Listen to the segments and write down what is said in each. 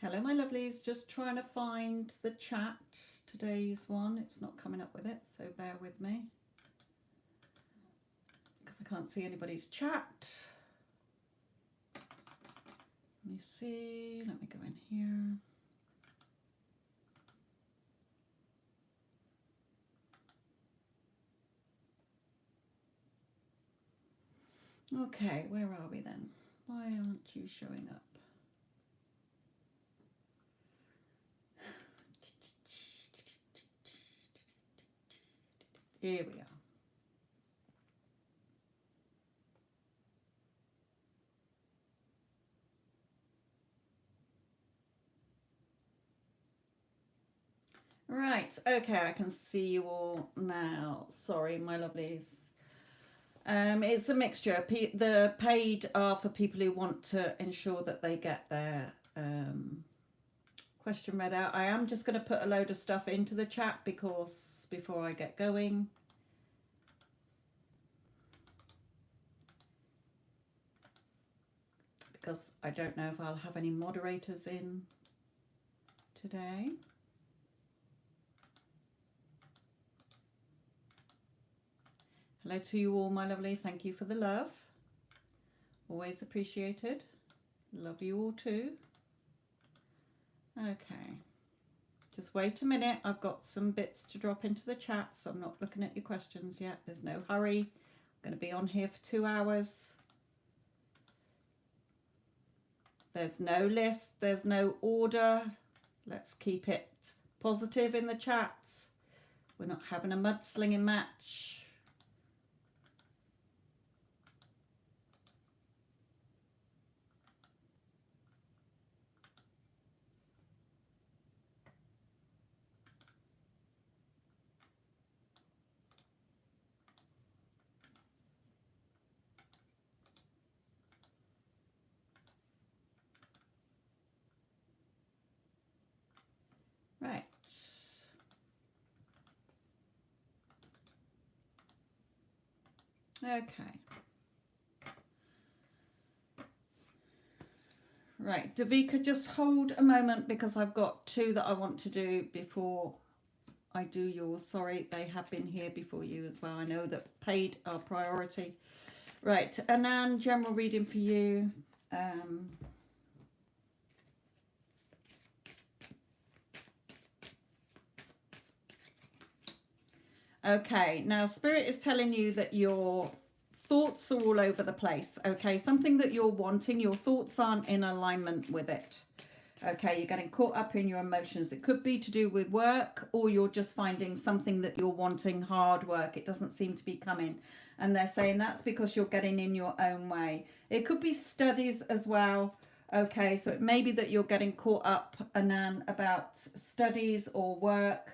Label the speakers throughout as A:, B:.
A: Hello, my lovelies. Just trying to find the chat. Today's one. It's not coming up with it, so bear with me. Because I can't see anybody's chat. Let me see. Let me go in here. Okay, where are we then? Why aren't you showing up? Here we are. Right, okay, I can see you all now. Sorry, my lovelies. It's a mixture. The paid are for people who want to ensure that they get their question read out. I am just going to put a load of stuff into the chat because before I get going. Because I don't know if I'll have any moderators in today. Hello to you all, my lovely. Thank you for the love. Always appreciated. Love you all too. Okay. Just wait a minute. I've got some bits to drop into the chat, so I'm not looking at your questions yet. There's no hurry. I'm going to be on here for 2 hours. There's no list. There's no order. Let's keep it positive in the chats. We're not having a mudslinging match. Right. Okay. Right, Davika, just hold a moment because I've got 2 that I want to do before I do yours. Sorry, they have been here before you as well. I know that paid are priority. Right, Anand, general reading for you. Okay, now Spirit is telling you that your thoughts are all over the place. Okay, something that you're wanting, your thoughts aren't in alignment with it. Okay, you're getting caught up in your emotions. It could be to do with work, or you're just finding something that you're wanting, hard work. It doesn't seem to be coming. And they're saying that's because you're getting in your own way. It could be studies as well. Okay, so it may be that you're getting caught up, Anan, about studies or work.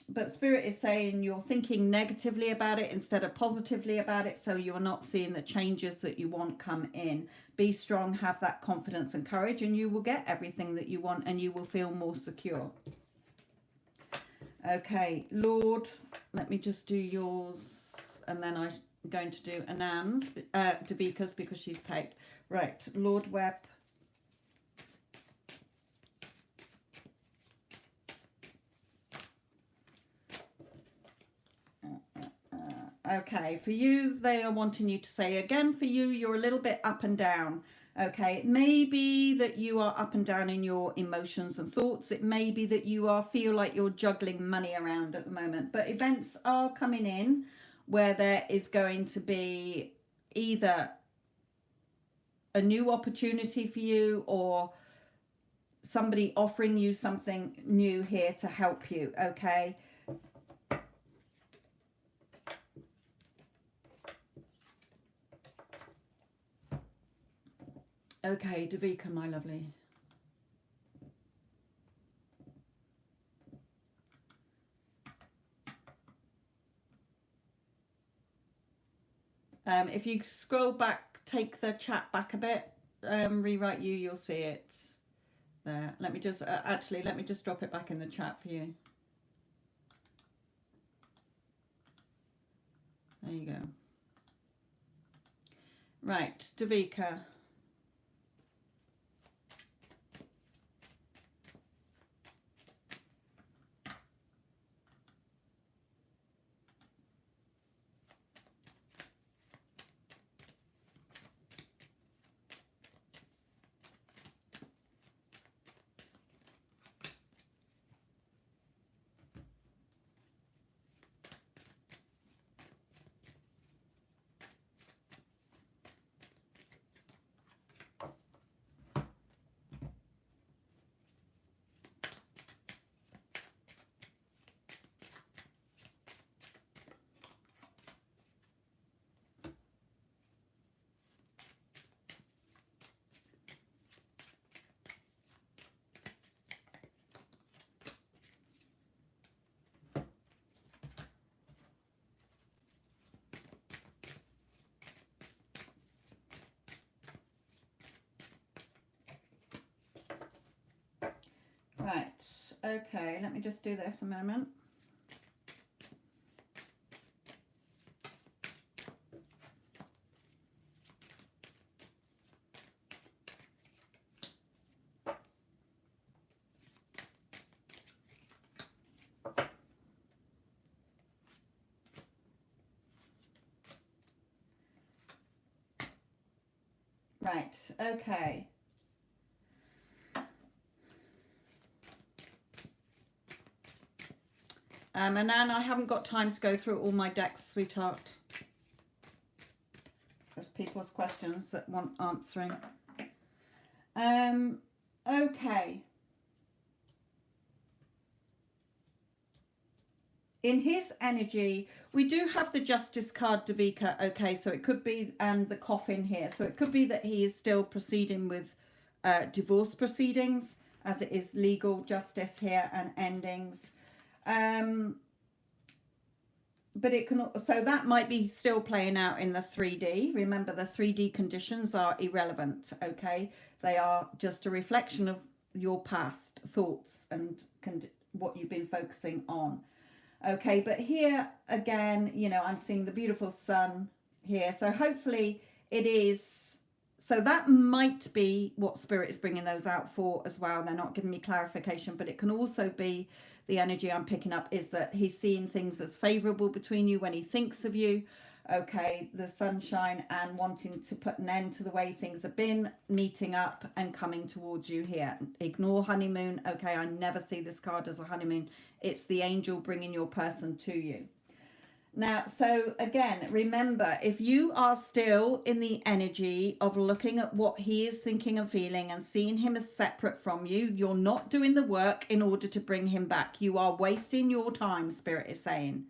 A: But Spirit is saying you're thinking negatively about it instead of positively about it, so you're not seeing the changes that you want come in. Be strong, have that confidence and courage, and you will get everything that you want and you will feel more secure. Okay, Lord, let me just do yours, and then I'm going to do Anand's, Davika's, because she's paid. Right, Lord Webb. Okay, for you, they are wanting you to say again, for you, you're a little bit up and down. Okay, it may be that you are up and down in your emotions and thoughts. It may be that you feel like you're juggling money around at the moment. But events are coming in where there is going to be either a new opportunity for you or somebody offering you something new here to help you. Okay. Okay, Davika, my lovely. If you scroll back, take the chat back a bit, rewrite you'll see it there. Let me just, actually, let me just drop it back in the chat for you. There you go. Right, Davika. Okay, let me just do this a moment. Right, okay. And Anne, I haven't got time to go through all my decks, sweetheart. There's people's questions that want answering. Okay. In his energy, we do have the Justice card, Davika. Okay, so it could be, and the coffin here. So it could be that he is still proceeding with divorce proceedings, as it is legal justice here and endings. But it can, so that might be still playing out in the 3D. Remember, the 3D conditions are irrelevant, okay? They are just a reflection of your past thoughts and what you've been focusing on. Okay, but here again, you know, I'm seeing the beautiful sun here. So hopefully it is, so that might be what Spirit is bringing those out for as well. They're not giving me clarification, but it can also be the energy I'm picking up is that he's seeing things as favorable between you when he thinks of you. Okay, the sunshine and wanting to put an end to the way things have been, meeting up and coming towards you here. Ignore honeymoon. Okay, I never see this card as a honeymoon. It's the angel bringing your person to you. Now, so again, remember, if you are still in the energy of looking at what he is thinking and feeling and seeing him as separate from you, you're not doing the work in order to bring him back. You are wasting your time, Spirit is saying.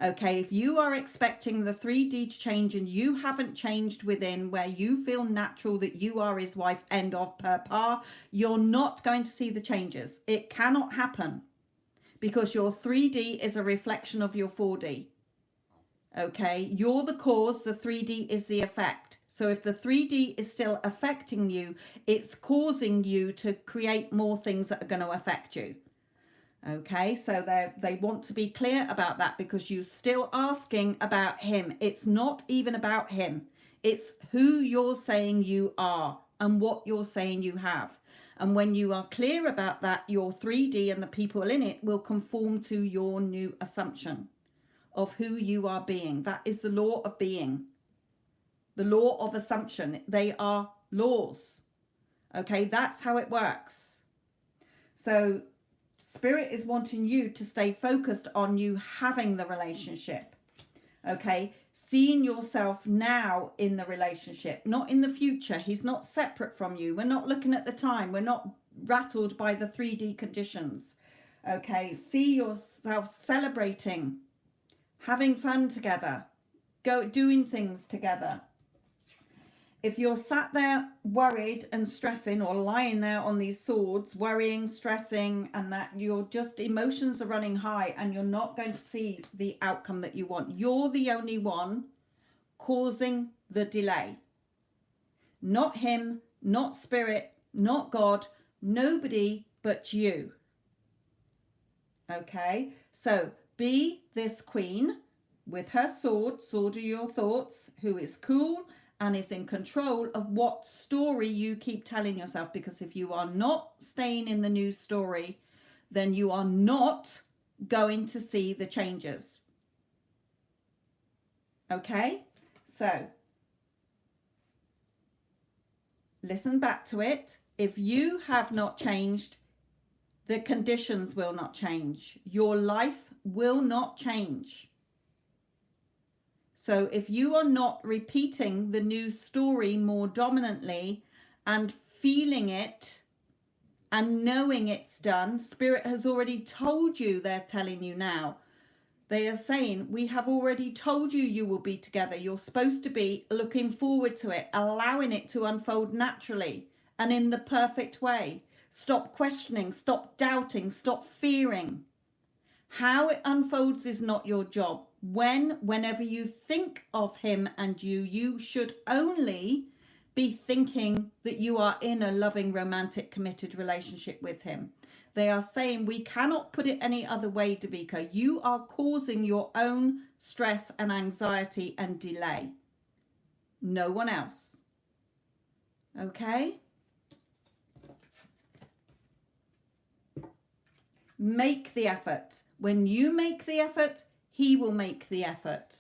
A: Okay, if you are expecting the 3D to change and you haven't changed within where you feel natural that you are his wife, end of per par, you're not going to see the changes. It cannot happen because your 3D is a reflection of your 4D. Okay, you're the cause, the 3D is the effect. So if the 3D is still affecting you, it's causing you to create more things that are going to affect you. Okay, so they want to be clear about that because you're still asking about him. It's not even about him. It's who you're saying you are and what you're saying you have. And when you are clear about that, your 3D and the people in it will conform to your new assumption of who you are being. That is the law of being. The law of assumption. They are laws. Okay, that's how it works. So Spirit is wanting you to stay focused on you having the relationship. Okay, seeing yourself now in the relationship, not in the future. He's not separate from you. We're not looking at the time. We're not rattled by the 3D conditions. Okay, see yourself celebrating, having fun together, doing things together. If you're sat there worried and stressing or lying there on these swords, worrying, stressing, and that you're just, emotions are running high and you're not going to see the outcome that you want. You're the only one causing the delay. Not him, not Spirit, not God, nobody but you. Okay, so be this queen with her sword, sword of your thoughts, who is cool and is in control of what story you keep telling yourself. Because if you are not staying in the new story, then you are not going to see the changes. Okay, so listen back to it. If you have not changed, the conditions will not change. Your life will not change. So if you are not repeating the new story more dominantly and feeling it and knowing it's done, Spirit has already told you, they're telling you now. They are saying, we have already told you you will be together. You're supposed to be looking forward to it, allowing it to unfold naturally and in the perfect way. Stop questioning, stop doubting, stop fearing. How it unfolds is not your job. Whenever you think of him and you should only be thinking that you are in a loving, romantic, committed relationship with him. They are saying we cannot put it any other way, Davika. You are causing your own stress and anxiety and delay. No one else. Okay? Make the effort. When you make the effort, he will make the effort.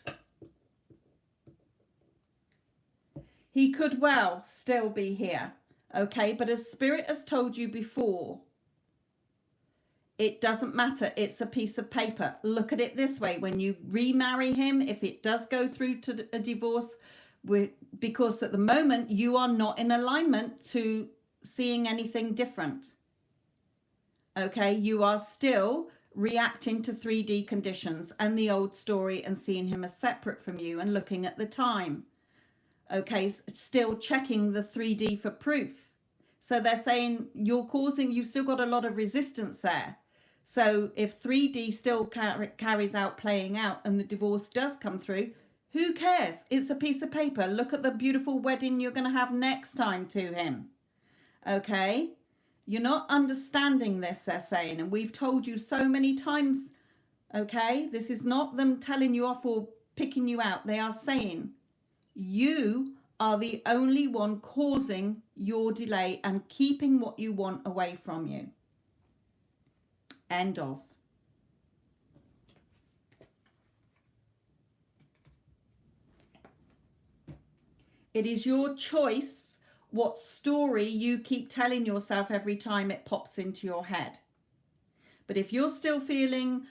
A: He could well still be here, okay? But as Spirit has told you before, it doesn't matter. It's a piece of paper. Look at it this way. When you remarry him, if it does go through to a divorce, because at the moment you are not in alignment to seeing anything different. Okay, you are still reacting to 3D conditions and the old story and seeing him as separate from you and looking at the time. Okay, still checking the 3D for proof. So they're saying you've still got a lot of resistance there. So if 3D still carries out playing out and the divorce does come through, who cares? It's a piece of paper. Look at the beautiful wedding you're going to have next time to him. Okay? You're not understanding this, they're saying, and we've told you so many times, okay? This is not them telling you off or picking you out. They are saying you are the only one causing your delay and keeping what you want away from you. End of. It is your choice what story you keep telling yourself every time it pops into your head. But if you're still feeling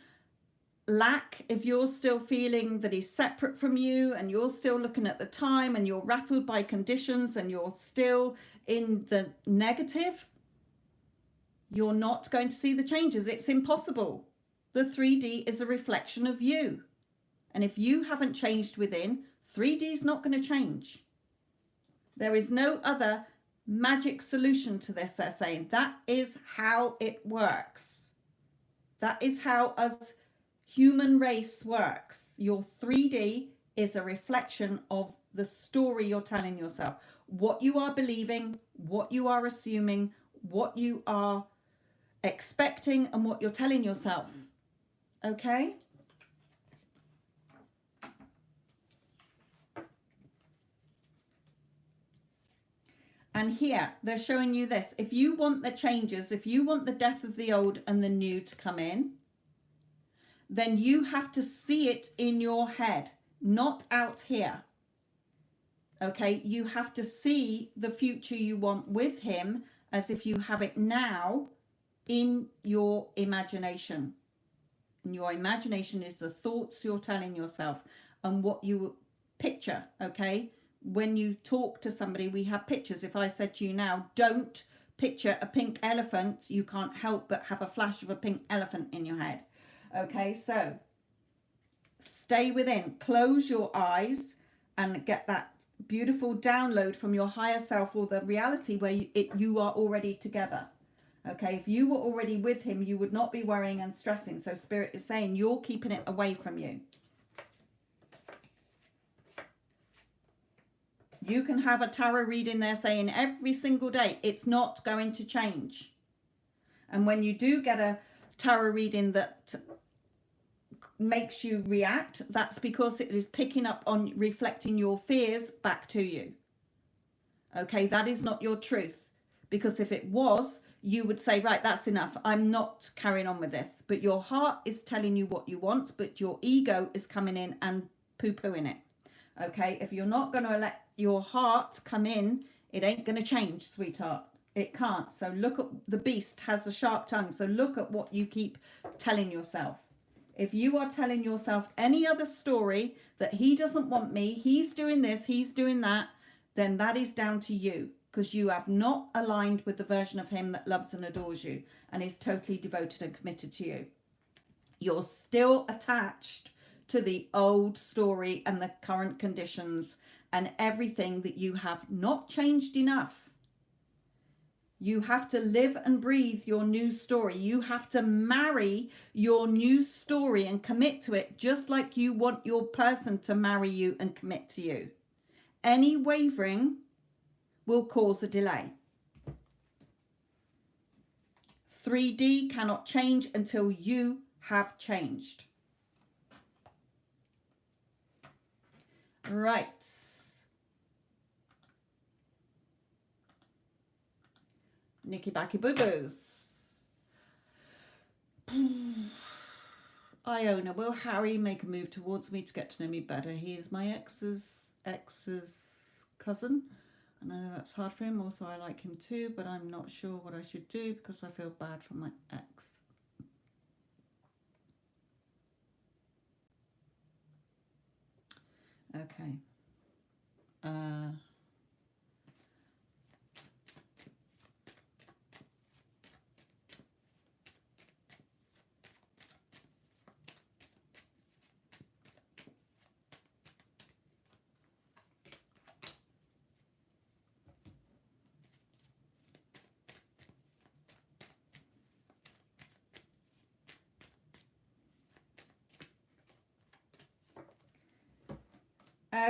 A: lack, if you're still feeling that he's separate from you and you're still looking at the time and you're rattled by conditions and you're still in the negative, you're not going to see the changes. It's impossible. The 3D is a reflection of you. And if you haven't changed within, 3D is not going to change. There is no other magic solution to this, they're saying. That is how it works. That is how us human race works. Your 3D is a reflection of the story you're telling yourself. What you are believing, what you are assuming, what you are expecting, and what you're telling yourself. Okay? And here, they're showing you this. If you want the changes, if you want the death of the old and the new to come in, then you have to see it in your head, not out here. Okay? You have to see the future you want with him as if you have it now in your imagination. And your imagination is the thoughts you're telling yourself and what you picture, okay? When you talk to somebody, we have pictures. If I said to you now, don't picture a pink elephant, you can't help but have a flash of a pink elephant in your head. Okay, so stay within, close your eyes and get that beautiful download from your higher self or the reality where you are already together. Okay, if you were already with him, you would not be worrying and stressing. So Spirit is saying you're keeping it away from you. You can have a tarot reading there saying every single day, it's not going to change. And when you do get a tarot reading that makes you react, that's because it is picking up on reflecting your fears back to you. Okay, that is not your truth. Because if it was, you would say, right, that's enough. I'm not carrying on with this. But your heart is telling you what you want, but your ego is coming in and poo-pooing it. Okay, if you're not going to let your heart come in, it ain't going to change, sweetheart. It can't. So look at the beast has a sharp tongue. So look at what you keep telling yourself. If you are telling yourself any other story that he doesn't want me, he's doing this, he's doing that, then that is down to you. Because you have not aligned with the version of him that loves and adores you and is totally devoted and committed to you. You're still attached to the old story and the current conditions and everything that you have not changed enough. You have to live and breathe your new story. You have to marry your new story and commit to it just like you want your person to marry you and commit to you. Any wavering will cause a delay. 3D cannot change until you have changed. Right. Nicky Backy Boo Boos. Iona, will Harry make a move towards me to get to know me better? He is my ex's cousin. And I know that's hard for him. Also, I like him too, but I'm not sure what I should do because I feel bad for my ex. Okay.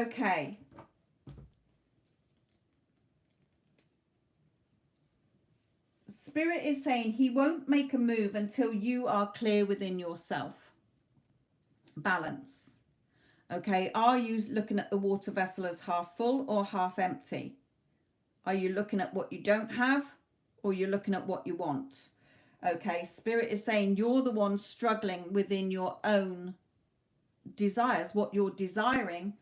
A: Okay. Spirit is saying he won't make a move until you are clear within yourself. Balance. Okay. Are you looking at the water vessel as half full or half empty? Are you looking at what you don't have or you're looking at what you want? Okay. Spirit is saying you're the one struggling within your own desires. What you're desiring,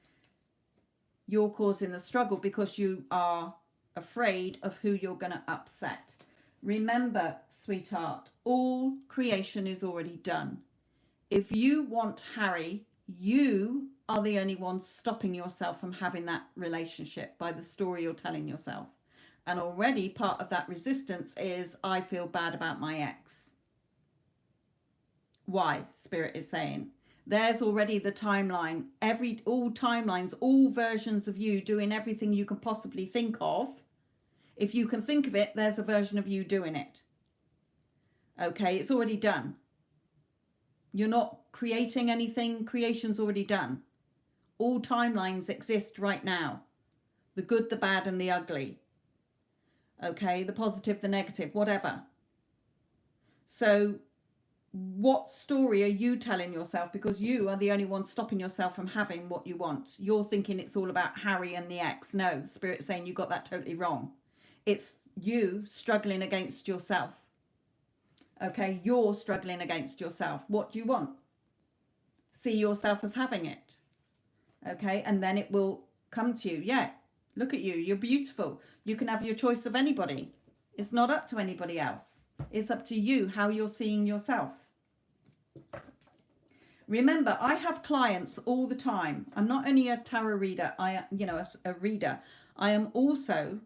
A: you're causing the struggle because you are afraid of who you're going to upset. Remember, sweetheart, all creation is already done. If you want Harry, you are the only one stopping yourself from having that relationship by the story you're telling yourself. And already part of that resistance is, I feel bad about my ex. Why? Spirit is saying. There's already the timeline. All timelines, all versions of you doing everything you can possibly think of. If you can think of it, there's a version of you doing it. Okay, it's already done. You're not creating anything. Creation's already done. All timelines exist right now. The good, the bad, and the ugly. Okay, the positive, the negative, whatever. So what story are you telling yourself? Because you are the only one stopping yourself from having what you want. You're thinking it's all about Harry and the ex. No, Spirit's saying you got that totally wrong. It's you struggling against yourself. Okay, you're struggling against yourself. What do you want? See yourself as having it. Okay, and then it will come to you. Yeah, look at you. You're beautiful. You can have your choice of anybody. It's not up to anybody else. It's up to you how you're seeing yourself. Remember, I have clients all the time. I'm not only a tarot reader, a reader. I am also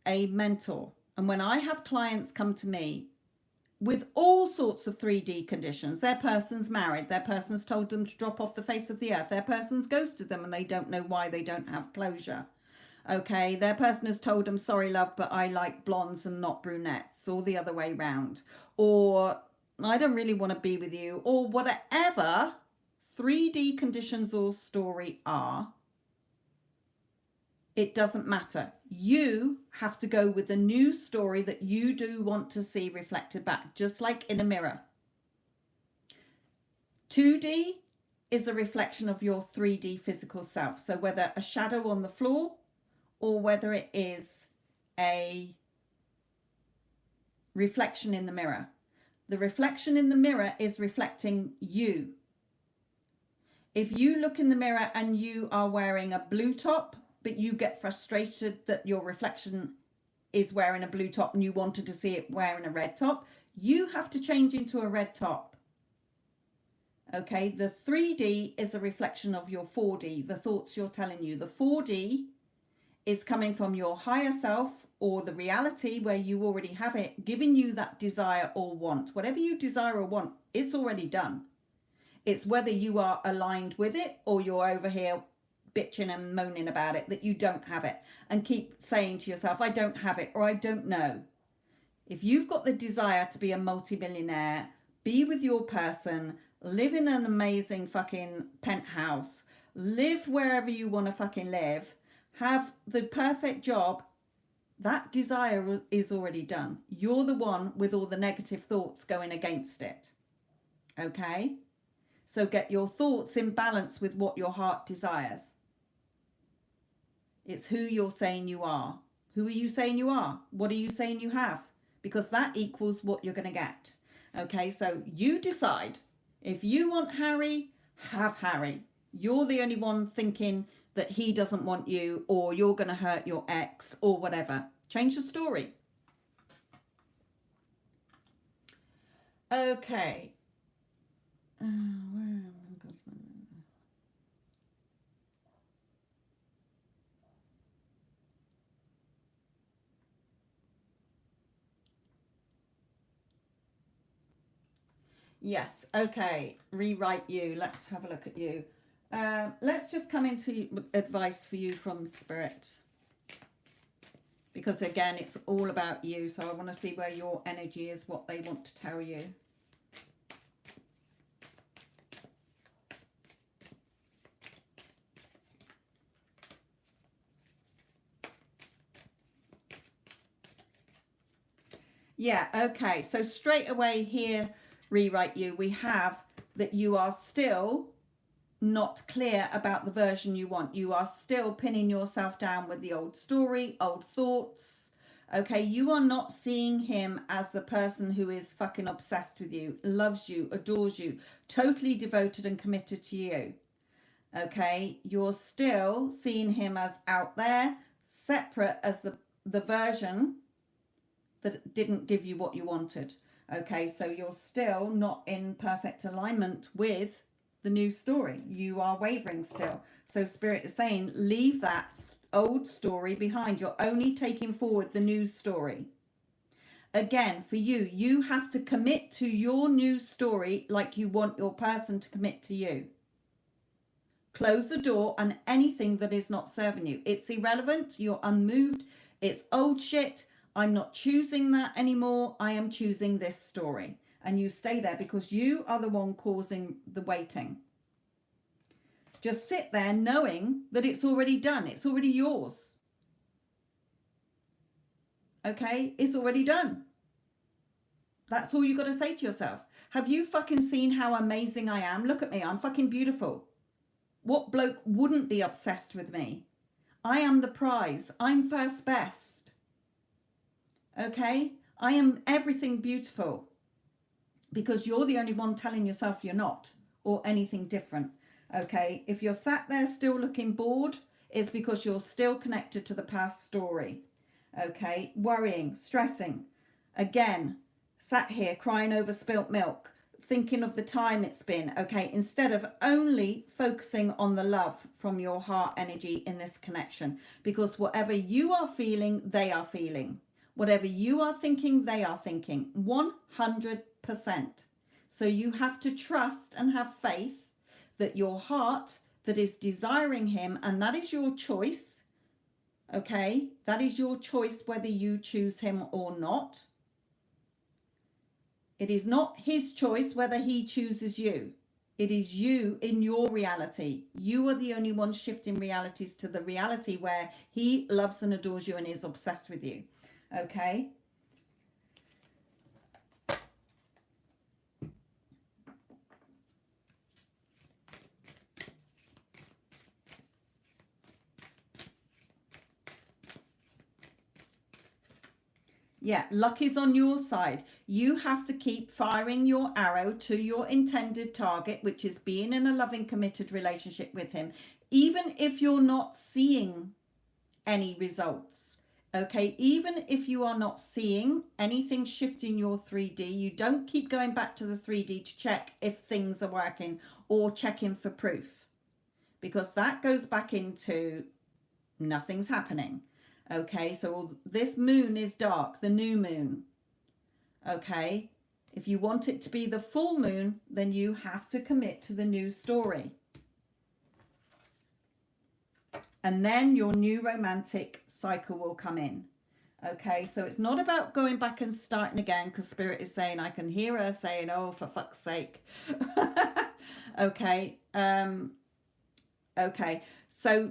A: a mentor. And when I have clients come to me with all sorts of 3D conditions, their person's married, their person's told them to drop off the face of the earth, their person's ghosted them and they don't know why, they don't have closure. Okay, their person has told them, sorry love, but I like blondes and not brunettes, or the other way round, or I don't really want to be with you, or whatever 3D conditions or story are. It doesn't matter. You have to go with the new story that you do want to see reflected back, just like in a mirror. 2D is a reflection of your 3D physical self. So whether a shadow on the floor or whether it is a reflection in the mirror. The reflection in the mirror is reflecting you. If you look in the mirror and you are wearing a blue top, but you get frustrated that your reflection is wearing a blue top and you wanted to see it wearing a red top, you have to change into a red top. Okay, the 3D is a reflection of your 4D, the thoughts you're telling you. The 4D is coming from your higher self or the reality where you already have it, giving you that desire or want. Whatever you desire or want, it's already done. It's whether you are aligned with it or you're over here bitching and moaning about it, that you don't have it, and keep saying to yourself, I don't have it, or I don't know. If you've got the desire to be a multi-millionaire, be with your person, live in an amazing fucking penthouse, live wherever you want to fucking live, have the perfect job, that desire is already done. You're the one with all the negative thoughts going against it. Okay? So get your thoughts in balance with what your heart desires. It's who you're saying you are. Who are you saying you are? What are you saying you have? Because that equals what you're going to get. Okay, so you decide. If you want Harry, have Harry. You're the only one thinking that he doesn't want you, or you're going to hurt your ex, or whatever. Change the story. Okay. Yes, okay. Rewrite you. Let's have a look at you. Let's just come into advice for you from Spirit. Because again, it's all about you. So I want to see where your energy is, what they want to tell you. Yeah, okay. So straight away here, rewrite you, we have that you are still not clear about the version you want. You are still pinning yourself down with the old story, old thoughts. Okay, you are not seeing him as the person who is fucking obsessed with you, loves you, adores you, totally devoted and committed to you. Okay, you're still seeing him as out there, separate as the version that didn't give you what you wanted. Okay, so you're still not in perfect alignment with the new story. You are wavering still. So Spirit is saying, leave that old story behind. You're only taking forward the new story. Again, for you, you have to commit to your new story like you want your person to commit to you. Close the door on anything that is not serving you. It's irrelevant. You're unmoved. It's old shit. I'm not choosing that anymore. I am choosing this story. And you stay there because you are the one causing the waiting. Just sit there knowing that it's already done. It's already yours. Okay? It's already done. That's all you got to say to yourself. Have you fucking seen how amazing I am? Look at me. I'm fucking beautiful. What bloke wouldn't be obsessed with me? I am the prize. I'm first best. Okay? I am everything beautiful. Because you're the only one telling yourself you're not, or anything different. Okay? If you're sat there still looking bored, it's because you're still connected to the past story. Okay? Worrying, stressing. Again, sat here crying over spilt milk, thinking of the time it's been. Okay? Instead of only focusing on the love from your heart energy in this connection. Because whatever you are feeling, they are feeling. Whatever you are thinking, they are thinking. 100%. So you have to trust and have faith that your heart that is desiring him, and that is your choice. Okay, that is your choice whether you choose him or not. It is not his choice whether he chooses you. It is you in your reality. You are the only one shifting realities to the reality where he loves and adores you and is obsessed with you. Okay. Yeah, luck is on your side. You have to keep firing your arrow to your intended target, which is being in a loving, committed relationship with him, even if you're not seeing any results. Okay, even if you are not seeing anything shift in your 3D, you don't keep going back to the 3D to check if things are working or checking for proof, because that goes back into nothing's happening. Okay, so this moon is dark, the new moon. Okay, if you want it to be the full moon, then you have to commit to the new story. And then your new romantic cycle will come in. Okay, so it's not about going back and starting again, because Spirit is saying, I can hear her saying, oh, for fuck's sake. Okay, okay, so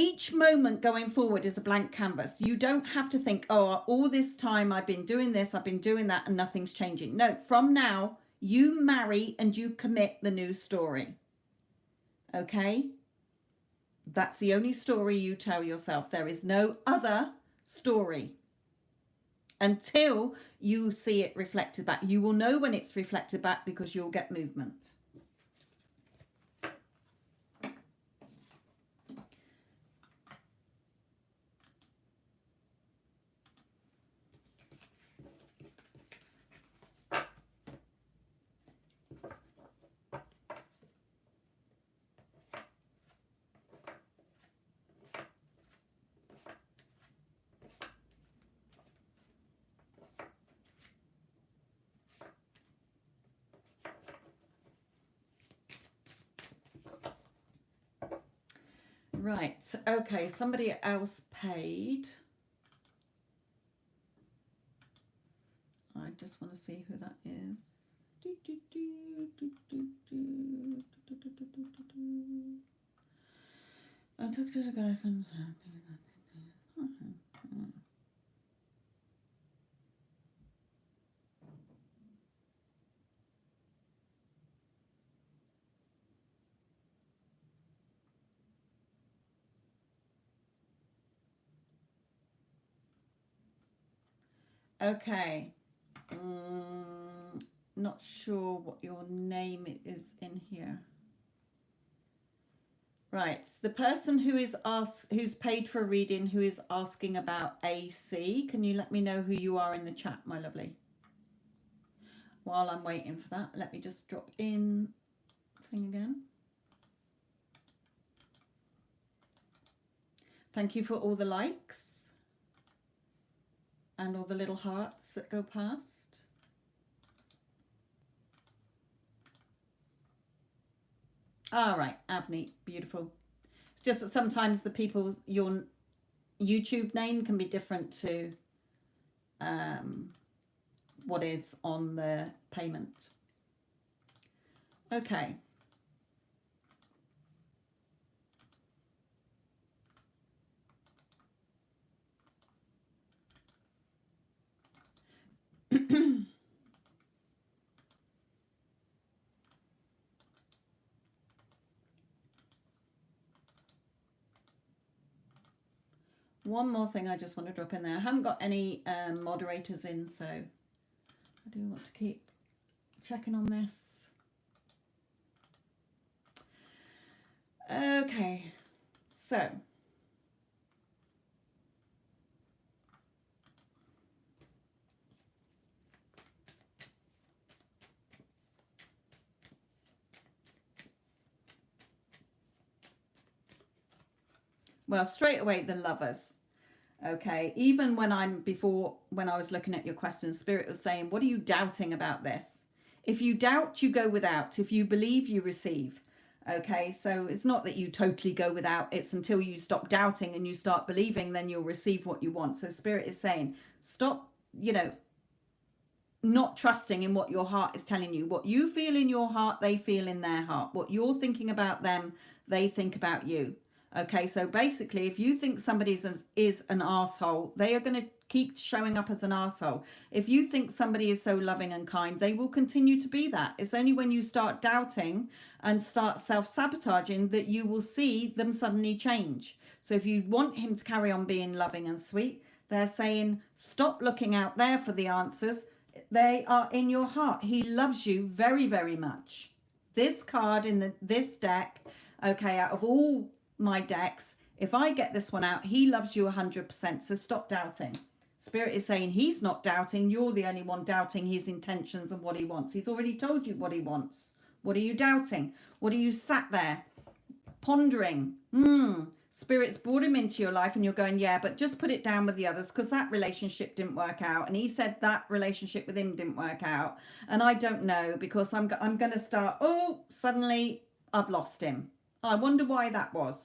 A: each moment going forward is a blank canvas. You don't have to think, oh, all this time I've been doing this, I've been doing that, and nothing's changing. No, from now, you marry and you commit the new story. Okay? That's the only story you tell yourself. There is no other story until you see it reflected back. You will know when it's reflected back because you'll get movement. Right, okay, somebody else paid. I just want to see who that is. I took to the guy. Okay. Not sure what your name is in here. Right. The person who is who's paid for a reading, who is asking about AC. Can you let me know who you are in the chat, my lovely? While I'm waiting for that, let me just drop in thing again. Thank you for all the likes and all the little hearts that go past. All right, Avni, beautiful. It's just that sometimes the people's, your YouTube name can be different to what is on the payment. Okay. One more thing I just want to drop in there. I haven't got any moderators in, so I do want to keep checking on this. Okay, so well, straight away, the Lovers. Okay, even when when I was looking at your questions, Spirit was saying, what are you doubting about this? If you doubt, you go without. If you believe, you receive. Okay, so it's not that you totally go without. It's until you stop doubting and you start believing, then you'll receive what you want. So Spirit is saying, stop, not trusting in what your heart is telling you. What you feel in your heart, they feel in their heart. What you're thinking about them, they think about you. Okay, so basically, if you think somebody is an arsehole, they are going to keep showing up as an arsehole. If you think somebody is so loving and kind, they will continue to be that. It's only when you start doubting and start self-sabotaging that you will see them suddenly change. So if you want him to carry on being loving and sweet, they're saying, stop looking out there for the answers. They are in your heart. He loves you very, very much. This card in this deck, okay, out of all my decks, if I get this one out, he loves you 100%. So stop doubting. Spirit is saying he's not doubting. You're the only one doubting his intentions and what he wants. He's already told you what he wants. What are you doubting? What are you sat there pondering? Spirit's brought him into your life and you're going, yeah, but just put it down with the others because that relationship didn't work out. And he said that relationship with him didn't work out. And I don't know because I'm going to start, suddenly I've lost him. I wonder why that was.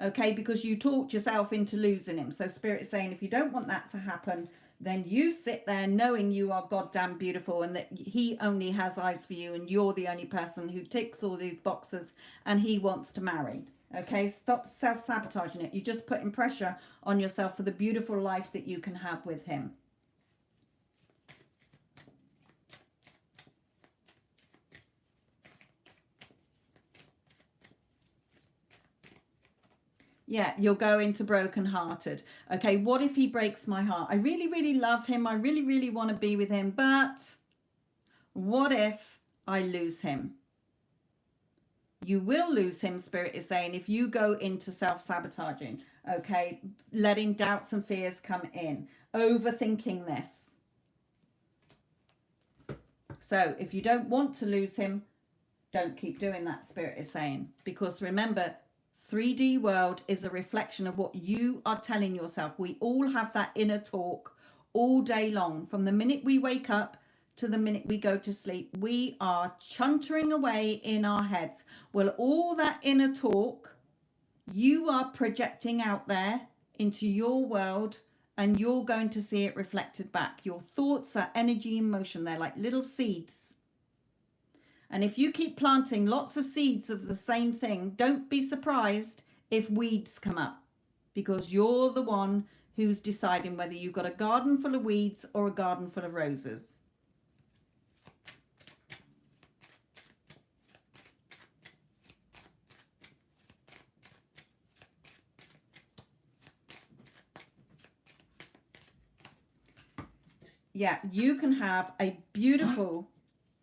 A: Okay, because you talked yourself into losing him. So Spirit is saying if you don't want that to happen, then you sit there knowing you are goddamn beautiful and that he only has eyes for you and you're the only person who ticks all these boxes and he wants to marry. Okay, stop self-sabotaging it. You're just putting pressure on yourself for the beautiful life that you can have with him. Yeah, you're going to brokenhearted. Okay, what if he breaks my heart? I really, really love him. I really, really want to be with him. But what if I lose him? You will lose him, Spirit is saying, if you go into self-sabotaging. Okay, letting doubts and fears come in. Overthinking this. So if you don't want to lose him, don't keep doing that, Spirit is saying. Because remember, 3D world is a reflection of what you are telling yourself. We all have that inner talk all day long. From the minute we wake up to the minute we go to sleep, we are chuntering away in our heads. Well, all that inner talk, you are projecting out there into your world, and you're going to see it reflected back. Your thoughts are energy in motion. They're like little seeds. And if you keep planting lots of seeds of the same thing, don't be surprised if weeds come up, because you're the one who's deciding whether you've got a garden full of weeds or a garden full of roses. Yeah, you can have a beautiful,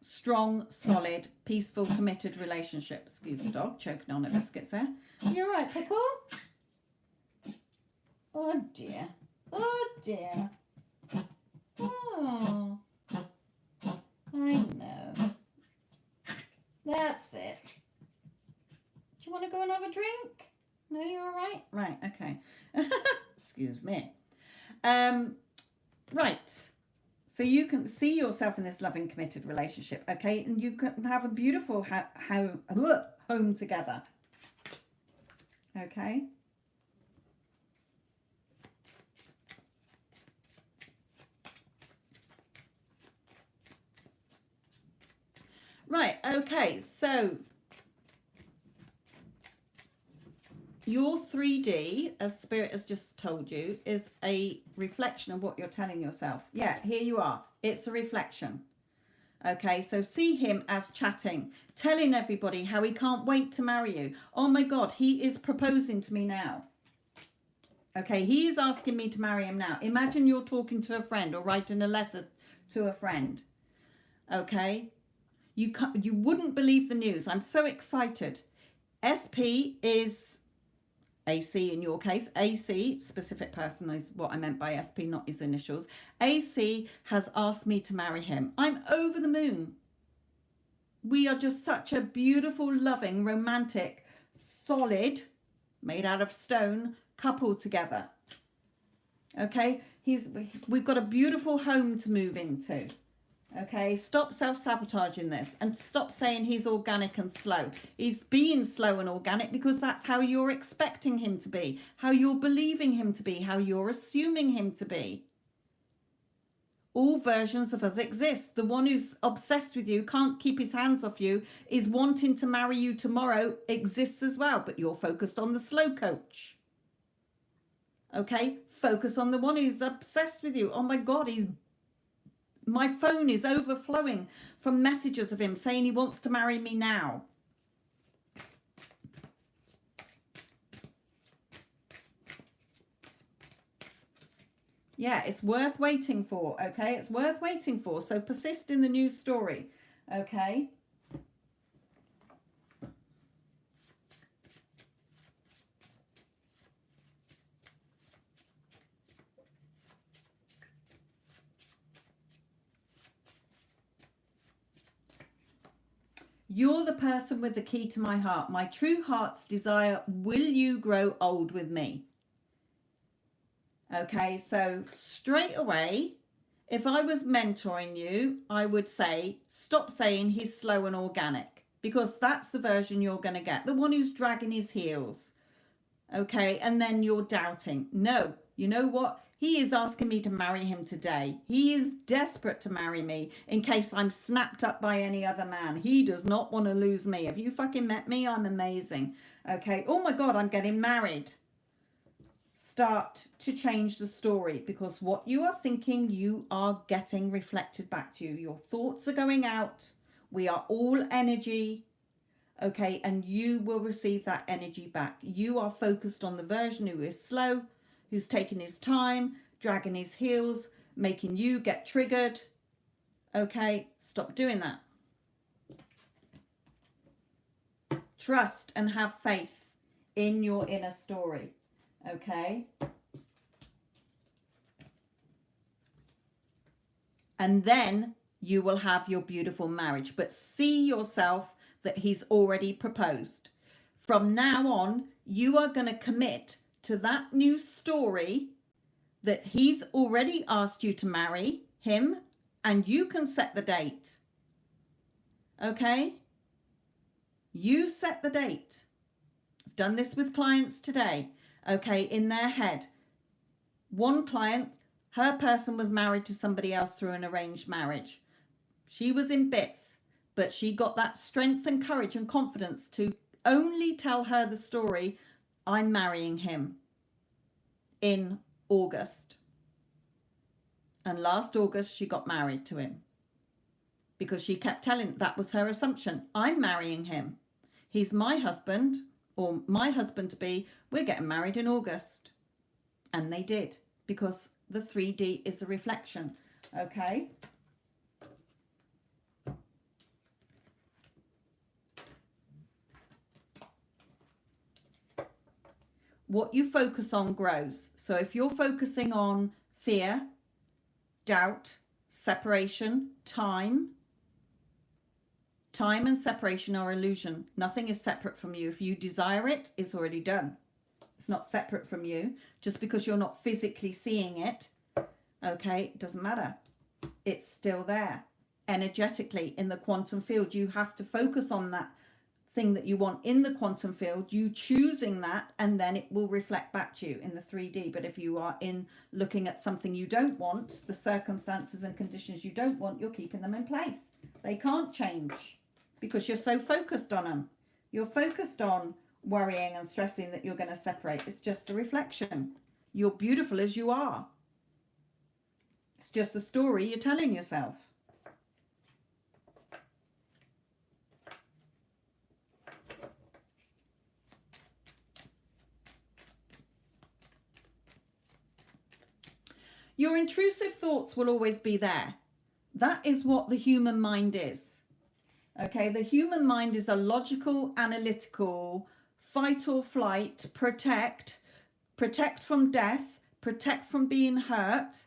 A: strong, solid, peaceful, committed relationship. Excuse the dog choking on her biscuits there. You're right, Pickle. Oh dear. Oh dear. Oh. I know. That's it. Do you want to go and have a drink? No, you're all right? Right, okay. Excuse me. Right. So you can see yourself in this loving, committed relationship, okay? And you can have a beautiful home together, okay? Right, okay, so your 3D, as Spirit has just told you, is a reflection of what you're telling yourself. Yeah, here you are. It's a reflection. Okay, so see him as chatting, telling everybody how he can't wait to marry you. Oh my God, he is proposing to me now. Okay, he is asking me to marry him now. Imagine you're talking to a friend or writing a letter to a friend. Okay, you wouldn't believe the news. I'm so excited. SP is AC in your case. AC, specific person, is what I meant by SP, not his initials. AC has asked me to marry him. I'm over the moon. We are just such a beautiful, loving, romantic, solid, made out of stone couple together. Okay, we've got a beautiful home to move into. Okay, stop self-sabotaging this and stop saying he's organic and slow. He's being slow and organic because that's how you're expecting him to be, how you're believing him to be, how you're assuming him to be. All versions of us exist. The one who's obsessed with you, can't keep his hands off you, is wanting to marry you tomorrow, exists as well, but you're focused on the slow coach. Okay, focus on the one who's obsessed with you. Oh my God, my phone is overflowing from messages of him saying he wants to marry me now. Yeah, it's worth waiting for, okay? It's worth waiting for. So persist in the news story, okay? You're the person with the key to my heart. My true heart's desire. Will you grow old with me? Okay, so straight away, if I was mentoring you, I would say, stop saying he's slow and organic, because that's the version you're going to get. The one who's dragging his heels. Okay, and then you're doubting. No, you know what? He is asking me to marry him today. He is desperate to marry me in case I'm snapped up by any other man. He does not want to lose me. Have you fucking met me? I'm amazing. Okay. Oh my God, I'm getting married. Start to change the story, because what you are thinking, you are getting reflected back to you. Your thoughts are going out. We are all energy. Okay. And you will receive that energy back. You are focused on the version who is slow, who's taking his time, dragging his heels, making you get triggered. Okay, stop doing that. Trust and have faith in your inner story. Okay. And then you will have your beautiful marriage. But see yourself that he's already proposed. From now on, you are going to commit to that new story that he's already asked you to marry him, and you can set the date. Okay? You set the date. I've done this with clients today. Okay, in their head. One client, her person was married to somebody else through an arranged marriage. She was in bits, but she got that strength and courage and confidence to only tell her the story, I'm marrying him in August. And last August, she got married to him because she kept telling, that was her assumption, I'm marrying him. He's my husband, or my husband to be. We're getting married in August. And they did, because the 3D is a reflection. Okay. What you focus on grows. So if you're focusing on fear, doubt, separation, time and separation are illusion. Nothing is separate from you. If you desire it, it's already done. It's not separate from you. Just because you're not physically seeing it, okay, it doesn't matter. It's still there. Energetically, in the quantum field, you have to focus on that thing that you want in the quantum field, you choosing that, and then it will reflect back to you in the 3D. But if you are in looking at something you don't want, the circumstances and conditions you don't want, you're keeping them in place. They can't change because you're so focused on them. You're focused on worrying and stressing that you're going to separate. It's just a reflection. You're beautiful as you are. It's just a story you're telling yourself. Your intrusive thoughts will always be there. That is what the human mind is. Okay, the human mind is a logical, analytical, fight or flight, protect from death, protect from being hurt.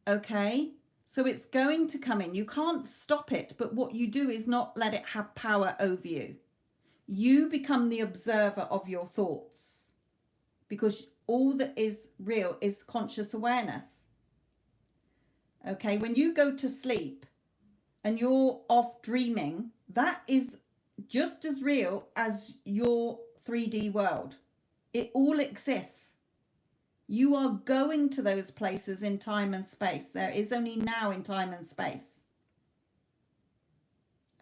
A: Okay, so it's going to come in. You can't stop it, but what you do is not let it have power over you. You become the observer of your thoughts, because all that is real is conscious awareness. Okay, when you go to sleep and you're off dreaming, that is just as real as your 3D world. It all exists. You are going to those places in time and space. There is only now in time and space.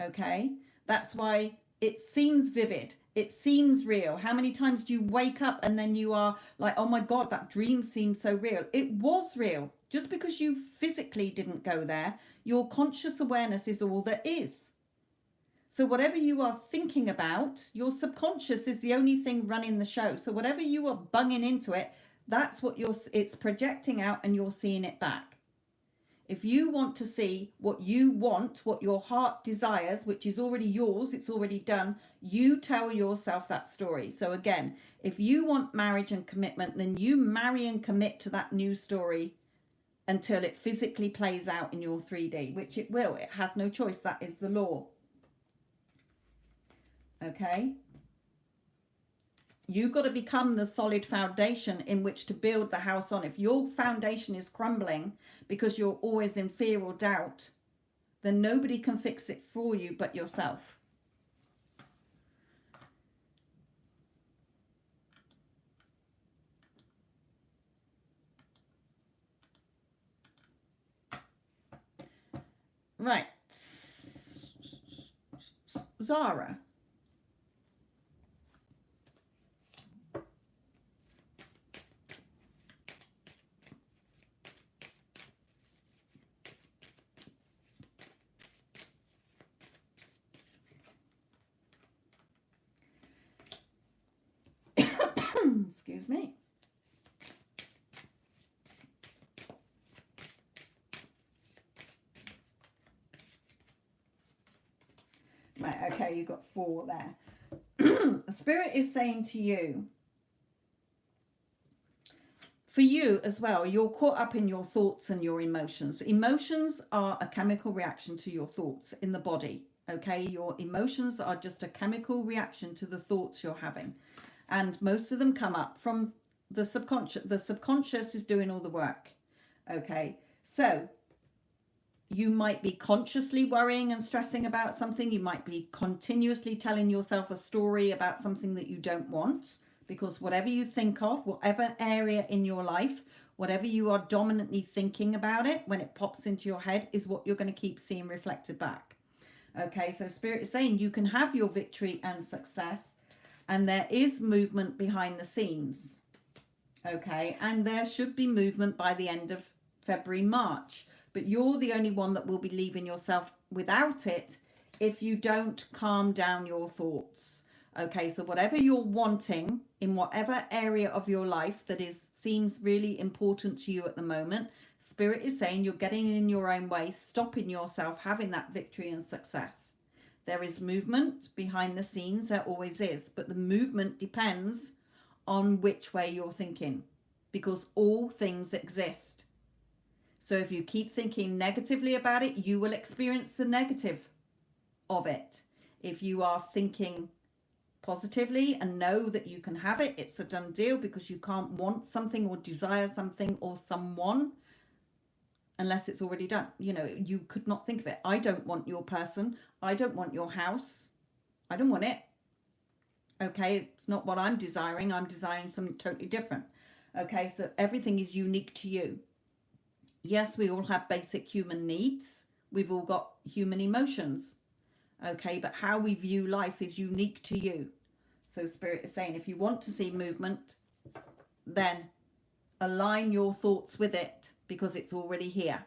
A: Okay, that's why it seems vivid. It seems real. How many times do you wake up and then you are like, oh my God, that dream seems so real. It was real. Just because you physically didn't go there, your conscious awareness is all there is. So whatever you are thinking about, your subconscious is the only thing running the show. So whatever you are bunging into it, that's what it's projecting out, and you're seeing it back. If you want to see what you want, what your heart desires, which is already yours, it's already done, you tell yourself that story. So again, if you want marriage and commitment, then you marry and commit to that new story until it physically plays out in your 3D, which it will. It has no choice. That is the law. Okay? You've got to become the solid foundation in which to build the house on. If your foundation is crumbling because you're always in fear or doubt, then nobody can fix it for you but yourself. Right. Zara. Excuse me. Right, okay, you've got 4 there. The Spirit is saying to you, for you as well, you're caught up in your thoughts and your emotions. Emotions are a chemical reaction to your thoughts in the body. Okay, your emotions are just a chemical reaction to the thoughts you're having. And most of them come up from the subconscious. The subconscious is doing all the work. Okay, so you might be consciously worrying and stressing about something. You might be continuously telling yourself a story about something that you don't want, because whatever you think of, whatever area in your life, whatever you are dominantly thinking about it, when it pops into your head, is what you're going to keep seeing reflected back. Okay, so Spirit is saying you can have your victory and success, and there is movement behind the scenes. Okay, and there should be movement by the end of February, March. But you're the only one that will be leaving yourself without it if you don't calm down your thoughts. Okay, so whatever you're wanting in whatever area of your life that seems really important to you at the moment, Spirit is saying you're getting in your own way, stopping yourself having that victory and success. There is movement behind the scenes, there always is, but the movement depends on which way you're thinking, because all things exist. So if you keep thinking negatively about it, you will experience the negative of it. If you are thinking positively and know that you can have it, it's a done deal, because you can't want something or desire something or someone unless it's already done. You know, you could not think of it. I don't want your person. I don't want your house. I don't want it. Okay, it's not what I'm desiring. I'm desiring something totally different. Okay, so everything is unique to you. Yes, we all have basic human needs. We've all got human emotions. Okay, but how we view life is unique to you. So Spirit is saying if you want to see movement, then align your thoughts with it, because it's already here.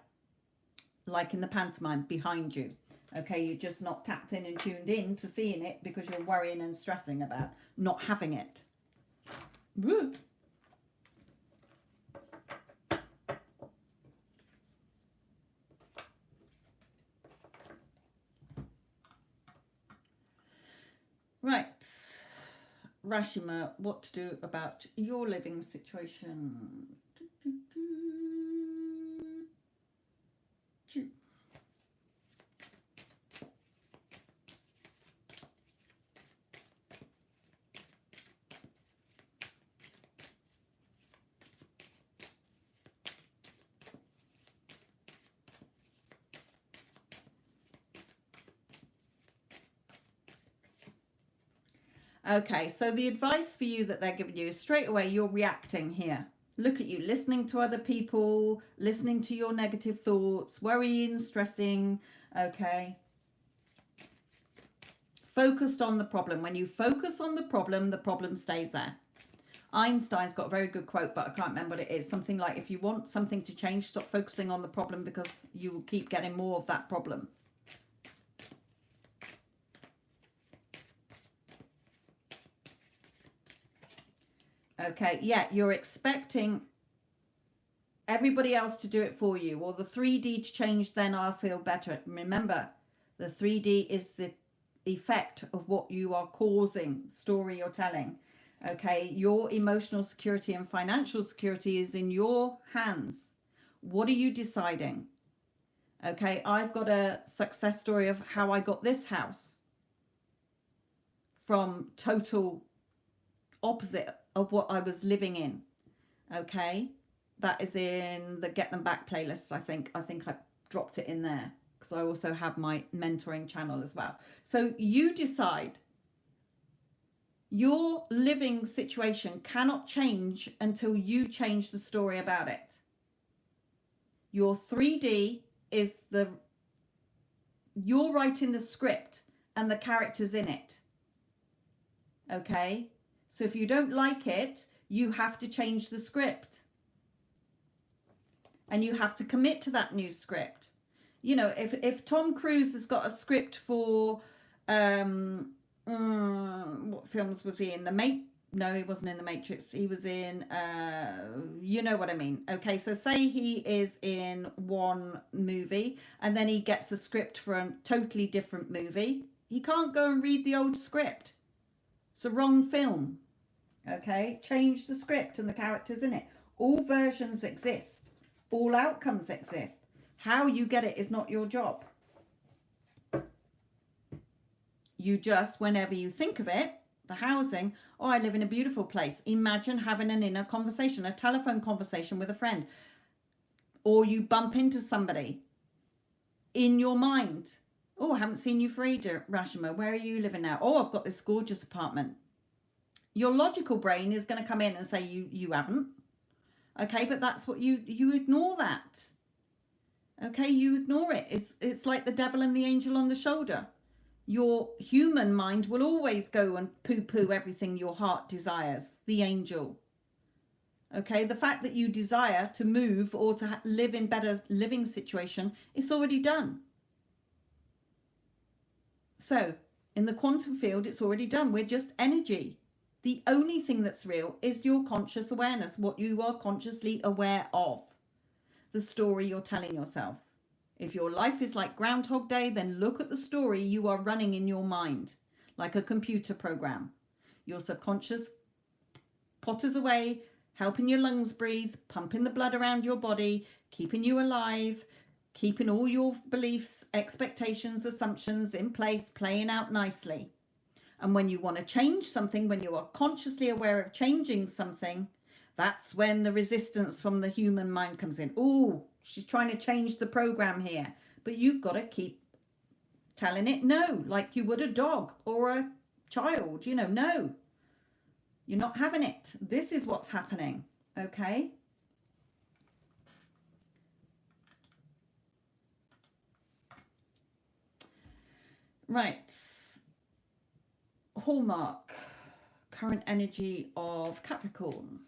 A: Like in the pantomime behind you. Okay, you're just not tapped in and tuned in to seeing it because you're worrying and stressing about not having it. Woo. Right. Rashima, what to do about your living situation? Okay, so the advice for you that they're giving you is straight away you're reacting here. Look at you, listening to other people, listening to your negative thoughts, worrying, stressing. Okay. Focused on the problem. When you focus on the problem stays there. Einstein's got a very good quote, but I can't remember what it is. Something like, if you want something to change, stop focusing on the problem, because you will keep getting more of that problem. Okay, yeah, you're expecting everybody else to do it for you, or the 3D to change, then I'll feel better. Remember, the 3D is the effect of what you are causing, story you're telling. Okay, your emotional security and financial security is in your hands. What are you deciding? Okay, I've got a success story of how I got this house from total opposite of what I was living in. Okay, that is in the Get Them Back playlist. I think I dropped it in there, because I also have my mentoring channel as well. So you decide. Your living situation cannot change until you change the story about it. Your 3D is the you're writing the script and the characters in it. Okay? So if you don't like it, you have to change the script. And you have to commit to that new script. You know, if Tom Cruise has got a script for what films was he in? No, he wasn't in The Matrix. He was in you know what I mean. Okay, so say he is in one movie and then he gets a script for a totally different movie. He can't go and read the old script. It's a wrong film. Okay, change the script and the characters in it. All versions exist. All outcomes exist. How you get it is not your job. You just, whenever you think of it, the housing, oh, I live in a beautiful place. Imagine having an inner conversation, a telephone conversation with a friend. Or you bump into somebody in your mind. Oh, I haven't seen you for ages, Rashima. Where are you living now? Oh, I've got this gorgeous apartment. Your logical brain is going to come in and say you haven't. Okay, but that's what you ignore that. Okay, you ignore it. It's like the devil and the angel on the shoulder. Your human mind will always go and poo-poo everything your heart desires, the angel. Okay, the fact that you desire to move or to live in better living situation, it's already done. So, in the quantum field, it's already done. We're just energy. The only thing that's real is your conscious awareness, what you are consciously aware of, the story you're telling yourself. If your life is like Groundhog Day, then look at the story you are running in your mind, like a computer program. Your subconscious potters away, helping your lungs breathe, pumping the blood around your body, keeping you alive, keeping all your beliefs, expectations, assumptions in place, playing out nicely. And when you want to change something, when you are consciously aware of changing something, that's when the resistance from the human mind comes in. Oh, she's trying to change the program here. But you've got to keep telling it no, like you would a dog or a child. You know, no, you're not having it. This is what's happening. Okay. Right. Hallmark. Current energy of Capricorn.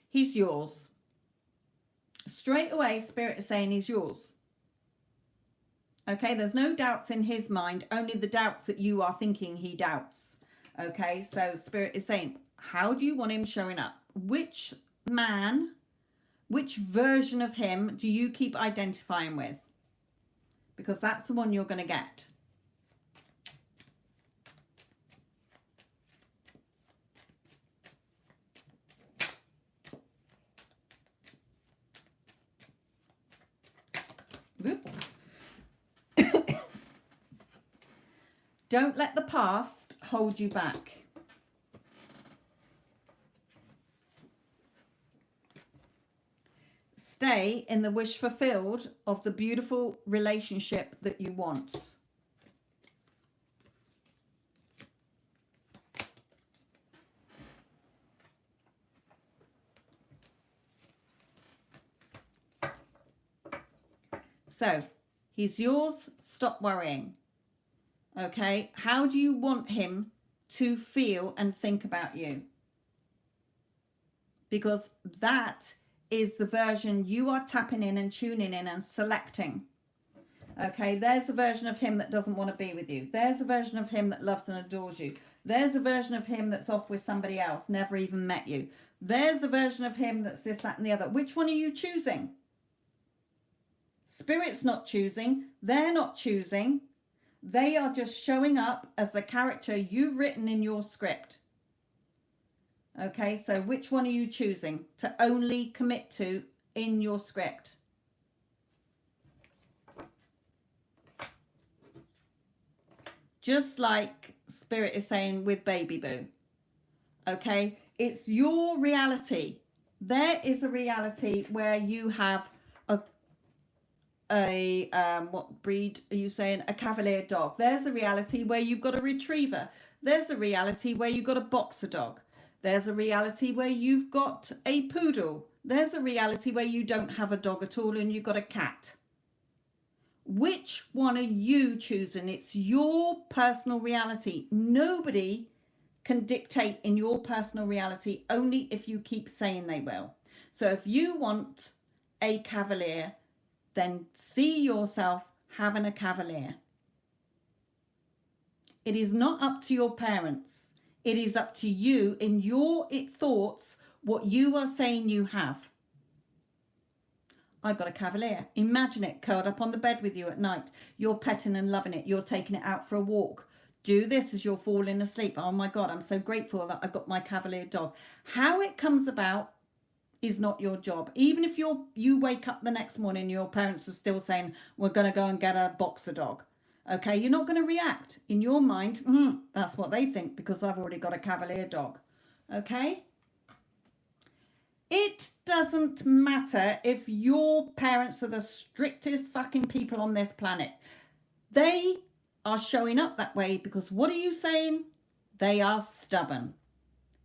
A: He's yours. Straight away, Spirit is saying he's yours. Okay, there's no doubts in his mind, only the doubts that you are thinking he doubts. Okay, so Spirit is saying, how do you want him showing up? Which man, which version of him do you keep identifying with? Because that's the one you're going to get. Oops. Don't let the past hold you back. Stay in the wish fulfilled of the beautiful relationship that you want. So, he's yours. Stop worrying. Okay, how do you want him to feel and think about you? Because that is the version you are tapping in and tuning in and selecting. Okay, there's a version of him that doesn't want to be with you. There's a version of him that loves and adores you. There's a version of him that's off with somebody else, never even met you. There's a version of him that's this, that, and the other. Which one are you choosing? Spirit's not choosing. They're not choosing. They are just showing up as the character you've written in your script. Okay, so which one are you choosing to only commit to in your script? Just like Spirit is saying with Baby Boo. Okay, it's your reality. There is a reality where you have what breed are you saying? A Cavalier dog. There's a reality where you've got a retriever. There's a reality where you've got a boxer dog. There's a reality where you've got a poodle. There's a reality where you don't have a dog at all and you've got a cat. Which one are you choosing? It's your personal reality. Nobody can dictate in your personal reality, only if you keep saying they will. So if you want a Cavalier, then see yourself having a Cavalier. It is not up to your parents. It is up to you in your thoughts, what you are saying you have. I got a Cavalier. Imagine it curled up on the bed with you at night. You're petting and loving it. You're taking it out for a walk. Do this as you're falling asleep. Oh my God, I'm so grateful that I've got my Cavalier dog. How it comes about is not your job. Even if you wake up the next morning, your parents are still saying, we're going to go and get a boxer dog. Okay, you're not going to react. In your mind, that's what they think because I've already got a Cavalier dog. Okay? It doesn't matter if your parents are the strictest fucking people on this planet. They are showing up that way because what are you saying? They are stubborn.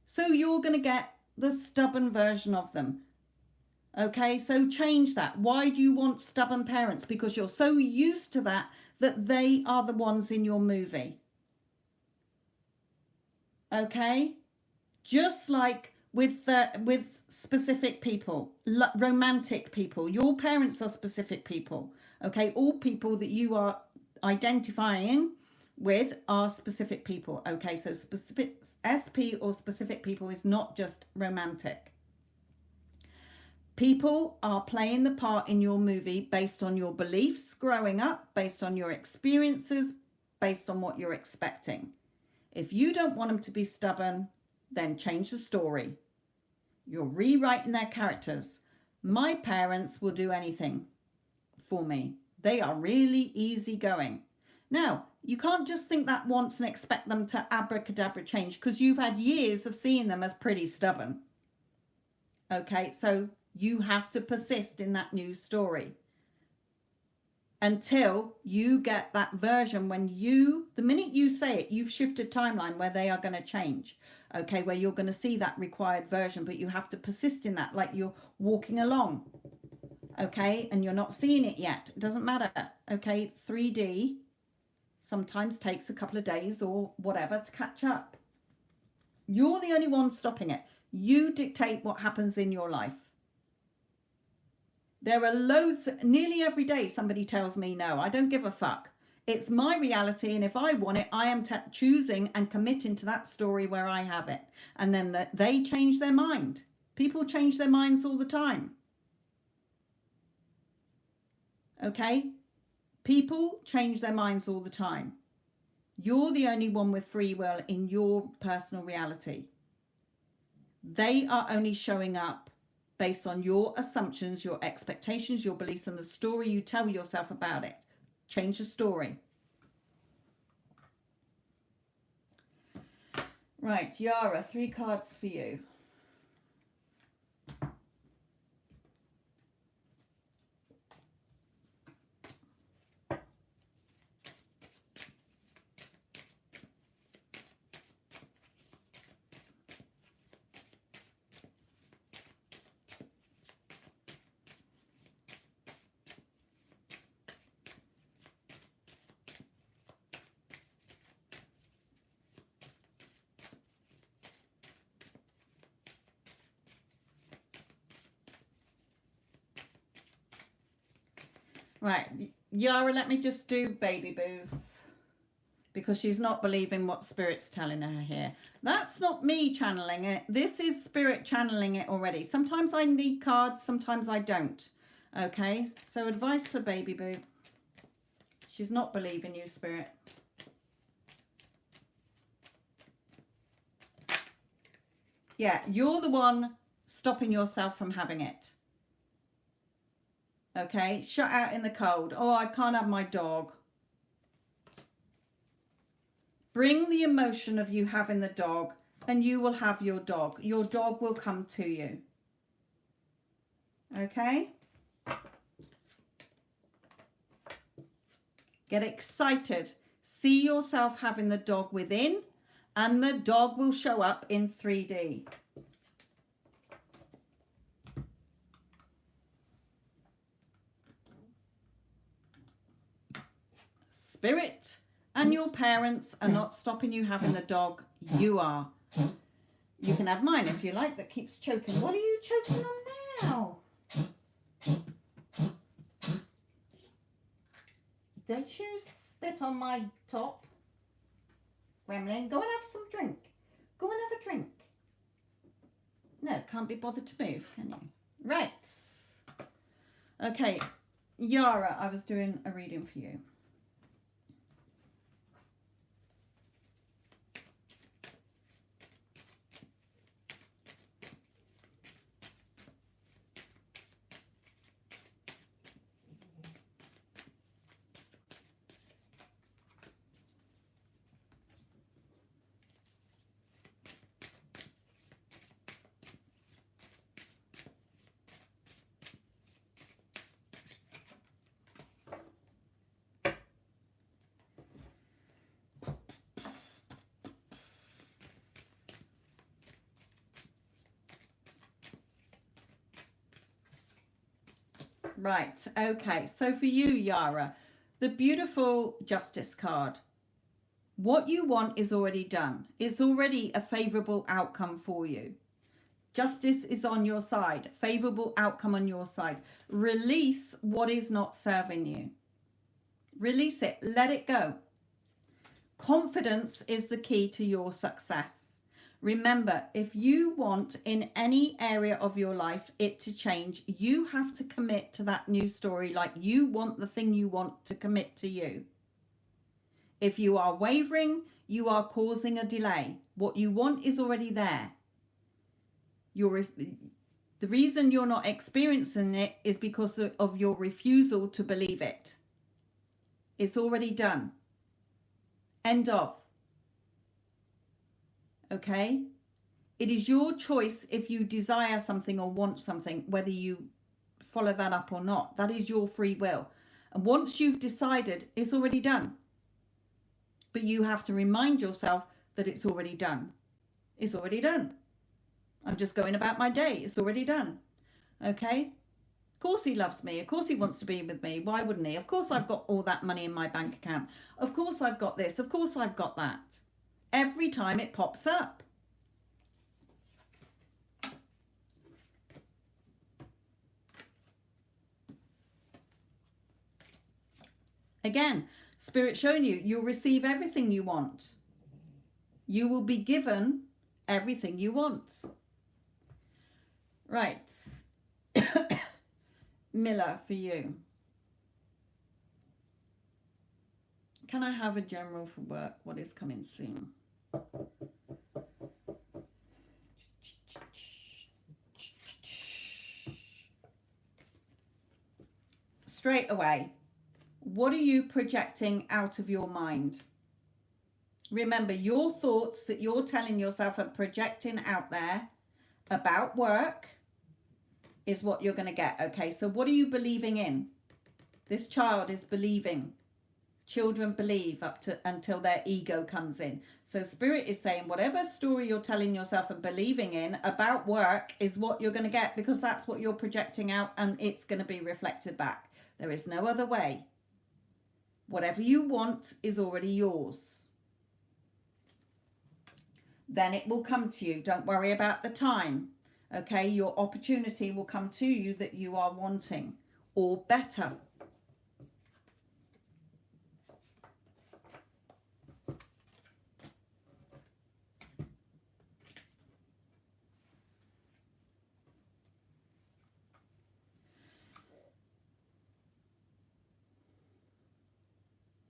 A: So you're going to get the stubborn version of them. Okay, so change that. Why do you want stubborn parents? Because you're so used to that they are the ones in your movie. Okay? Just like with specific people, romantic people. Your parents are specific people. Okay? All people that you are identifying with are specific people. Okay? So specific SP or specific people is not just romantic. People are playing the part in your movie based on your beliefs growing up, based on your experiences, based on what you're expecting. If you don't want them to be stubborn, then change the story. You're rewriting their characters. My parents will do anything for me. They are really easygoing. Now, you can't just think that once and expect them to abracadabra change because you've had years of seeing them as pretty stubborn. Okay, so you have to persist in that new story until you get that version when the minute you say it, you've shifted timeline where they are going to change. Okay, where you're going to see that required version, but you have to persist in that like you're walking along. Okay, and you're not seeing it yet. It doesn't matter. Okay, 3D sometimes takes a couple of days or whatever to catch up. You're the only one stopping it. You dictate what happens in your life. There are loads, nearly every day somebody tells me no. I don't give a fuck. It's my reality, and if I want it, I am choosing and committing to that story where I have it. And then they change their mind. People change their minds all the time. Okay? People change their minds all the time. You're the only one with free will in your personal reality. They are only showing up based on your assumptions, your expectations, your beliefs, and the story you tell yourself about it. Change the story. Right, Yara, 3 cards for you. Right, Yara, let me just do baby boos because she's not believing what Spirit's telling her here. That's not me channeling it. This is Spirit channeling it already. Sometimes I need cards, sometimes I don't. Okay, so advice for baby boo. She's not believing you, Spirit. Yeah, you're the one stopping yourself from having it. Okay, shut out in the cold. Oh, I can't have my dog. Bring the emotion of you having the dog and you will have your dog. Your dog will come to you. Okay? Get excited. See yourself having the dog within, and the dog will show up in 3D. Spirit and your parents are not stopping you having the dog. You are. You can have mine if you like, that keeps choking. What are you choking on now? Don't you spit on my top. Gremlin, go and have some drink. Go and have a drink. No, can't be bothered to move, can you? Right. Okay, Yara, I was doing a reading for you. Right, okay, so for you, Yara, the beautiful Justice card. What you want is already done. It's already a favourable outcome for you. Justice is on your side. Favourable outcome on your side. Release what is not serving you. Release it. Let it go. Confidence is the key to your success. Remember, if you want in any area of your life it to change, you have to commit to that new story like you want the thing you want to commit to you. If you are wavering, you are causing a delay. What you want is already there. The reason you're not experiencing it is because of your refusal to believe it. It's already done. End of. Okay? It is your choice if you desire something or want something, whether you follow that up or not. That is your free will. And once you've decided, it's already done. But you have to remind yourself that it's already done. It's already done. I'm just going about my day. It's already done. Okay? Of course he loves me. Of course he wants to be with me. Why wouldn't he? Of course I've got all that money in my bank account. Of course I've got this. Of course I've got that. Every time it pops up. Again, Spirit showing you, you'll receive everything you want. You will be given everything you want. Right. Miller, for you. Can I have a general for work? What is coming soon? Straight away, what are you projecting out of your mind? Remember, your thoughts that you're telling yourself are projecting out there about work is what you're going to get. Okay, so what are you believing in? This child is believing. Children believe until their ego comes in. So Spirit is saying whatever story you're telling yourself and believing in about work is what you're going to get, because that's what you're projecting out and it's going to be reflected back. There is no other way. Whatever you want is already yours. Then it will come to you. Don't worry about the time. Okay, your opportunity will come to you that you are wanting, or better.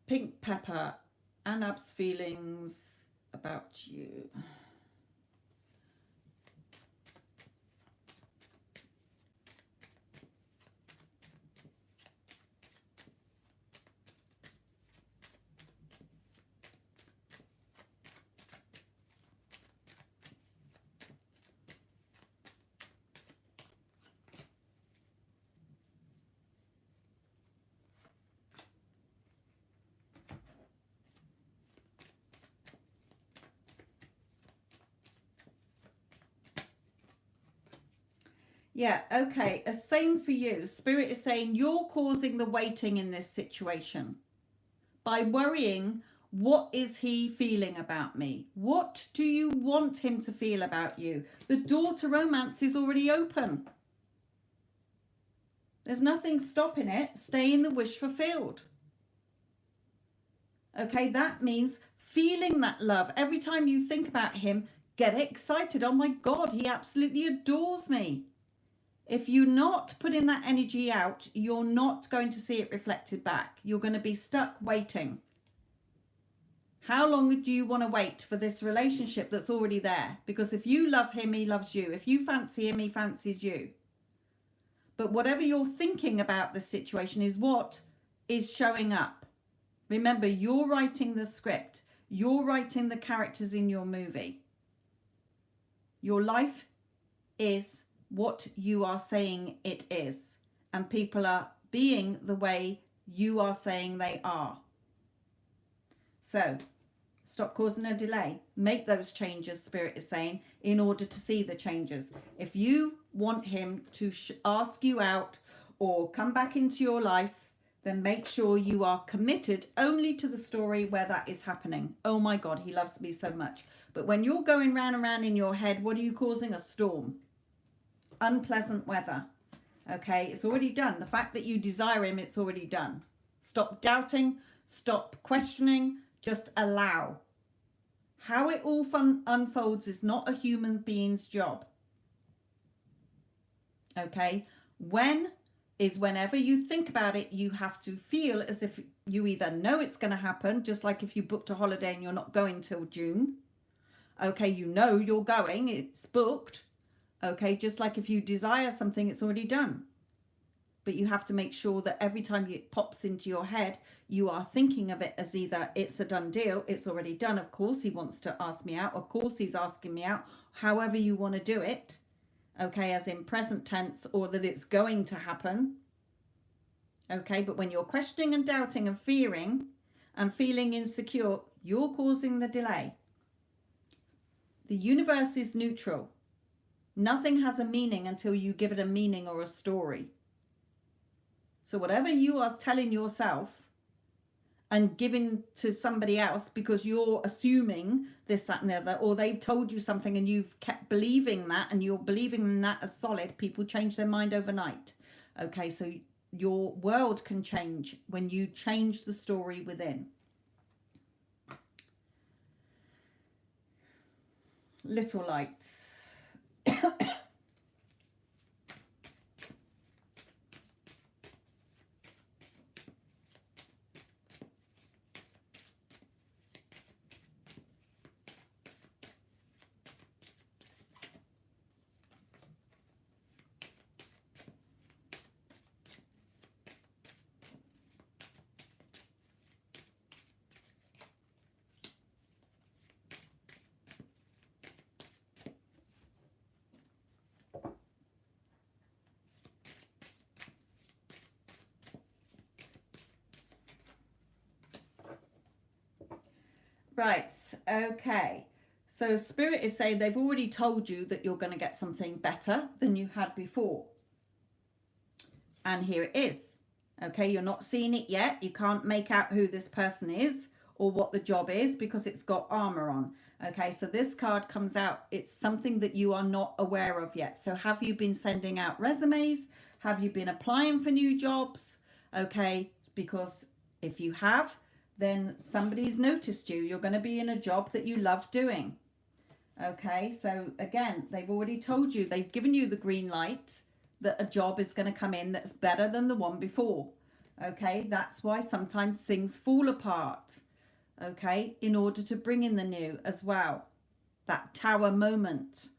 A: Pink Pepper, Anab's feelings about you. Yeah, okay. Same for you. Spirit is saying you're causing the waiting in this situation by worrying. What is he feeling about me? What do you want him to feel about you? The door to romance is already open. There's nothing stopping it. Stay in the wish fulfilled. Okay, that means feeling that love. Every time you think about him, get excited. Oh my God, he absolutely adores me. If you're not putting that energy out, you're not going to see it reflected back. You're going to be stuck waiting. How long do you want to wait for this relationship that's already there? Because if you love him, he loves you. If you fancy him, he fancies you. But whatever you're thinking about the situation is what is showing up. Remember, you're writing the script. You're writing the characters in your movie. Your life is what you are saying it is. And people are being the way you are saying they are. So, stop causing a delay. Make those changes, Spirit is saying, in order to see the changes. If you want him to ask you out or come back into your life, then make sure you are committed only to the story where that is happening. Oh my God, he loves me so much. But when you're going round and round in your head, what are you causing? A storm. Unpleasant weather. Okay, it's already done. The fact that you desire him, it's already done. Stop doubting. Stop questioning. Just allow. How it all unfolds is not a human being's job. Okay, when is whenever you think about it, you have to feel as if you either know it's going to happen, just like if you booked a holiday and you're not going till June. Okay, you know you're going, it's booked. Okay, just like if you desire something, it's already done. But you have to make sure that every time it pops into your head, you are thinking of it as either it's a done deal, it's already done. Of course he wants to ask me out. Of course he's asking me out. However you want to do it. Okay, as in present tense, or that it's going to happen. Okay, but when you're questioning and doubting and fearing and feeling insecure, you're causing the delay. The universe is neutral. Nothing has a meaning until you give it a meaning or a story. So whatever you are telling yourself and giving to somebody else because you're assuming this, that and the other, or they've told you something and you've kept believing that and you're believing in that as solid, people change their mind overnight. Okay, so your world can change when you change the story within. Little lights. Right, okay. So Spirit is saying they've already told you that you're going to get something better than you had before. And here it is. Okay, you're not seeing it yet. You can't make out who this person is or what the job is because it's got armor on. Okay, so this card comes out. It's something that you are not aware of yet. So have you been sending out resumes? Have you been applying for new jobs? Okay, because if you have, then somebody's noticed you. You're going to be in a job that you love doing. Okay, so again, they've already told you, they've given you the green light that a job is going to come in that's better than the one before. Okay, that's why sometimes things fall apart. Okay, in order to bring in the new as well. That tower moment.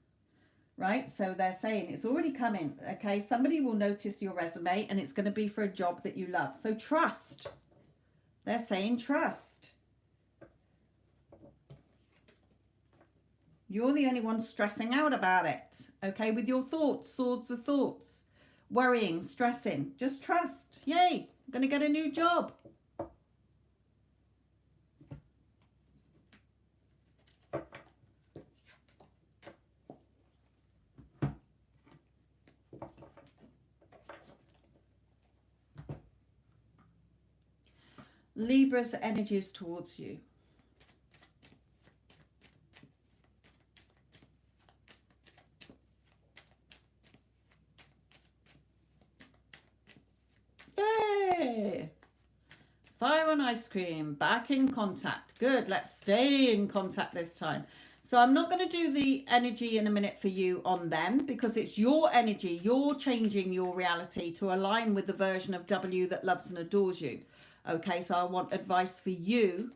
A: Right, so they're saying it's already coming. Okay, somebody will notice your resume and it's going to be for a job that you love. So trust. They're saying trust. You're the only one stressing out about it. Okay, with your thoughts, swords of thoughts, worrying, stressing. Just trust. Yay, I'm going to get a new job. Libra's energies towards you. Yay! Fire on ice cream, back in contact. Good, let's stay in contact this time. So I'm not going to do the energy in a minute for you on them because it's your energy. You're changing your reality to align with the version of W that loves and adores you. Okay, so I want advice for you,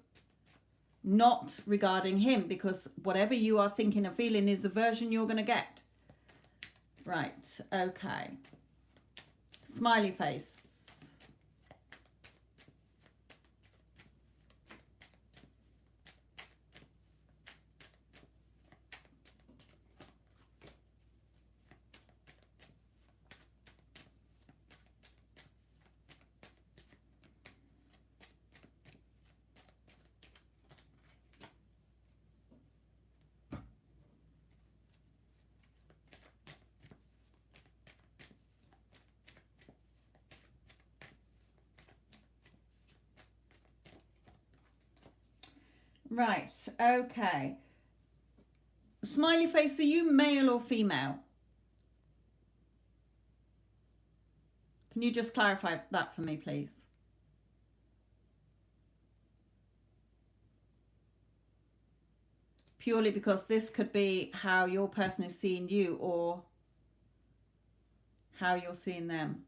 A: not regarding him, because whatever you are thinking and feeling is the version you're going to get. Right, okay. Smiley face. Right, okay. Smiley face, are you male or female? Can you just clarify that for me, please? Purely because this could be how your person is seeing you or how you're seeing them.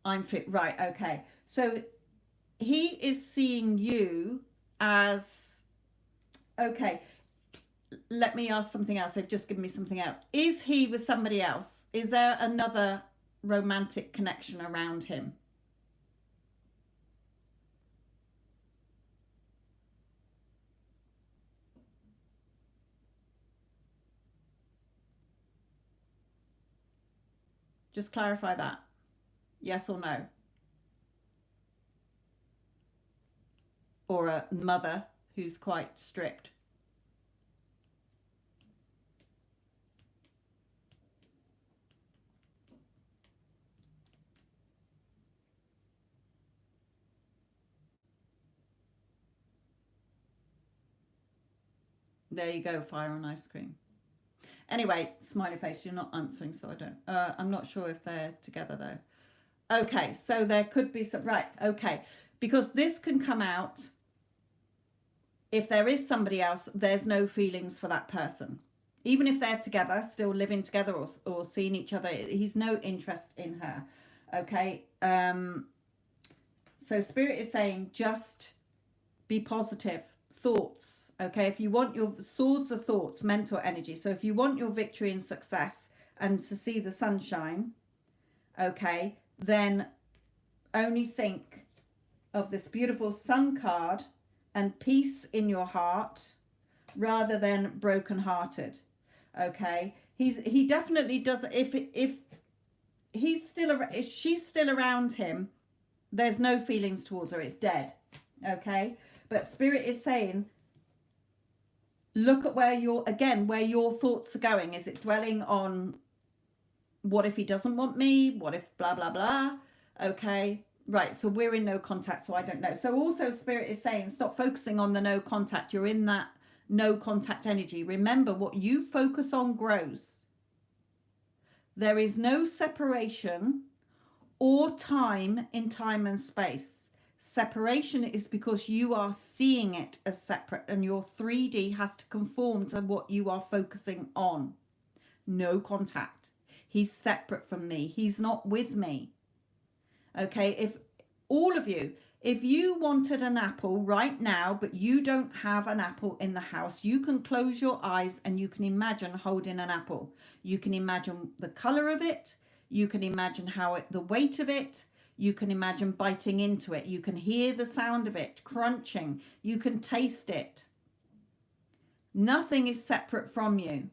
A: I'm fit. Right, okay. So he is seeing you as, okay, let me ask something else. They've just given me something else. Is he with somebody else? Is there another romantic connection around him? Just clarify that. Yes or no? Or a mother who's quite strict? There you go, fire on ice cream. Anyway, smiley face, you're not answering, so I don't. I'm not sure if they're together though. Okay, so there could be some, right, okay. Because this can come out, if there is somebody else, there's no feelings for that person. Even if they're together, still living together or seeing each other, he's no interest in her. Okay, so Spirit is saying just be positive. Thoughts, okay? If you want your swords of thoughts, mental energy. So if you want your victory and success and to see the sunshine, okay, then only think of this beautiful sun card and peace in your heart rather than brokenhearted. Okay, he definitely does. If she's still around him, there's no feelings towards her. It's dead. Okay, but Spirit is saying, look at where your thoughts are going. Is it dwelling on what if he doesn't want me? What if blah blah blah? Okay, right. So we're in no contact. So I don't know. So also Spirit is saying, stop focusing on the no contact. You're in that no contact energy. Remember, what you focus on grows. There is no separation or time in time and space. Separation is because you are seeing it as separate and your 3D has to conform to what you are focusing on. No contact. He's separate from me. He's not with me. Okay, if all of you, if you wanted an apple right now, but you don't have an apple in the house, you can close your eyes and you can imagine holding an apple. You can imagine the color of it. You can imagine the weight of it. You can imagine biting into it. You can hear the sound of it crunching. You can taste it. Nothing is separate from you,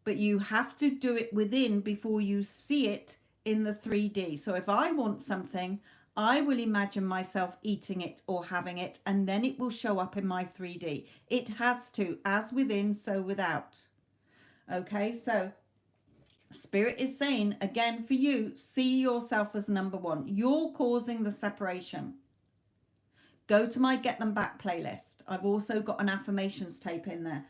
A: but you have to do it within before you see it in the 3D. So if I want something, I will imagine myself eating it or having it, and then it will show up in my 3D. It has to, as within, so without. Okay, so Spirit is saying, again, for you, see yourself as number one. You're causing the separation. Go to my Get Them Back playlist. I've also got an affirmations tape in there,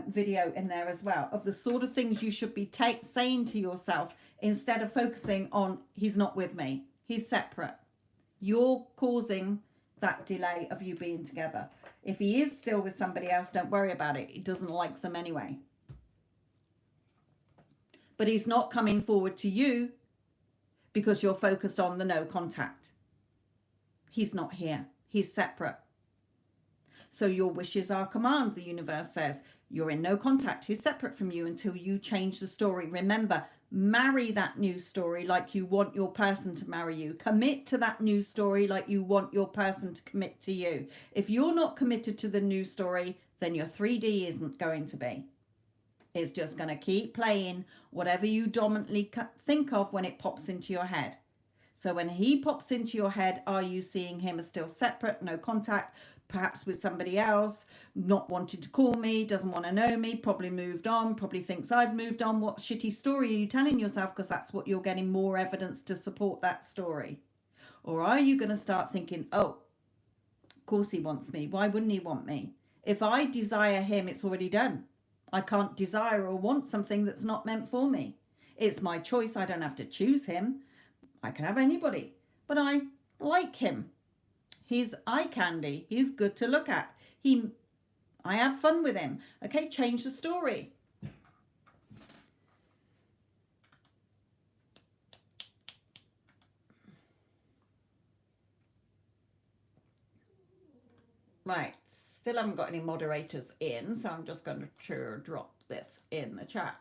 A: video in there as well, of the sort of things you should be saying to yourself instead of focusing on he's not with me, he's separate. You're causing that delay of you being together. If he is still with somebody else, don't worry about it. He doesn't like them anyway. But he's not coming forward to you because you're focused on the no contact. He's not here. He's separate. So your wishes are command, the universe says. You're in no contact. He's separate from you until you change the story. Remember, marry that new story like you want your person to marry you. Commit to that new story like you want your person to commit to you. If you're not committed to the new story, then your 3D isn't going to be. It's just going to keep playing whatever you dominantly think of when it pops into your head. So when he pops into your head, are you seeing him as still separate, no contact, perhaps with somebody else, not wanting to call me, doesn't want to know me, probably moved on, probably thinks I've moved on? What shitty story are you telling yourself? Because that's what you're getting more evidence to support that story. Or are you going to start thinking, oh, of course he wants me. Why wouldn't he want me? If I desire him, it's already done. I can't desire or want something that's not meant for me. It's my choice. I don't have to choose him. I can have anybody, but I like him. He's eye candy. He's good to look at. I have fun with him. Okay, change the story. Right, still haven't got any moderators in, so I'm just going to drop this in the chat.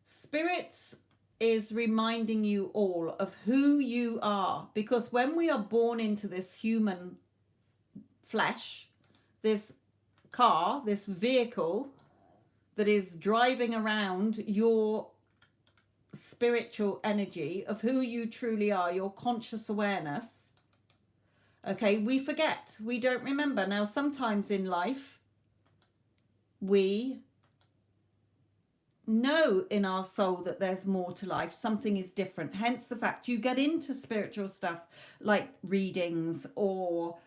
A: Spirits is reminding you all of who you are, because when we are born into this human flesh, this car, this vehicle that is driving around your spiritual energy of who you truly are, your conscious awareness, okay, we forget, we don't remember. Now sometimes in life we know in our soul that there's more to life, something is different, hence the fact you get into spiritual stuff like readings or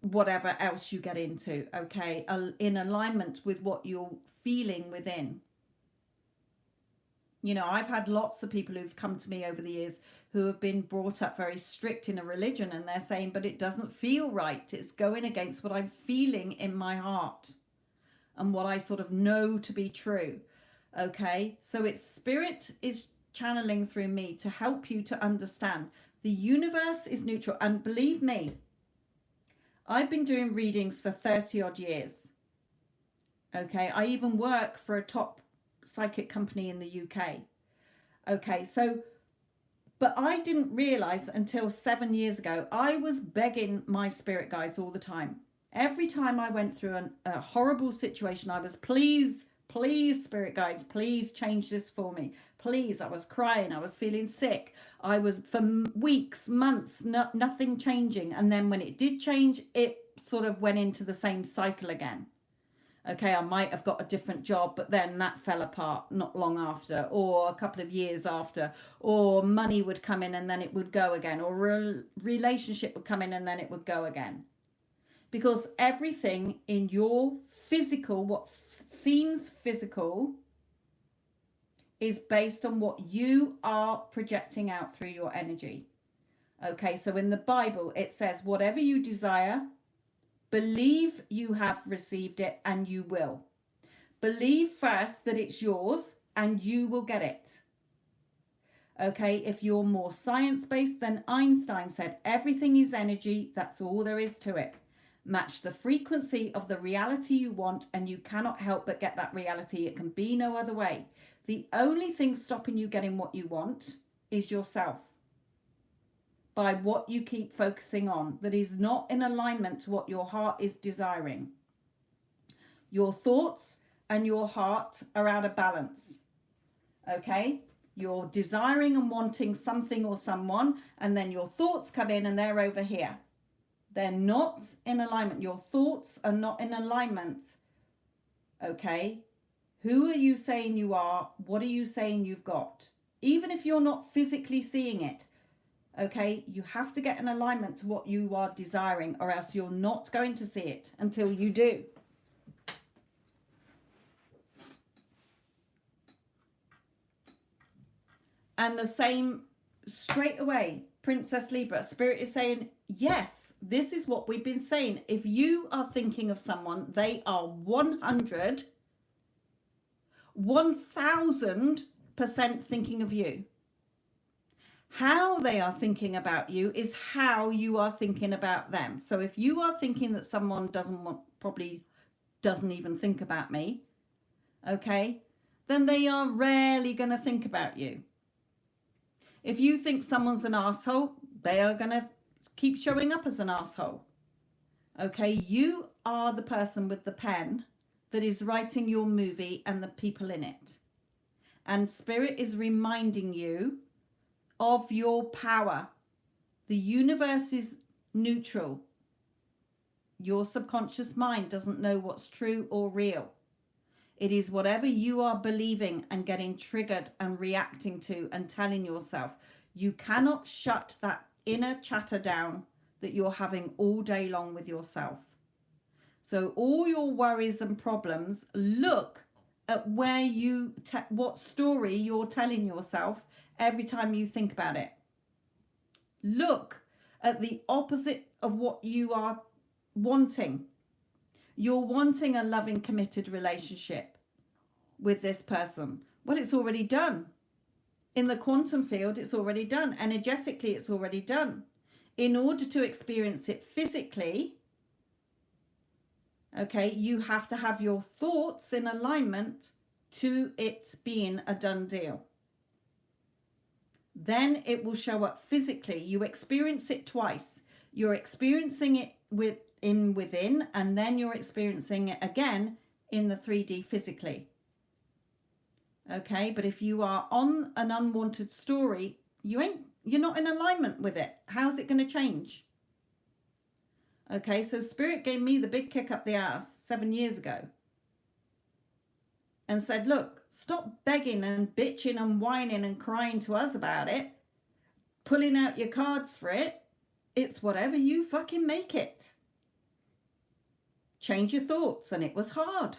A: whatever else you get into, okay, in alignment with what you're feeling within. You know, I've had lots of people who've come to me over the years who have been brought up very strict in a religion, and they're saying, but it doesn't feel right, it's going against what I'm feeling in my heart and what I sort of know to be true. Okay, so it's spirit is channeling through me to help you to understand the universe is neutral. And believe me, I've been doing readings for 30 odd years. Okay, I even work for a top psychic company in the UK. Okay, so, but I didn't realize until 7 years ago, I was begging my spirit guides all the time. Every time I went through a horrible situation, I was, please, spirit guides, please change this for me. Please, I was crying, I was feeling sick. I was for weeks, months, nothing changing. And then when it did change, it sort of went into the same cycle again. Okay, I might have got a different job, but then that fell apart not long after, or a couple of years after, or money would come in and then it would go again, or a relationship would come in and then it would go again. Because everything in your physical, what seems physical, is based on what you are projecting out through your energy. Okay, so in the Bible, it says, whatever you desire, believe you have received it and you will. Believe first that it's yours and you will get it. Okay, if you're more science-based, then Einstein said, everything is energy, that's all there is to it. Match the frequency of the reality you want and you cannot help but get that reality. It can be no other way. The only thing stopping you getting what you want is yourself. By what you keep focusing on that is not in alignment to what your heart is desiring. Your thoughts and your heart are out of balance. Okay? You're desiring and wanting something or someone, and then your thoughts come in and they're over here. They're not in alignment. Your thoughts are not in alignment Okay? Who are you saying you are? What are you saying you've got? Even if you're not physically seeing it, okay, you have to get an alignment to what you are desiring, or else you're not going to see it until you do. And the same straight away, Princess Libra, Spirit is saying, yes, this is what we've been saying. If you are thinking of someone, they are 1000% thinking of you. How they are thinking about you is how you are thinking about them. So if you are thinking that someone probably doesn't even think about me, okay, then they are rarely going to think about you. If you think someone's an asshole, they are going to keep showing up as an asshole. Okay, you are the person with the pen that is writing your movie and the people in it. And Spirit is reminding you of your power. The universe is neutral. Your subconscious mind doesn't know what's true or real. It is whatever you are believing and getting triggered and reacting to and telling yourself. You cannot shut that inner chatter down that you're having all day long with yourself. So all your worries and problems, look at where what story you're telling yourself every time you think about it. Look at the opposite of what you are wanting. You're wanting a loving, committed relationship with this person. Well, it's already done. In the quantum field, it's already done. Energetically, it's already done. In order to experience it physically, okay, you have to have your thoughts in alignment to it being a done deal. Then it will show up physically. You experience it twice. You're experiencing it within, and then you're experiencing it again in the 3D physically. Okay, but if you are on an unwanted story, you're not in alignment with it. How's it going to change? Okay, so Spirit gave me the big kick up the ass 7 years ago and said, look, stop begging and bitching and whining and crying to us about it, pulling out your cards for it. It's whatever you fucking make it. Change your thoughts. And it was hard.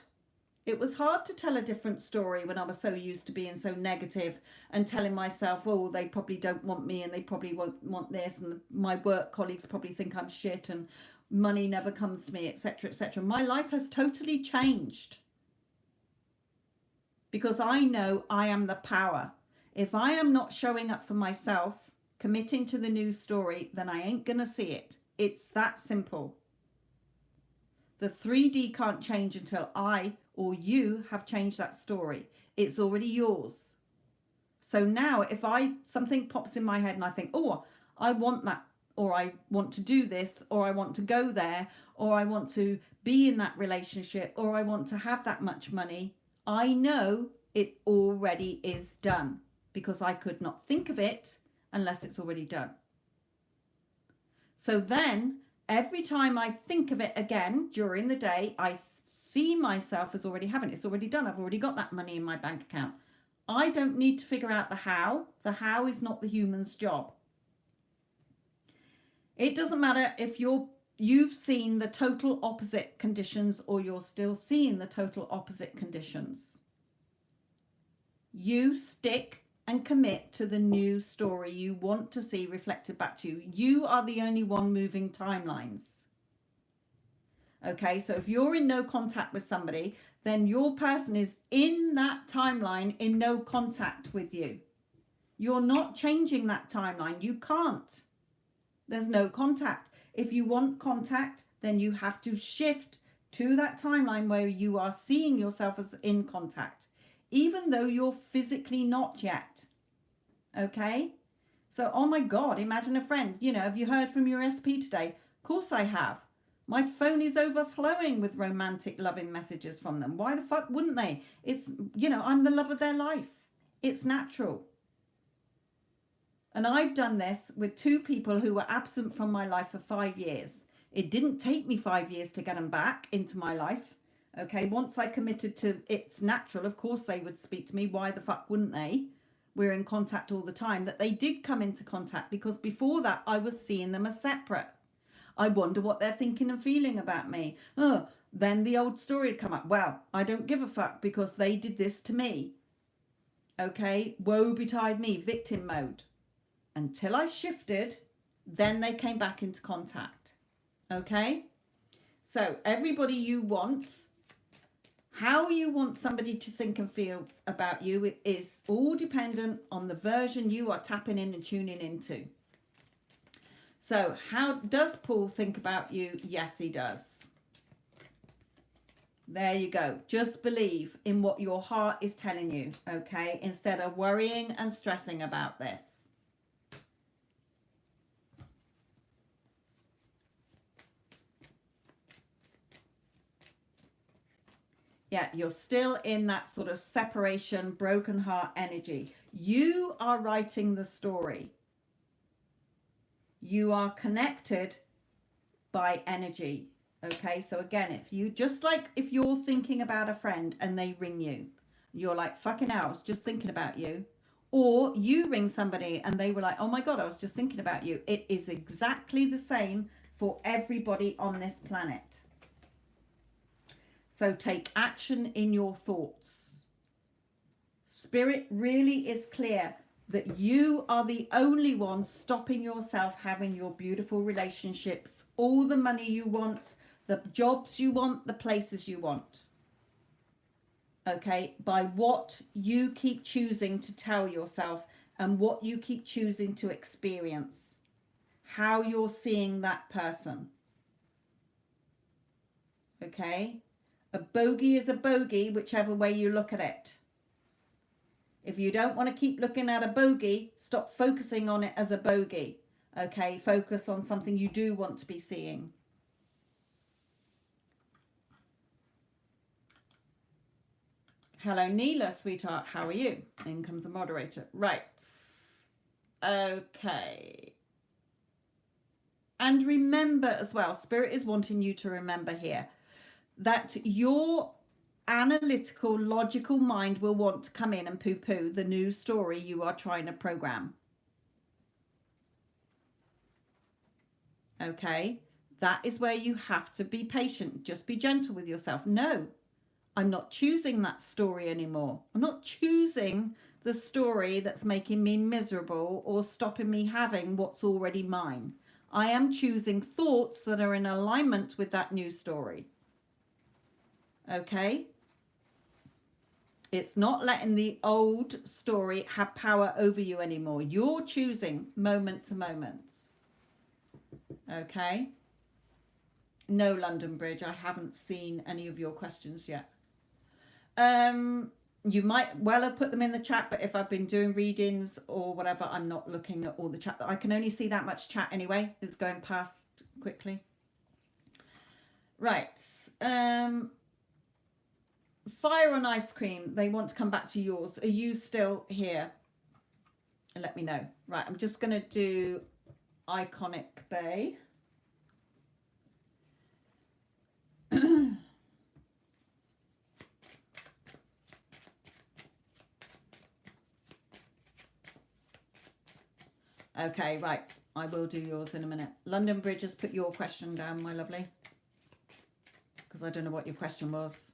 A: It was hard to tell a different story when I was so used to being so negative and telling myself, oh, they probably don't want me and they probably won't want this, and my work colleagues probably think I'm shit and money never comes to me, etc., etc. My life has totally changed because I know I am the power. If I am not showing up for myself, committing to the new story, then I ain't gonna see it. It's that simple. The 3D can't change until I or you have changed that story. It's already yours. So now if something pops in my head and I think, oh, I want that, or I want to do this, or I want to go there, or I want to be in that relationship, or I want to have that much money, I know it already is done because I could not think of it unless it's already done. So then every time I think of it again during the day, I see myself as already having it. It's already done. I've already got that money in my bank account. I don't need to figure out the how. The how is not the human's job. It doesn't matter if you've seen the total opposite conditions or you're still seeing the total opposite conditions. You stick and commit to the new story you want to see reflected back to you. You are the only one moving timelines. Okay, so if you're in no contact with somebody, then your person is in that timeline in no contact with you. You're not changing that timeline. You can't. There's no contact. If you want contact, then you have to shift to that timeline where you are seeing yourself as in contact, even though you're physically not yet. Okay? So, oh my God, imagine a friend. Have you heard from your SP today? Of course I have. My phone is overflowing with romantic, loving messages from them. Why the fuck wouldn't they? It's, I'm the love of their life. It's natural. And I've done this with 2 people who were absent from my life for 5 years. It didn't take me 5 years to get them back into my life. Okay, once I committed to it's natural, of course they would speak to me. Why the fuck wouldn't they? We're in contact all the time. That they did come into contact, because before that I was seeing them as separate. I wonder what they're thinking and feeling about me. Oh, then the old story had come up. Well, I don't give a fuck because they did this to me. Okay, woe betide me, victim mode. Until I shifted, then they came back into contact. Okay, so everybody you want, how you want somebody to think and feel about you, it is all dependent on the version you are tapping in and tuning into. So how does Paul think about you? Yes, he does. There you go. Just believe in what your heart is telling you, okay? Instead of worrying and stressing about this. Yeah, you're still in that sort of separation, broken heart energy. You are writing the story. You are connected by energy. Okay, so again, if you just like if you're thinking about a friend and they ring you, you're like, fucking hell, I was just thinking about you. Or you ring somebody and they were like, oh my God, I was just thinking about you. It is exactly the same for everybody on this planet. So take action in your thoughts. Spirit really is clear that you are the only one stopping yourself having your beautiful relationships, all the money you want, the jobs you want, the places you want. Okay, by what you keep choosing to tell yourself and what you keep choosing to experience, how you're seeing that person. Okay, a bogey is a bogey, whichever way you look at it. If you don't want to keep looking at a bogey, stop focusing on it as a bogey. Okay, focus on something you do want to be seeing. Hello, Neela, sweetheart. How are you? In comes a moderator. Right. Okay. And remember as well, Spirit is wanting you to remember here that your analytical, logical mind will want to come in and poo-poo the new story you are trying to program. Okay? That is where you have to be patient. Just be gentle with yourself. No, I'm not choosing that story anymore. I'm not choosing the story that's making me miserable or stopping me having what's already mine. I am choosing thoughts that are in alignment with that new story. Okay? It's not letting the old story have power over you anymore. You're choosing moment to moment. Okay? No, London Bridge, I haven't seen any of your questions yet. You might well have put them in the chat, but if I've been doing readings or whatever, I'm not looking at all the chat. I can only see that much chat anyway. It's going past quickly. Right. Fire on ice cream. They want to come back to yours. Are you still here? Let me know. Right. I'm just going to do Iconic Bay. Okay, right. I will do yours in a minute. London Bridge, just put your question down, my lovely. Because I don't know what your question was.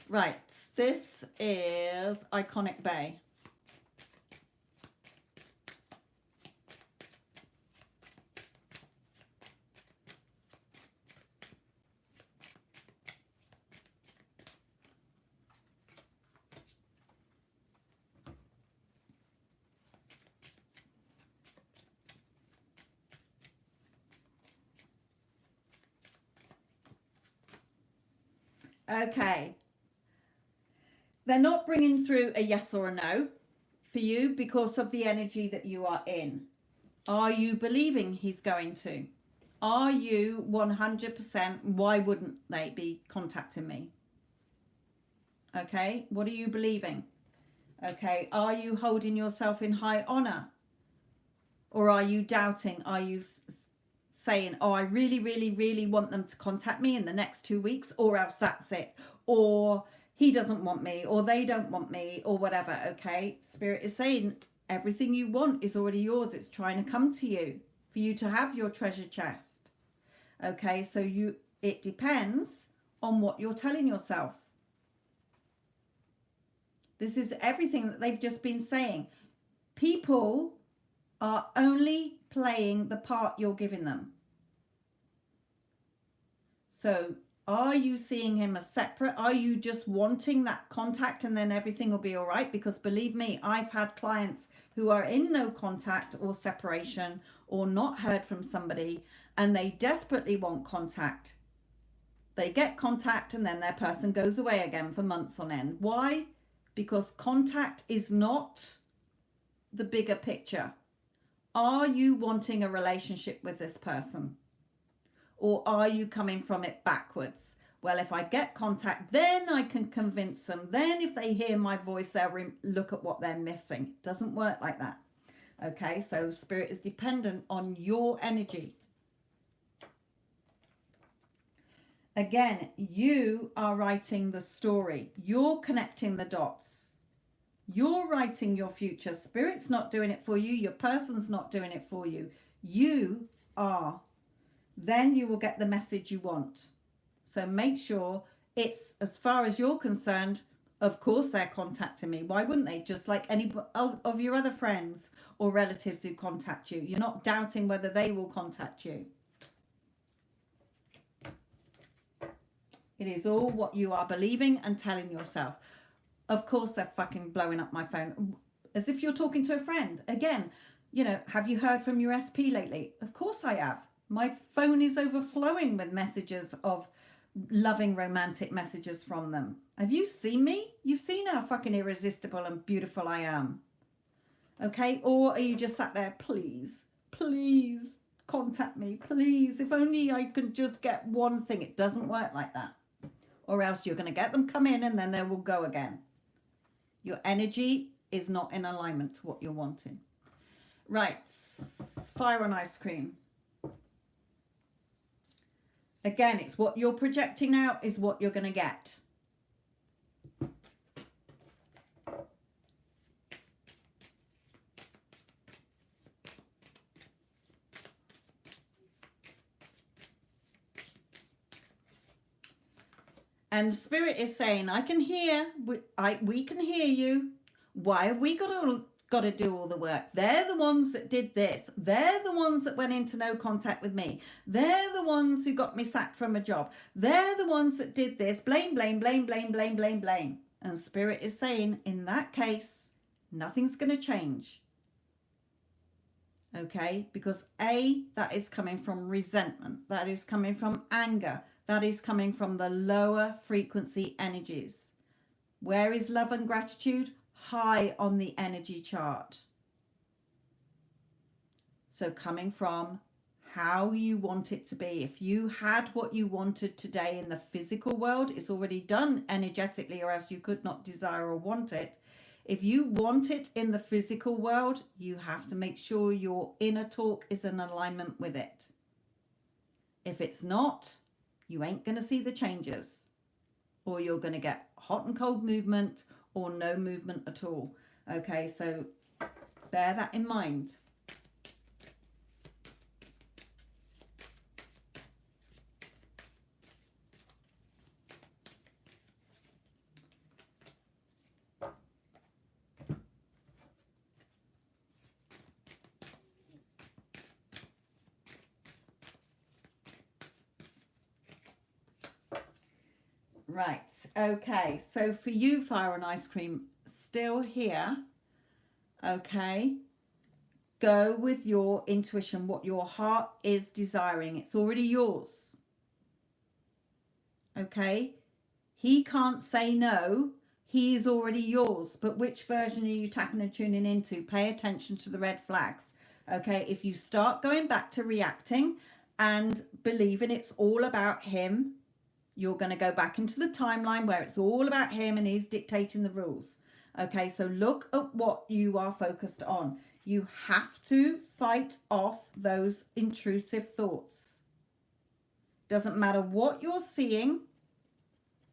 A: Right. This is Iconic Bay. Okay. They're not bringing through a yes or a no for you because of the energy that you are in. Are you believing he's going to? Are you 100%? Why wouldn't they be contacting me? Okay. What are you believing? Okay. Are you holding yourself in high honor? Or are you doubting? Are you saying, oh, I really, really, really want them to contact me in the next 2 weeks, or else that's it. Or he doesn't want me, or they don't want me, or whatever. Okay. Spirit is saying everything you want is already yours. It's trying to come to you for you to have your treasure chest. Okay. So it depends on what you're telling yourself. This is everything that they've just been saying. People are only playing the part you're giving them. So are you seeing him as separate? Are you just wanting that contact and then everything will be all right? Because believe me, I've had clients who are in no contact or separation or not heard from somebody, and they desperately want contact. They get contact and then their person goes away again for months on end. Why? Because contact is not the bigger picture. Are you wanting a relationship with this person? Or are you coming from it backwards? Well, if I get contact, then I can convince them. Then if they hear my voice, they'll look at what they're missing. It doesn't work like that. Okay, so spirit is dependent on your energy. Again, you are writing the story. You're connecting the dots. You're writing your future. Spirit's not doing it for you. Your person's not doing it for you. You are. Then you will get the message you want. So make sure it's, as far as you're concerned, of course they're contacting me. Why wouldn't they? Just like any of your other friends or relatives who contact you. You're not doubting whether they will contact you. It is all what you are believing and telling yourself. Of course, they're fucking blowing up my phone. As if you're talking to a friend. Again, you know, have you heard from your SP lately? Of course I have. My phone is overflowing with messages of loving romantic messages from them. Have you seen me? You've seen how fucking irresistible and beautiful I am. Okay? Or are you just sat there, please, please contact me, please. If only I could just get one thing. It doesn't work like that. Or else you're going to get them come in and then they will go again. Your energy is not in alignment to what you're wanting. Right. Fire on ice cream. Again, it's what you're projecting out is what you're going to get. And spirit is saying, I can hear, we can hear you. Why have we got to do all the work? They're the ones that did this. They're the ones that went into no contact with me. They're the ones who got me sacked from a job. They're the ones that did this. Blame, blame, blame, blame, blame, blame, blame. And spirit is saying, in that case, nothing's going to change. Okay? Because that is coming from resentment. That is coming from anger. That is coming from the lower frequency energies. Where is love and gratitude? High on the energy chart. So coming from how you want it to be. If you had what you wanted today in the physical world, it's already done energetically, or else you could not desire or want it. If you want it in the physical world, you have to make sure your inner talk is in alignment with it. If it's not, you ain't going to see the changes, or you're going to get hot and cold movement or no movement at all. Okay, so bear that in mind. Right, okay, so for you, fire and ice cream, still here, okay, go with your intuition, what your heart is desiring. It's already yours, okay? He can't say no, he is already yours, but which version are you tapping and tuning into? Pay attention to the red flags, okay? If you start going back to reacting and believing it's all about him, you're going to go back into the timeline where it's all about him and he's dictating the rules. Okay, so look at what you are focused on. You have to fight off those intrusive thoughts. Doesn't matter what you're seeing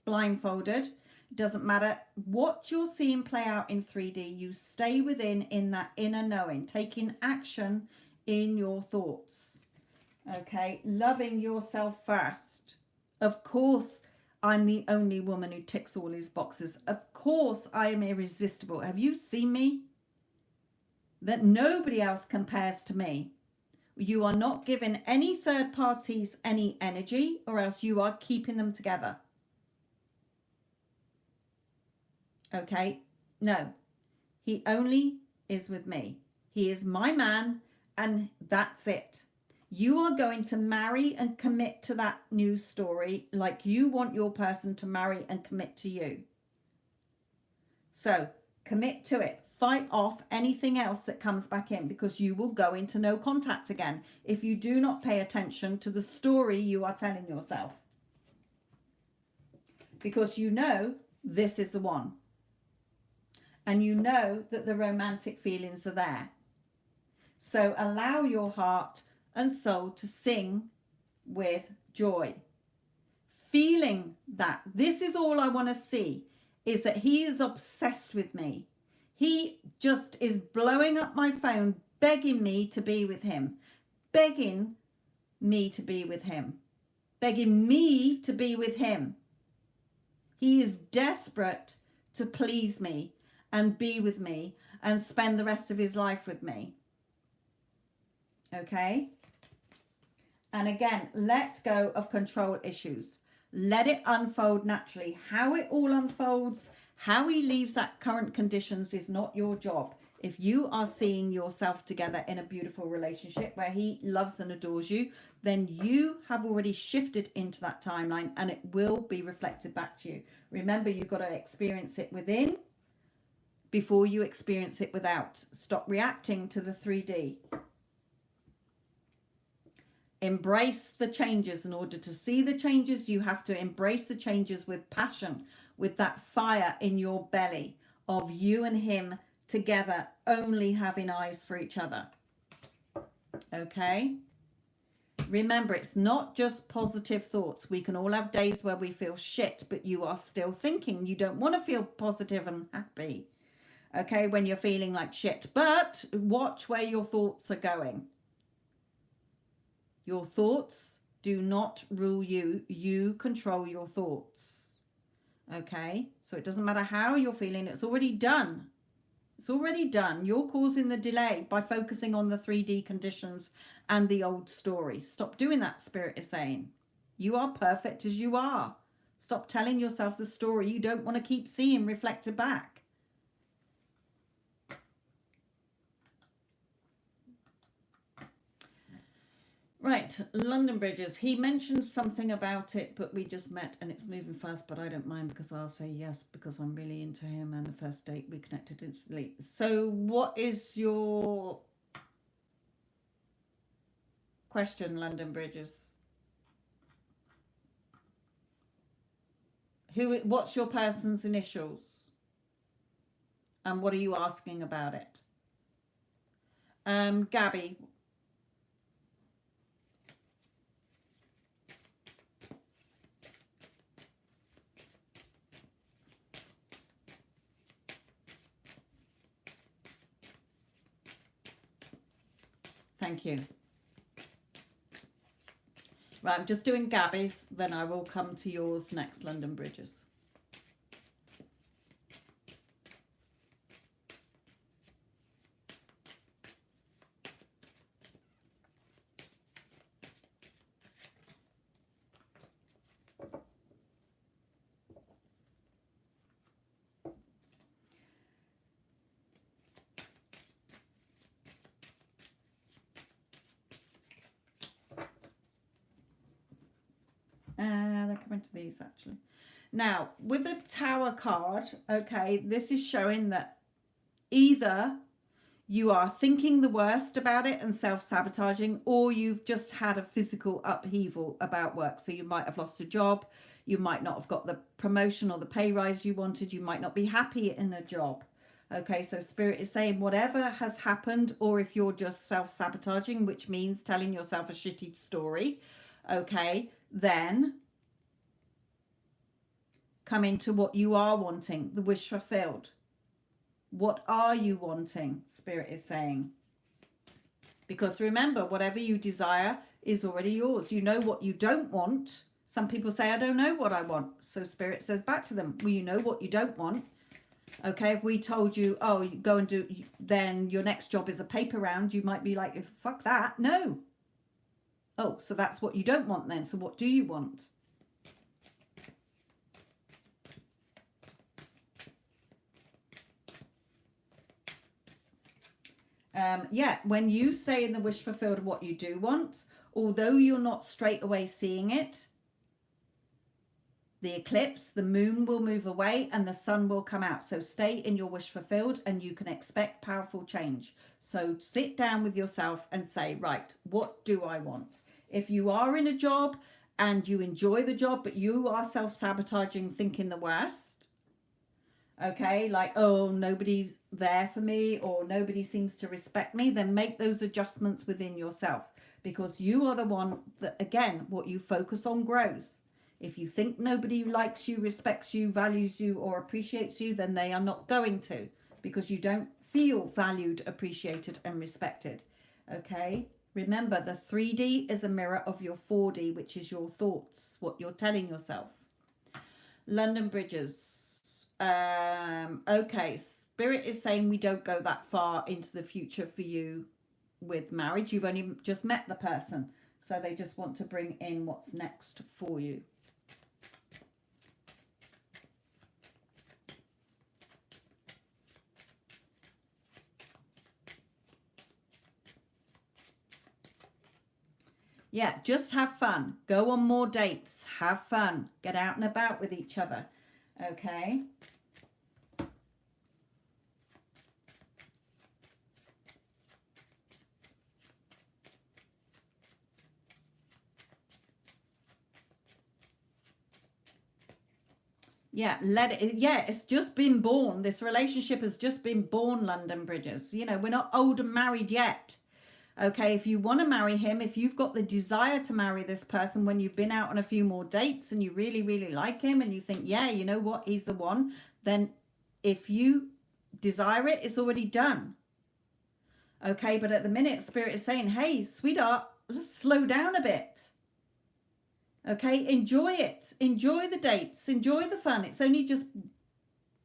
A: blindfolded. Doesn't matter what you're seeing play out in 3D. You stay within in that inner knowing, taking action in your thoughts. Okay, loving yourself first. Of course, I'm the only woman who ticks all these boxes. Of course, I am irresistible. Have you seen me? That nobody else compares to me. You are not giving any third parties any energy, or else you are keeping them together. Okay, no, he only is with me. He is my man, and that's it. You are going to marry and commit to that new story like you want your person to marry and commit to you. So commit to it. Fight off anything else that comes back in, because you will go into no contact again if you do not pay attention to the story you are telling yourself. Because you know this is the one. And you know that the romantic feelings are there. So allow your heart and soul to sing with joy. Feeling that this is all I want to see, is that he is obsessed with me. He just is blowing up my phone, begging me to be with him. Begging me to be with him. Begging me to be with him. He is desperate to please me and be with me and spend the rest of his life with me. Okay? And again, let go of control issues. Let it unfold naturally. How it all unfolds, how he leaves that current conditions is not your job. If you are seeing yourself together in a beautiful relationship where he loves and adores you, then you have already shifted into that timeline, and it will be reflected back to you. Remember, you've got to experience it within before you experience it without. Stop reacting to the 3D. Embrace the changes. In order to see the changes, you have to embrace the changes with passion, with that fire in your belly of you and him together, only having eyes for each other. Okay? Remember, it's not just positive thoughts. We can all have days where we feel shit, but you are still thinking. You don't want to feel positive and happy, okay, when you're feeling like shit. But watch where your thoughts are going. Your thoughts do not rule you. You control your thoughts. Okay? So it doesn't matter how you're feeling. It's already done. It's already done. You're causing the delay by focusing on the 3D conditions and the old story. Stop doing that, Spirit is saying. You are perfect as you are. Stop telling yourself the story you don't want to keep seeing reflected back. Right, London Bridges. He mentioned something about it, but we just met and it's moving fast, but I don't mind because I'll say yes because I'm really into him, and the first date we connected instantly. So what is your question, London Bridges? What's your person's initials? And what are you asking about it? Gabby. Thank you. Right, I'm just doing Gabby's, then I will come to yours next, London Bridges. They're coming to these actually. Now, with the Tower card, okay, this is showing that either you are thinking the worst about it and self-sabotaging, or you've just had a physical upheaval about work. So you might have lost a job, you might not have got the promotion or the pay rise you wanted, you might not be happy in a job. Okay, so Spirit is saying whatever has happened, or if you're just self-sabotaging, which means telling yourself a shitty story, okay, then come into what you are wanting, the wish fulfilled. What are you wanting? Spirit is saying. Because remember, whatever you desire is already yours. You know what you don't want. Some people say, I don't know what I want. So Spirit says back to them, well, you know what you don't want. Okay, if we told you, oh, you go and do, then your next job is a paper round, you might be like, fuck that. No. Oh, so that's what you don't want then. So what do you want? Yeah, when you stay in the wish fulfilled of what you do want, although you're not straight away seeing it, the eclipse, the moon will move away and the sun will come out. So stay in your wish fulfilled and you can expect powerful change. So sit down with yourself and say, right, what do I want? If you are in a job and you enjoy the job, but you are self-sabotaging, thinking the worst, okay, like, oh, nobody's there for me or nobody seems to respect me, then make those adjustments within yourself, because you are the one that, again, what you focus on grows. If you think nobody likes you, respects you, values you, or appreciates you, then they are not going to, because you don't feel valued, appreciated, and respected. Okay? Remember, the 3D is a mirror of your 4D, which is your thoughts, what you're telling yourself. London Bridges. Okay, Spirit is saying we don't go that far into the future for you with marriage. You've only just met the person. So they just want to bring in what's next for you. Yeah, just have fun. Go on more dates. Have fun. Get out and about with each other. Okay. Yeah, let it. Yeah, it's just been born. This relationship has just been born, London Bridges. You know, we're not old and married yet. Okay, if you want to marry him, if you've got the desire to marry this person when you've been out on a few more dates and you really, really like him and you think, yeah, you know what, he's the one, then if you desire it, it's already done. Okay, but at the minute, Spirit is saying, hey, sweetheart, let's slow down a bit. Okay, enjoy it. Enjoy the dates. Enjoy the fun. It's only just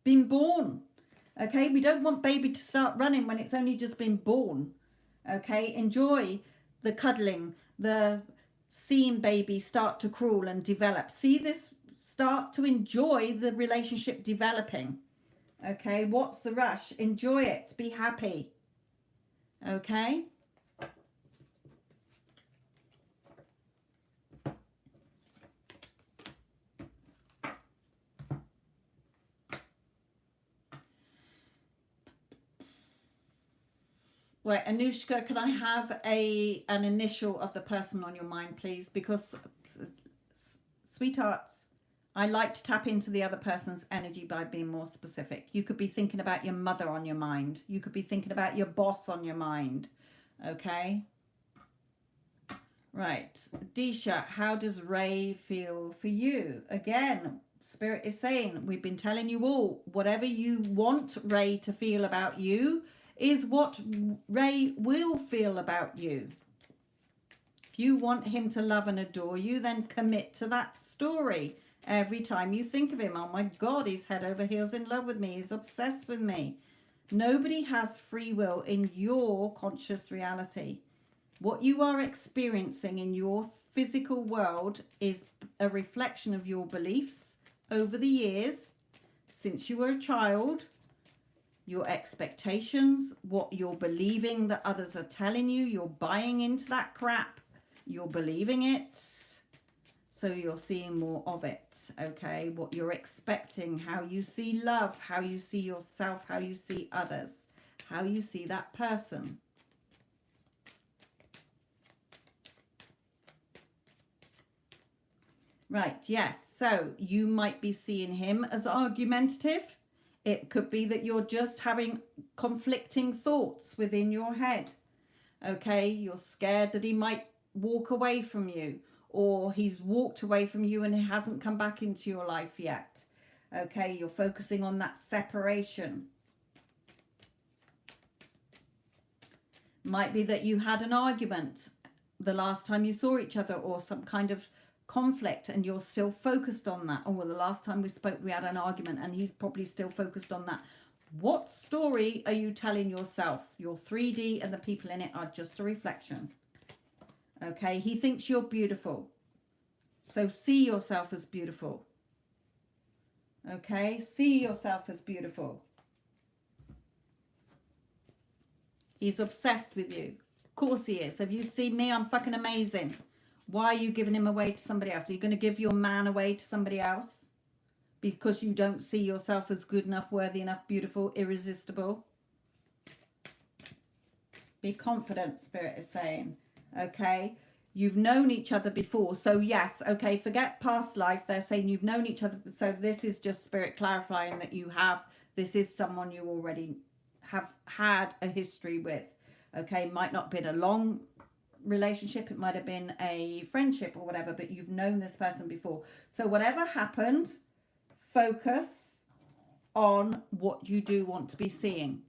A: been born. Okay, we don't want baby to start running when it's only just been born. Okay, enjoy the cuddling, the seeing baby start to crawl and develop. See this, start to enjoy the relationship developing. Okay, what's the rush? Enjoy it. Be happy. Okay. Wait, Anushka, can I have an initial of the person on your mind, please? Because, sweethearts, I like to tap into the other person's energy by being more specific. You could be thinking about your mother on your mind. You could be thinking about your boss on your mind. Okay? Right. Disha, how does Ray feel for you? Again, Spirit is saying, we've been telling you all, whatever you want Ray to feel about you is what Ray will feel about you. If you want him to love and adore you, then commit to that story. Every time you think of him, oh my God, he's head over heels in love with me. He's obsessed with me. Nobody has free will in your conscious reality. What you are experiencing in your physical world is a reflection of your beliefs over the years, since you were a child, your expectations, what you're believing that others are telling you. You're buying into that crap. You're believing it. So you're seeing more of it. Okay, what you're expecting, how you see love, how you see yourself, how you see others, how you see that person. Right, yes. So you might be seeing him as argumentative It could be that you're just having conflicting thoughts within your head. Okay, you're scared that he might walk away from you, or he's walked away from you and he hasn't come back into your life yet. Okay, you're focusing on that separation. Might be that you had an argument the last time you saw each other, or some kind of conflict, and you're still focused on that. Oh, well, the last time we spoke we had an argument, and he's probably still focused on that. What story are you telling yourself? Your 3D and the people in it are just a reflection. Okay, he thinks you're beautiful, so see yourself as beautiful. Okay, see yourself as beautiful. He's obsessed with you. Of course he is. Have you seen me? I'm fucking amazing. Why are you giving him away to somebody else? Are you going to give your man away to somebody else because you don't see yourself as good enough, worthy enough, beautiful, irresistible? Be confident, Spirit is saying. Okay, you've known each other before, so yes, okay, forget past life. They're saying you've known each other, so this is just Spirit clarifying that you have, this is someone you already have had a history with. Okay, might not have been a long relationship, it might have been a friendship or whatever, but you've known this person before. So whatever happened, focus on what you do want to be seeing.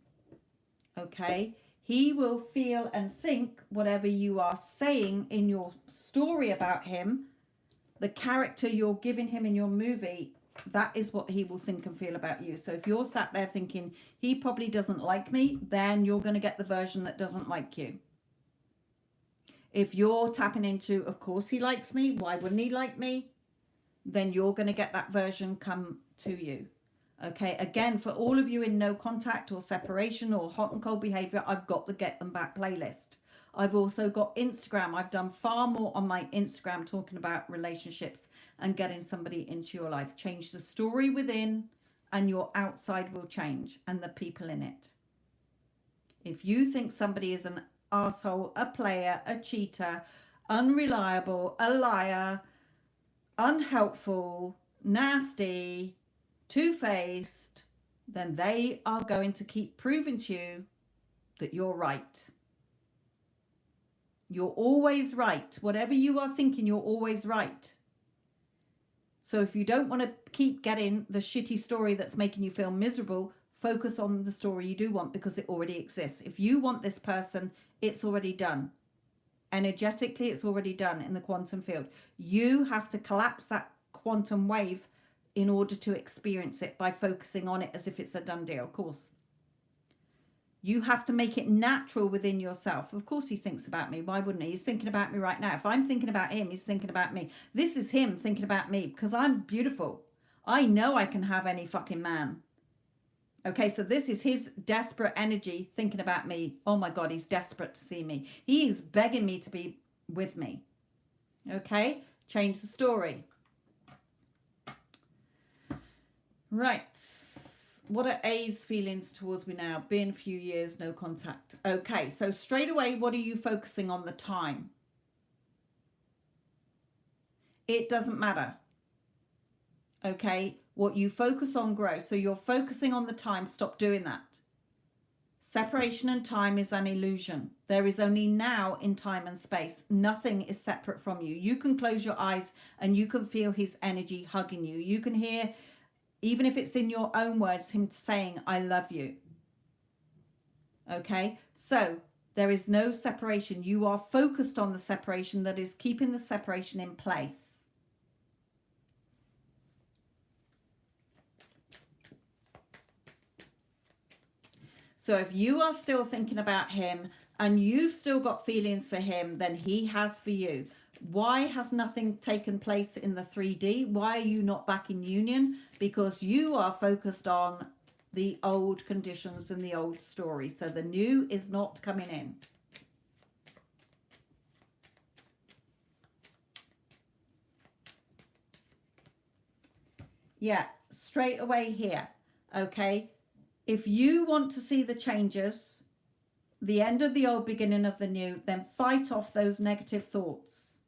A: Okay, he will feel and think whatever you are saying in your story about him, the character you're giving him in your movie, that is what he will think and feel about you. So if you're sat there thinking he probably doesn't like me, then you're going to get the version that doesn't like you. If you're tapping into, of course he likes me, why wouldn't he like me, then you're going to get that version come to you. Okay, again, for all of you in no contact or separation or hot and cold behavior, I've got the Get Them Back playlist. I've also got Instagram. I've done far more on my Instagram talking about relationships and getting somebody into your life. Change the story within and your outside will change, and the people in it. If you think somebody is an asshole, a player, a cheater, unreliable, a liar, unhelpful, nasty, two-faced, then they are going to keep proving to you that you're right. You're always right. Whatever you are thinking, you're always right. So if you don't want to keep getting the shitty story that's making you feel miserable, focus on the story you do want, because it already exists. If you want this person, it's already done. Energetically, it's already done in the quantum field. You have to collapse that quantum wave in order to experience it by focusing on it as if it's a done deal, of course. You have to make it natural within yourself. Of course he thinks about me. Why wouldn't he? He's thinking about me right now. If I'm thinking about him, he's thinking about me. This is him thinking about me because I'm beautiful. I know I can have any fucking man. Okay, so this is his desperate energy thinking about me. Oh my God, he's desperate to see me. He is begging me to be with me. Okay, change the story. Right. What are A's feelings towards me now? Been a few years, no contact. Okay, so straight away, what are you focusing on? The time. It doesn't matter. Okay, what you focus on grows. So you're focusing on the time. Stop doing that. Separation and time is an illusion. There is only now in time and space. Nothing is separate from you. You can close your eyes and you can feel his energy hugging you. You can hear, even if it's in your own words, him saying, I love you. Okay, so there is no separation. You are focused on the separation that is keeping the separation in place. So if you are still thinking about him and you've still got feelings for him, then he has for you. Why has nothing taken place in the 3D? Why are you not back in union? Because you are focused on the old conditions and the old story. So the new is not coming in. Yeah, straight away here. Okay. If you want to see the changes, the end of the old, beginning of the new, then fight off those negative thoughts.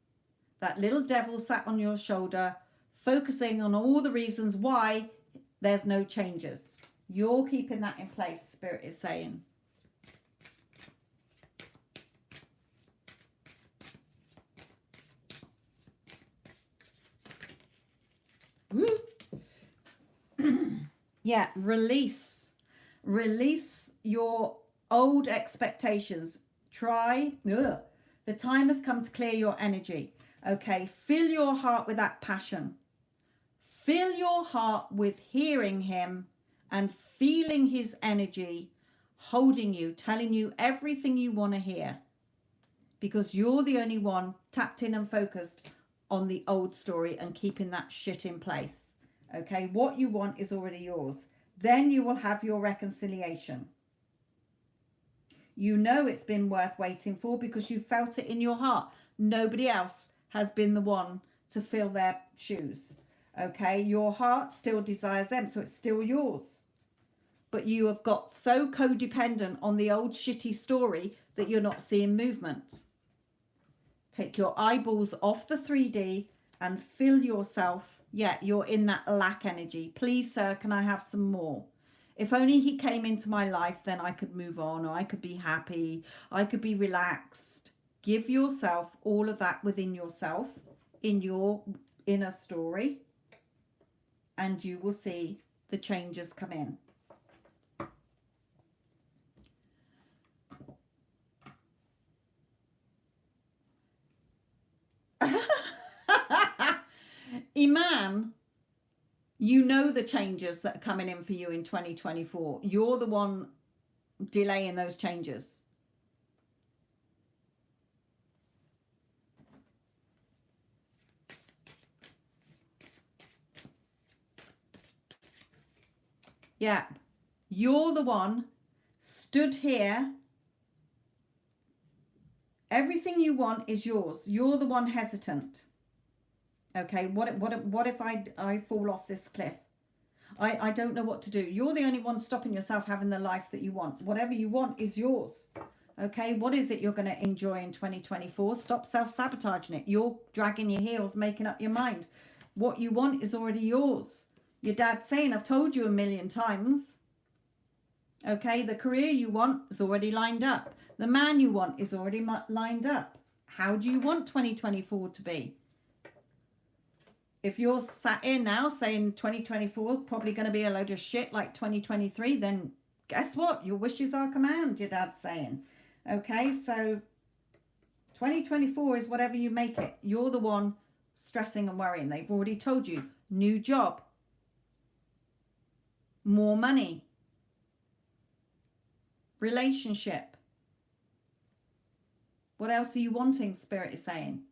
A: That little devil sat on your shoulder, focusing on all the reasons why there's no changes. You're keeping that in place, Spirit is saying. Woo. Yeah, release your old expectations. The time has come to clear your energy. Okay, fill your heart with that passion. Fill your heart with hearing him and feeling his energy holding you, telling you everything you want to hear, because you're the only one tapped in and focused on the old story and keeping that shit in place. Okay, what you want is already yours. Then you will have your reconciliation. You know it's been worth waiting for because you felt it in your heart. Nobody else has been the one to fill their shoes. Okay, your heart still desires them, so it's still yours. But you have got so codependent on the old shitty story that you're not seeing movement. Take your eyeballs off the 3D and fill yourself. Yeah, you're in that lack energy. Please, sir, can I have some more? If only he came into my life, then I could move on, or I could be happy, I could be relaxed. Give yourself all of that within yourself, in your inner story, and you will see the changes come in. Iman, you know the changes that are coming in for you in 2024. You're the one delaying those changes. Yeah, you're the one stood here. Everything you want is yours. You're the one hesitant. Okay, what if I fall off this cliff? I don't know what to do. You're the only one stopping yourself having the life that you want. Whatever you want is yours. Okay, what is it you're going to enjoy in 2024? Stop self-sabotaging it. You're dragging your heels, making up your mind. What you want is already yours. Your dad's saying, I've told you 1,000,000 times. Okay, the career you want is already lined up. The man you want is already lined up. How do you want 2024 to be? If you're sat in now saying 2024 probably going to be a load of shit like 2023, then guess what? Your wishes are command, your dad's saying. Okay, so 2024 is whatever you make it. You're the one stressing and worrying. They've already told you. New job. More money. Relationship. What else are you wanting, Spirit is saying?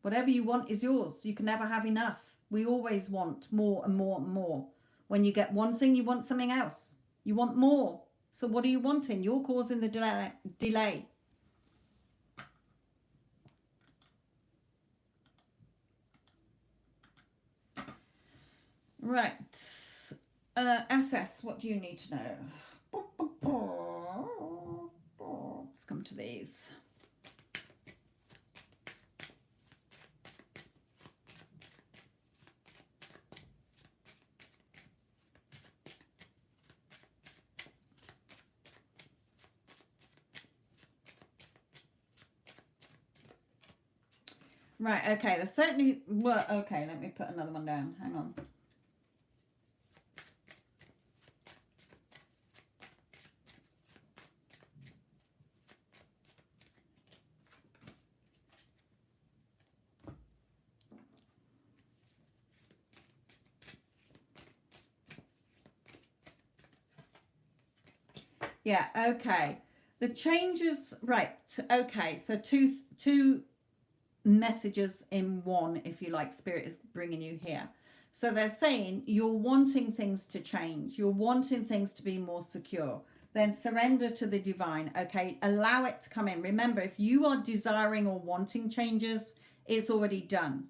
A: Whatever you want is yours. You can never have enough. We always want more and more and more. When you get one thing, you want something else. You want more. So what are you wanting? You're causing the delay. Right. SS, what do you need to know? Let's come to these. Right, okay, there's certainly, well, okay, let me put another one down, hang on. Yeah, okay, the changes, right, okay, so two messages in one, if you like. Spirit is bringing you here. So they're saying you're wanting things to change, you're wanting things to be more secure. Then surrender to the divine. Okay, allow it to come in. Remember, if you are desiring or wanting changes, it's already done.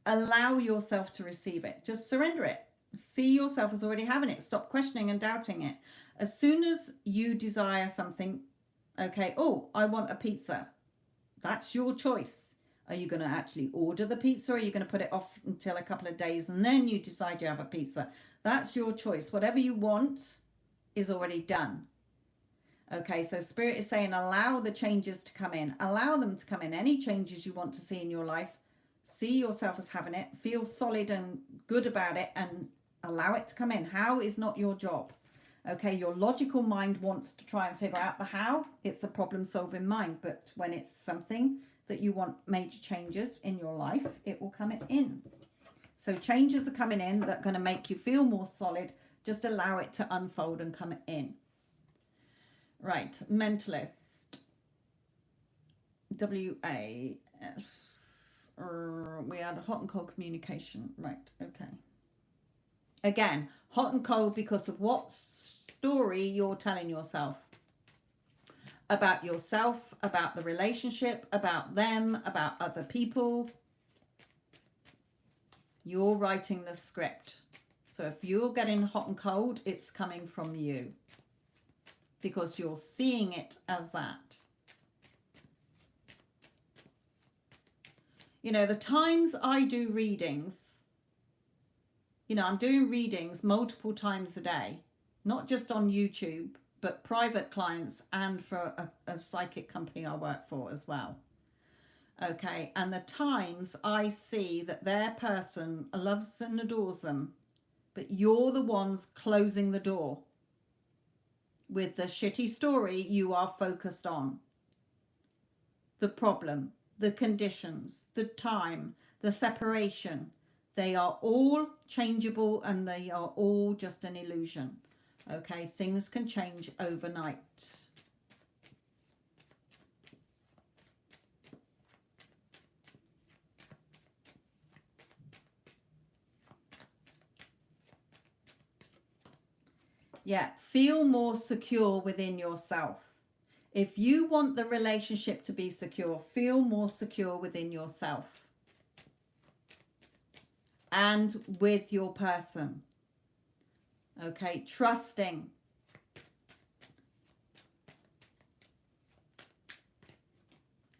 A: Allow yourself to receive it. Just surrender it. See yourself as already having it. Stop questioning and doubting it. As soon as you desire something, okay, oh, I want a pizza. That's your choice. Are you going to actually order the pizza, or are you going to put it off until a couple of days and then you decide you have a pizza? That's your choice. Whatever you want is already done. Okay, so Spirit is saying allow the changes to come in. Allow them to come in. Any changes you want to see in your life, see yourself as having it. Feel solid and good about it and allow it to come in. How is not your job. Okay, your logical mind wants to try and figure out the how. It's a problem-solving mind. But when it's something that you want major changes in your life, it will come in. So changes are coming in that are going to make you feel more solid. Just allow it to unfold and come in. Right, mentalist. WAS. We had hot and cold communication. Right, okay. Again, hot and cold because of what story you're telling yourself. About yourself, about the relationship, about them, about other people. You're writing the script. So if you're getting hot and cold, it's coming from you. Because you're seeing it as that. You know, the times I do readings, you know, I'm doing readings multiple times a day, not just on YouTube, but private clients and for a psychic company I work for as well. Okay, and the times I see that their person loves and adores them, but you're the ones closing the door with the shitty story you are focused on. The problem, the conditions, the time, the separation, they are all changeable and they are all just an illusion. Okay, things can change overnight. Yeah, feel more secure within yourself. If you want the relationship to be secure, feel more secure within yourself and with your person. Okay, trusting.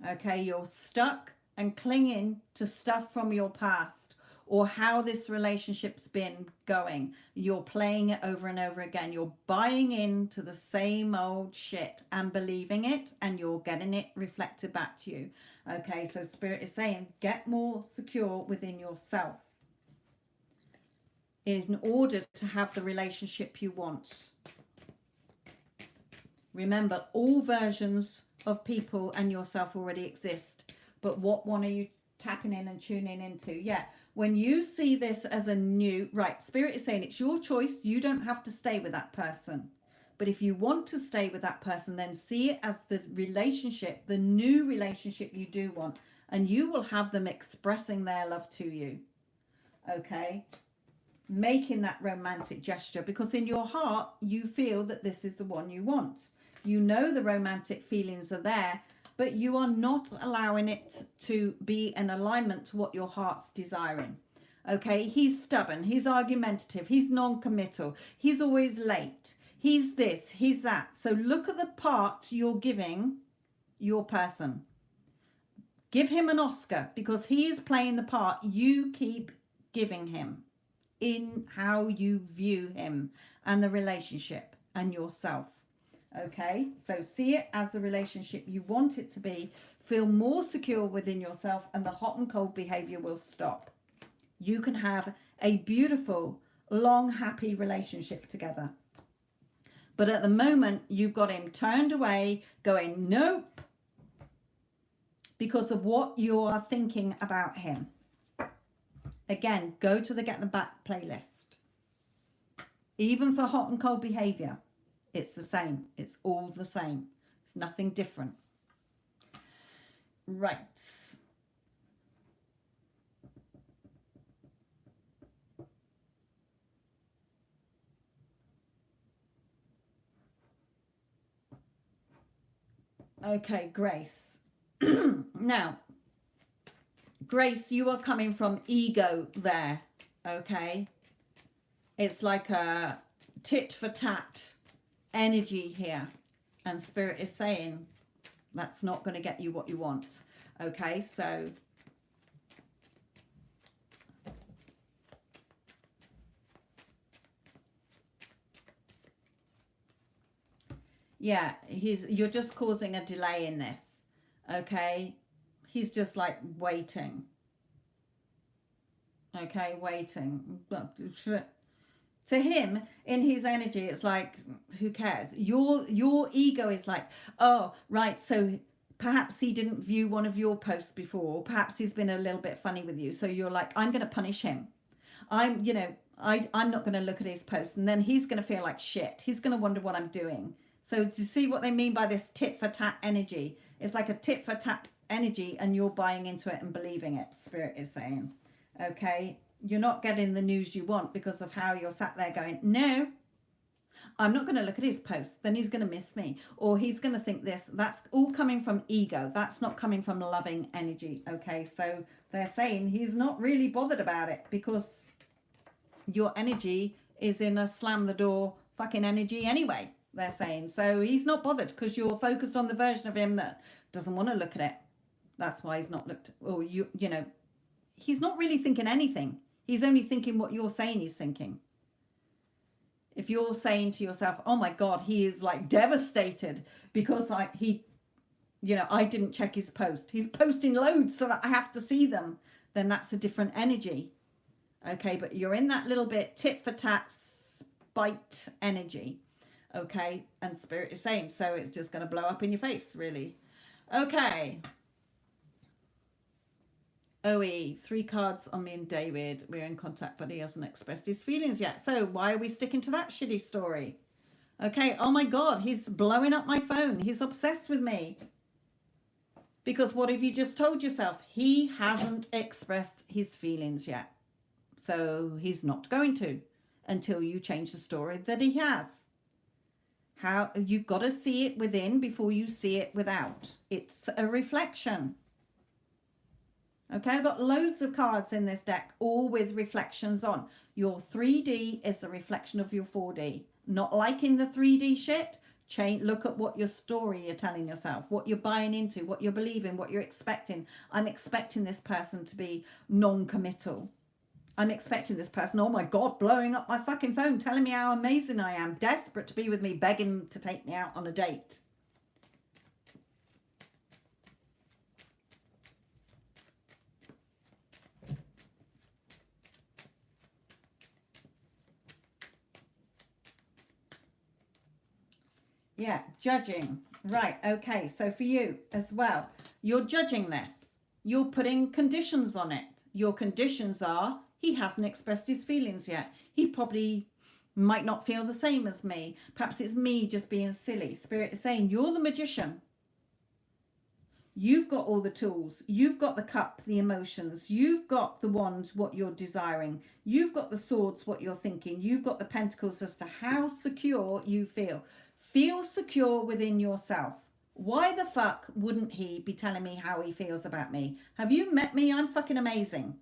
A: Okay, you're stuck and clinging to stuff from your past or how this relationship's been going. You're playing it over and over again. You're buying into the same old shit and believing it, and you're getting it reflected back to you. Okay, so Spirit is saying get more secure within yourself in order to have the relationship you want. Remember, all versions of people and yourself already exist, but what one are you tapping in and tuning into? Yeah, when you see this as a new, right, Spirit is saying it's your choice. You don't have to stay with that person. But if you want to stay with that person, then see it as the relationship, the new relationship you do want. And you will have them expressing their love to you. Okay? Making that romantic gesture. Because in your heart, you feel that this is the one you want. You know the romantic feelings are there, but you are not allowing it to be in alignment to what your heart's desiring. Okay, he's stubborn, he's argumentative, he's non-committal, he's always late, he's this, he's that. So look at the part you're giving your person. Give him an Oscar because he is playing the part you keep giving him in how you view him and the relationship and yourself. Okay, so see it as the relationship you want it to be. Feel more secure within yourself and the hot and cold behavior will stop. You can have a beautiful, long, happy relationship together. But at the moment, you've got him turned away, going, nope, because of what you are thinking about him. Again, go to the Get Them Back playlist. Even for hot and cold behavior. It's the same. It's all the same. It's nothing different. Right. Okay, Grace. Now, Grace, you are coming from ego there. Okay. It's like a tit for tat energy here, and Spirit is saying that's not going to get you what you want. Okay, so Yeah, you're just causing a delay in this. Okay? He's just like waiting. Okay, waiting. To him, in his energy, it's like, who cares? Your ego is like, oh, right, so perhaps he didn't view one of your posts before, or perhaps he's been a little bit funny with you. So you're like, I'm going to punish him. I'm not going to look at his post, and then he's going to feel like shit. He's going to wonder what I'm doing. So to see what they mean by this tit for tat energy, it's like a tit for tat energy, and you're buying into it and believing it. Spirit is saying, okay, you're not getting the news you want because of how you're sat there going, no, I'm not going to look at his post. Then he's going to miss me, or he's going to think this. That's all coming from ego. That's not coming from loving energy. Okay, so they're saying he's not really bothered about it because your energy is in a slam the door fucking energy anyway, they're saying. So he's not bothered because you're focused on the version of him that doesn't want to look at it. That's why he's not looked, or you know, he's not really thinking anything. He's only thinking what you're saying he's thinking. If you're saying to yourself, oh my God, he is like devastated because I didn't check his post. He's posting loads so that I have to see them. Then that's a different energy. Okay, but you're in that little bit tit for tat spite energy. Okay, and Spirit is saying, so it's just going to blow up in your face, really. Okay. OE, 3 cards on me and David. We're in contact, but he hasn't expressed his feelings yet. So why are we sticking to that shitty story? Okay, oh my God, he's blowing up my phone. He's obsessed with me. Because what have you just told yourself? He hasn't expressed his feelings yet. So he's not going to until you change the story that he has. How you've got to see it within before you see it without. It's a reflection. Okay, I've got loads of cards in this deck, all with reflections on. Your 3D is a reflection of your 4D. Not liking the 3D shit? Look at what your story you're telling yourself, what you're buying into, what you're believing, what you're expecting. I'm expecting this person to be non-committal. I'm expecting this person, oh my God, blowing up my fucking phone, telling me how amazing I am, desperate to be with me, begging to take me out on a date. Yeah, judging. Right, okay, so for you as well, you're judging this. You're putting conditions on it. Your conditions are, he hasn't expressed his feelings yet. He probably might not feel the same as me. Perhaps it's me just being silly. Spirit is saying, you're the magician. You've got all the tools. You've got the cup, the emotions. You've got the wands, what you're desiring. You've got the swords, what you're thinking. You've got the pentacles as to how secure you feel. Feel secure within yourself. Why the fuck wouldn't he be telling me how he feels about me? Have you met me? I'm fucking amazing.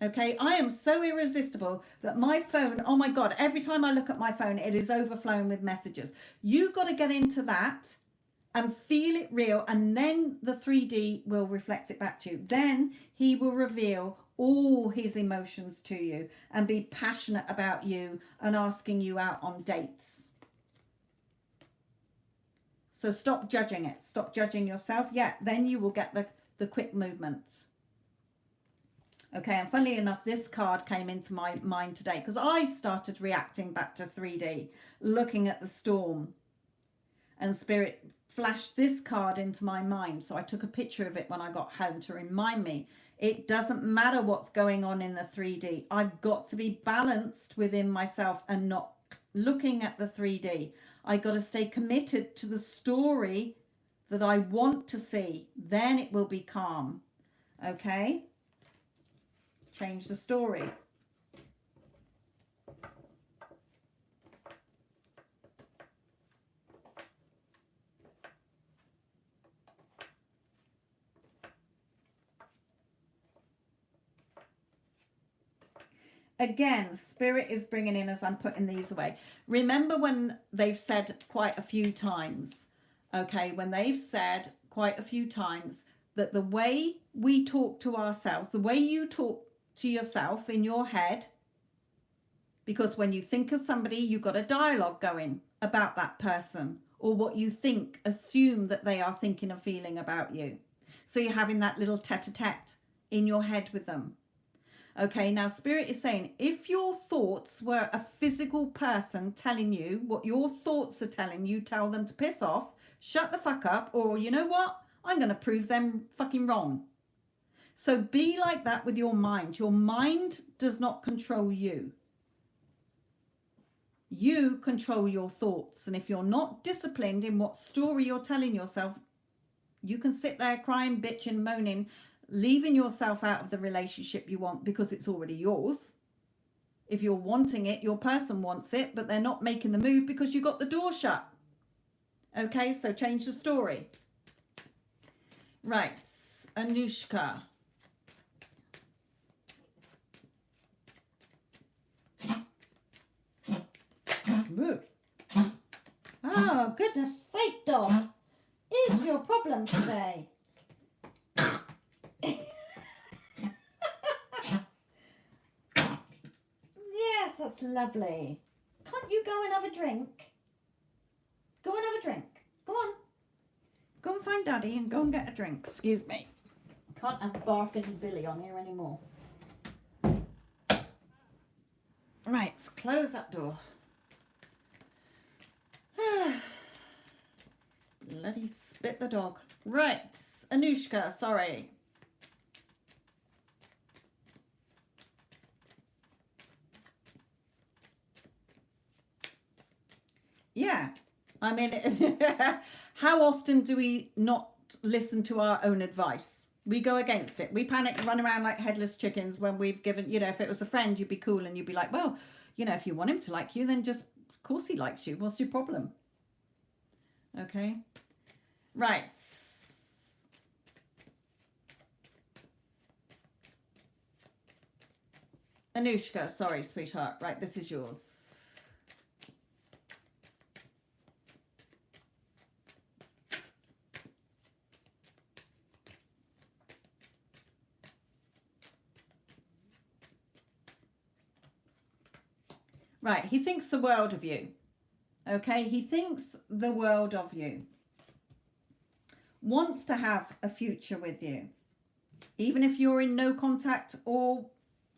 A: Okay, I am so irresistible that my phone, oh my God, every time I look at my phone, it is overflowing with messages. You got to get into that and feel it real, and then the 3D will reflect it back to you. Then he will reveal all his emotions to you and be passionate about you and asking you out on dates. So stop judging it. Stop judging yourself. Yeah, then you will get the quick movements. Okay, and funnily enough, this card came into my mind today because I started reacting back to 3D, looking at the storm. And Spirit flashed this card into my mind. So I took a picture of it when I got home to remind me, it doesn't matter what's going on in the 3D. I've got to be balanced within myself and not looking at the 3D. I got to stay committed to the story that I want to see. Then it will be calm. Okay? Change the story. Again, Spirit is bringing in, as I'm putting these away. Remember when they've said quite a few times, okay, when they've said quite a few times that the way we talk to ourselves, the way you talk to yourself in your head, because when you think of somebody, you've got a dialogue going, about that person, or what you think, assume that they are thinking and feeling about you. So you're having that little tete-a-tete in your head with them. Okay, now Spirit is saying, if your thoughts were a physical person telling you what your thoughts are telling you, tell them to piss off, shut the fuck up, or you know what? I'm going to prove them fucking wrong. So be like that with your mind. Your mind does not control you. You control your thoughts. And if you're not disciplined in what story you're telling yourself, you can sit there crying, bitching, moaning, leaving yourself out of the relationship you want because it's already yours. If you're wanting it, your person wants it, but they're not making the move because you got the door shut. Okay, so change the story. Right, Anushka. Oh, goodness sake, dog. Is your problem today? Yes, that's lovely. Can't you go and have a drink? Go and have a drink. Go on. Go and find Daddy and go and get a drink. Excuse me. Can't have barking Billy on here anymore. Right, let's close that door. Bloody spit the dog. Right, Anushka, sorry. Yeah, I mean, how often do we not listen to our own advice? We go against it. We panic and run around like headless chickens when we've given, you know, if it was a friend, you'd be cool and you'd be like, well, you know, if you want him to like you, then just, of course he likes you. What's your problem? Okay. Right. Anushka, sorry, sweetheart. Right, this is yours. Right, he thinks the world of you. Okay, he thinks the world of you. Wants to have a future with you. Even if you're in no contact or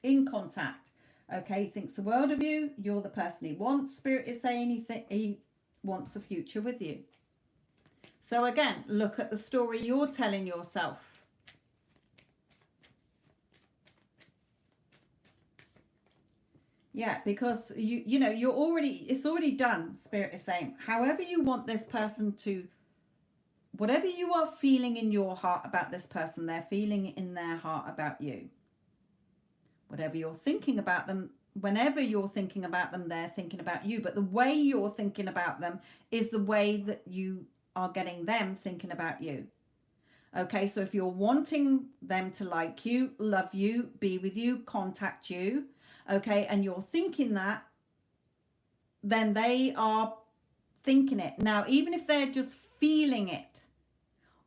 A: in contact. Okay, he thinks the world of you. You're the person he wants. Spirit is saying he wants a future with you. So again, look at the story you're telling yourself. Yeah, because you know, it's already done, Spirit is saying. However you want this person to, whatever you are feeling in your heart about this person, they're feeling in their heart about you. Whatever you're thinking about them, whenever you're thinking about them, they're thinking about you. But the way you're thinking about them is the way that you are getting them thinking about you. Okay, so if you're wanting them to like you, love you, be with you, contact you, okay, and you're thinking that, then they are thinking it. Now, even if they're just feeling it,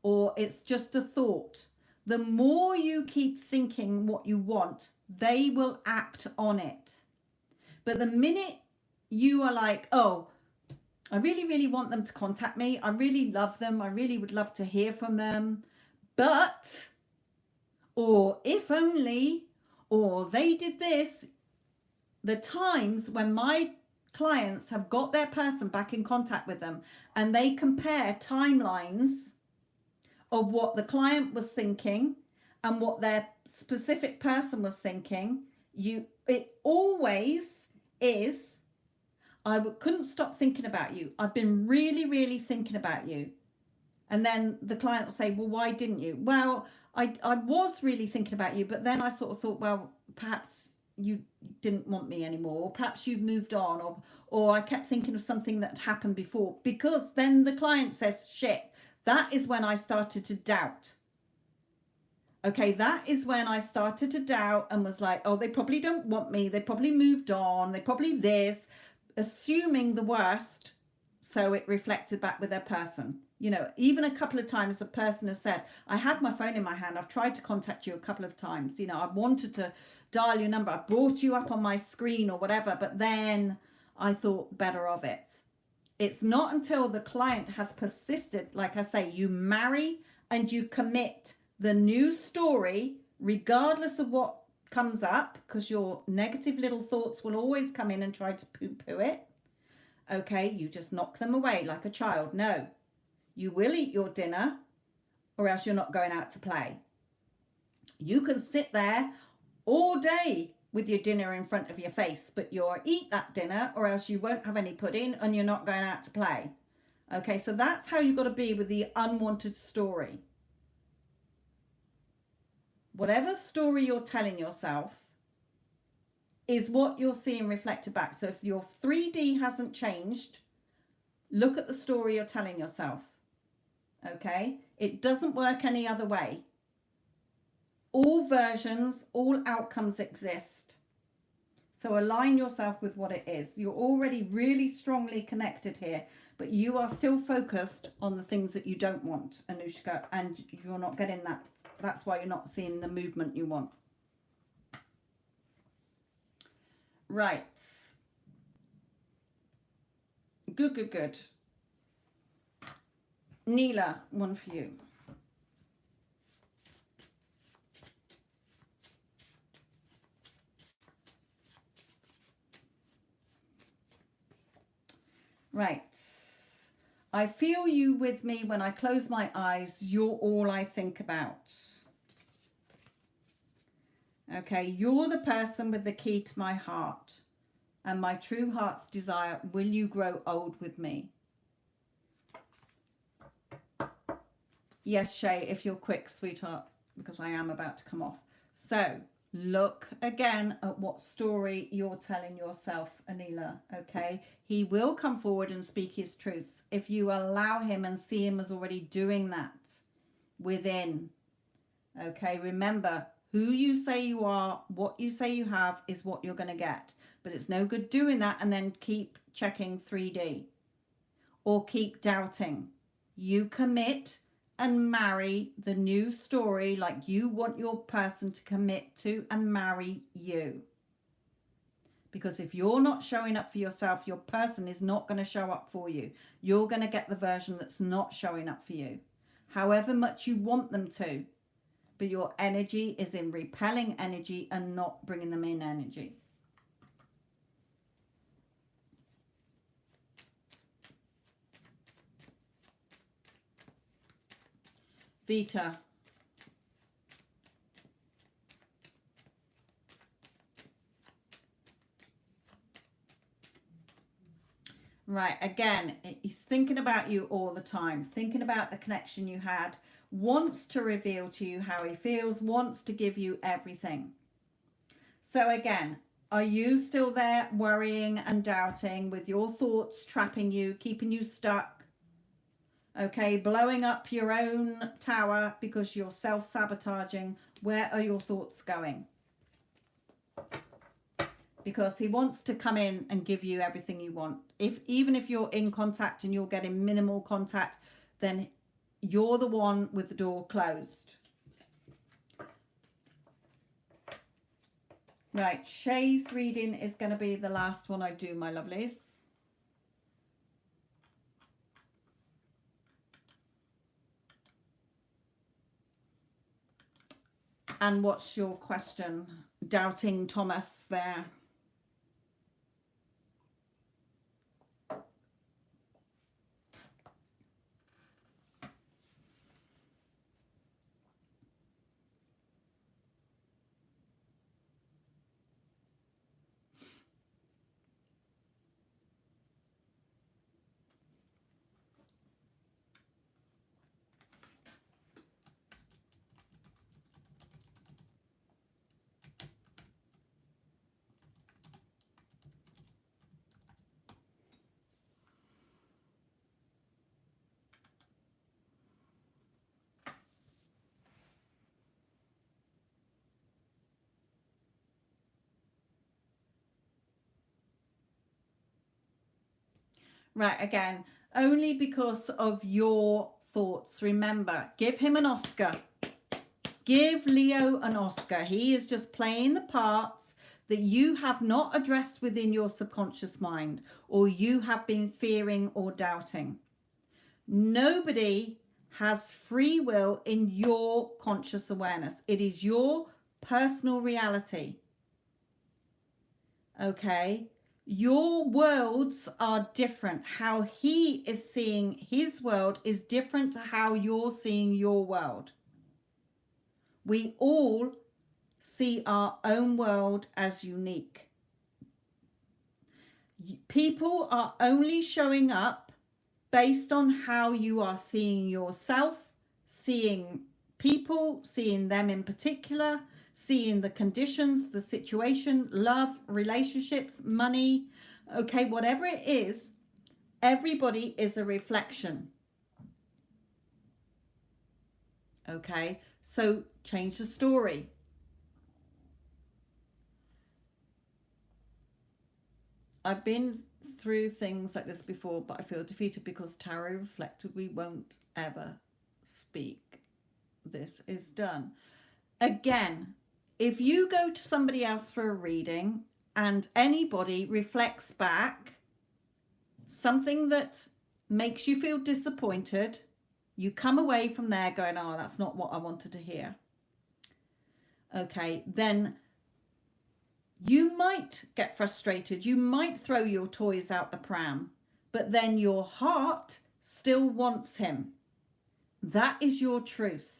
A: or it's just a thought, the more you keep thinking what you want, they will act on it. But the minute you are like, oh, I really, really want them to contact me. I really love them. I really would love to hear from them. But, or if only, or they did this, the times when my clients have got their person back in contact with them and they compare timelines of what the client was thinking and what their specific person was thinking, it always is, I couldn't stop thinking about you. I've been really, really thinking about you. And then the client will say, well, why didn't you? Well, I was really thinking about you, but then I sort of thought, well, perhaps you didn't want me anymore, or perhaps you've moved on, or I kept thinking of something that happened before. Because then the client says, shit, that is when I started to doubt. Okay, that is when I started to doubt and was like, oh, they probably don't want me. They probably moved on. They probably this, assuming the worst. So it reflected back with their person. You know, even a couple of times the person has said, I had my phone in my hand. I've tried to contact you a couple of times. You know, I wanted to dial your number. I brought you up on my screen or whatever. But then I thought better of it. It's not until the client has persisted, like I say, you marry and you commit the new story, regardless of what comes up, because your negative little thoughts will always come in and try to poo-poo it. Okay, you just knock them away like a child. No, you will eat your dinner or else you're not going out to play. You can sit there all day with your dinner in front of your face, but you'll eat that dinner or else you won't have any pudding and you're not going out to play. Okay, so that's how you've got to be with the unwanted story. Whatever story you're telling yourself is what you're seeing reflected back. So if your 3D hasn't changed, look at the story you're telling yourself. Okay, it doesn't work any other way. All versions, all outcomes exist. So align yourself with what it is. You're already really strongly connected here, but you are still focused on the things that you don't want, Anushka, and you're not getting that. That's why you're not seeing the movement you want. Right. Good, good, good. Neela, one for you. Right. I feel you with me when I close my eyes. You're all I think about. Okay, you're the person with the key to my heart and my true heart's desire. Will you grow old with me? Yes, Shay, if you're quick, sweetheart, because I am about to come off. So look again at what story you're telling yourself, Anila, okay? He will come forward and speak his truths if you allow him and see him as already doing that within. Okay, remember, who you say you are, what you say you have is what you're going to get. But it's no good doing that and then keep checking 3D or keep doubting. You commit and marry the new story like you want your person to commit to and marry you. Because if you're not showing up for yourself, your person is not going to show up for you. You're going to get the version that's not showing up for you, however much you want them to. But your energy is in repelling energy and not bringing them in energy. Vita. Right, again, he's thinking about you all the time, thinking about the connection you had, wants to reveal to you how he feels, wants to give you everything. So again, are you still there worrying and doubting with your thoughts trapping you, keeping you stuck? Okay, blowing up your own tower because you're self-sabotaging. Where are your thoughts going? Because he wants to come in and give you everything you want. Even if you're in contact and you're getting minimal contact, then you're the one with the door closed. Right, Shay's reading is going to be the last one I do, my lovelies. And what's your question? Doubting Thomas there. Right, again, only because of your thoughts. Remember, give him an Oscar. Give Leo an Oscar. He is just playing the parts that you have not addressed within your subconscious mind, or you have been fearing or doubting. Nobody has free will in your conscious awareness. It is your personal reality. Okay? Your worlds are different. How he is seeing his world is different to how you're seeing your world. We all see our own world as unique. People are only showing up based on how you are seeing yourself, seeing people, seeing them in particular, seeing the conditions, the situation, love, relationships, money, okay, whatever it is, everybody is a reflection. Okay, so change the story. I've been through things like this before, but I feel defeated because tarot reflected we won't ever speak. This is done. Again, if you go to somebody else for a reading and anybody reflects back something that makes you feel disappointed, you come away from there going, oh, that's not what I wanted to hear. Okay, then you might get frustrated. You might throw your toys out the pram, but then your heart still wants him. That is your truth.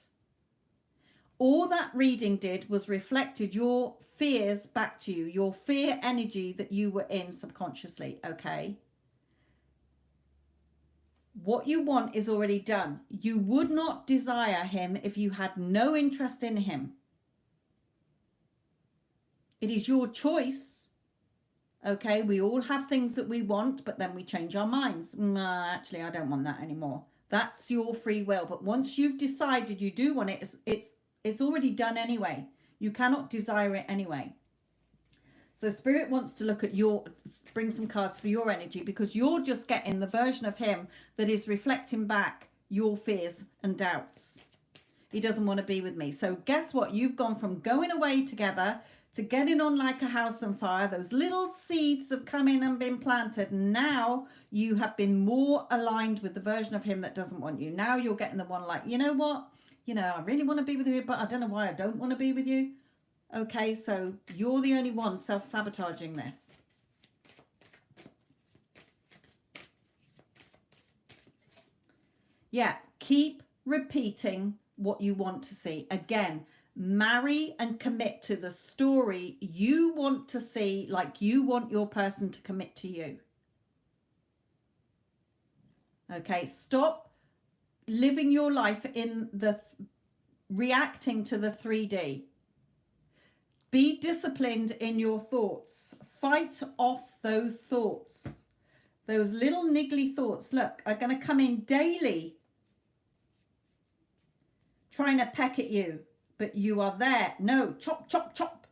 A: All that reading did was reflected your fears back to you, your fear energy that you were in subconsciously, okay? What you want is already done. You would not desire him if you had no interest in him. It is your choice, okay? We all have things that we want, but then we change our minds. Actually, I don't want that anymore. That's your free will. But once you've decided you do want it, it's already done anyway. You cannot desire it anyway. So Spirit wants to look at bring some cards for your energy, because you're just getting the version of him that is reflecting back your fears and doubts. He doesn't want to be with me. So guess what? You've gone from going away together to getting on like a house on fire. Those little seeds have come in and been planted. Now you have been more aligned with the version of him that doesn't want you. Now you're getting the one like, you know what? I really want to be with you, but I don't know why I don't want to be with you. Okay, so you're the only one self-sabotaging this. Yeah, keep repeating what you want to see. Again, marry and commit to the story you want to see, like you want your person to commit to you. Okay, stop living your life in the reacting to the 3D. Be disciplined in your thoughts. Fight off those thoughts. Those little niggly thoughts, look, are going to come in daily, trying to peck at you, but you are there. No, chop, chop, chop.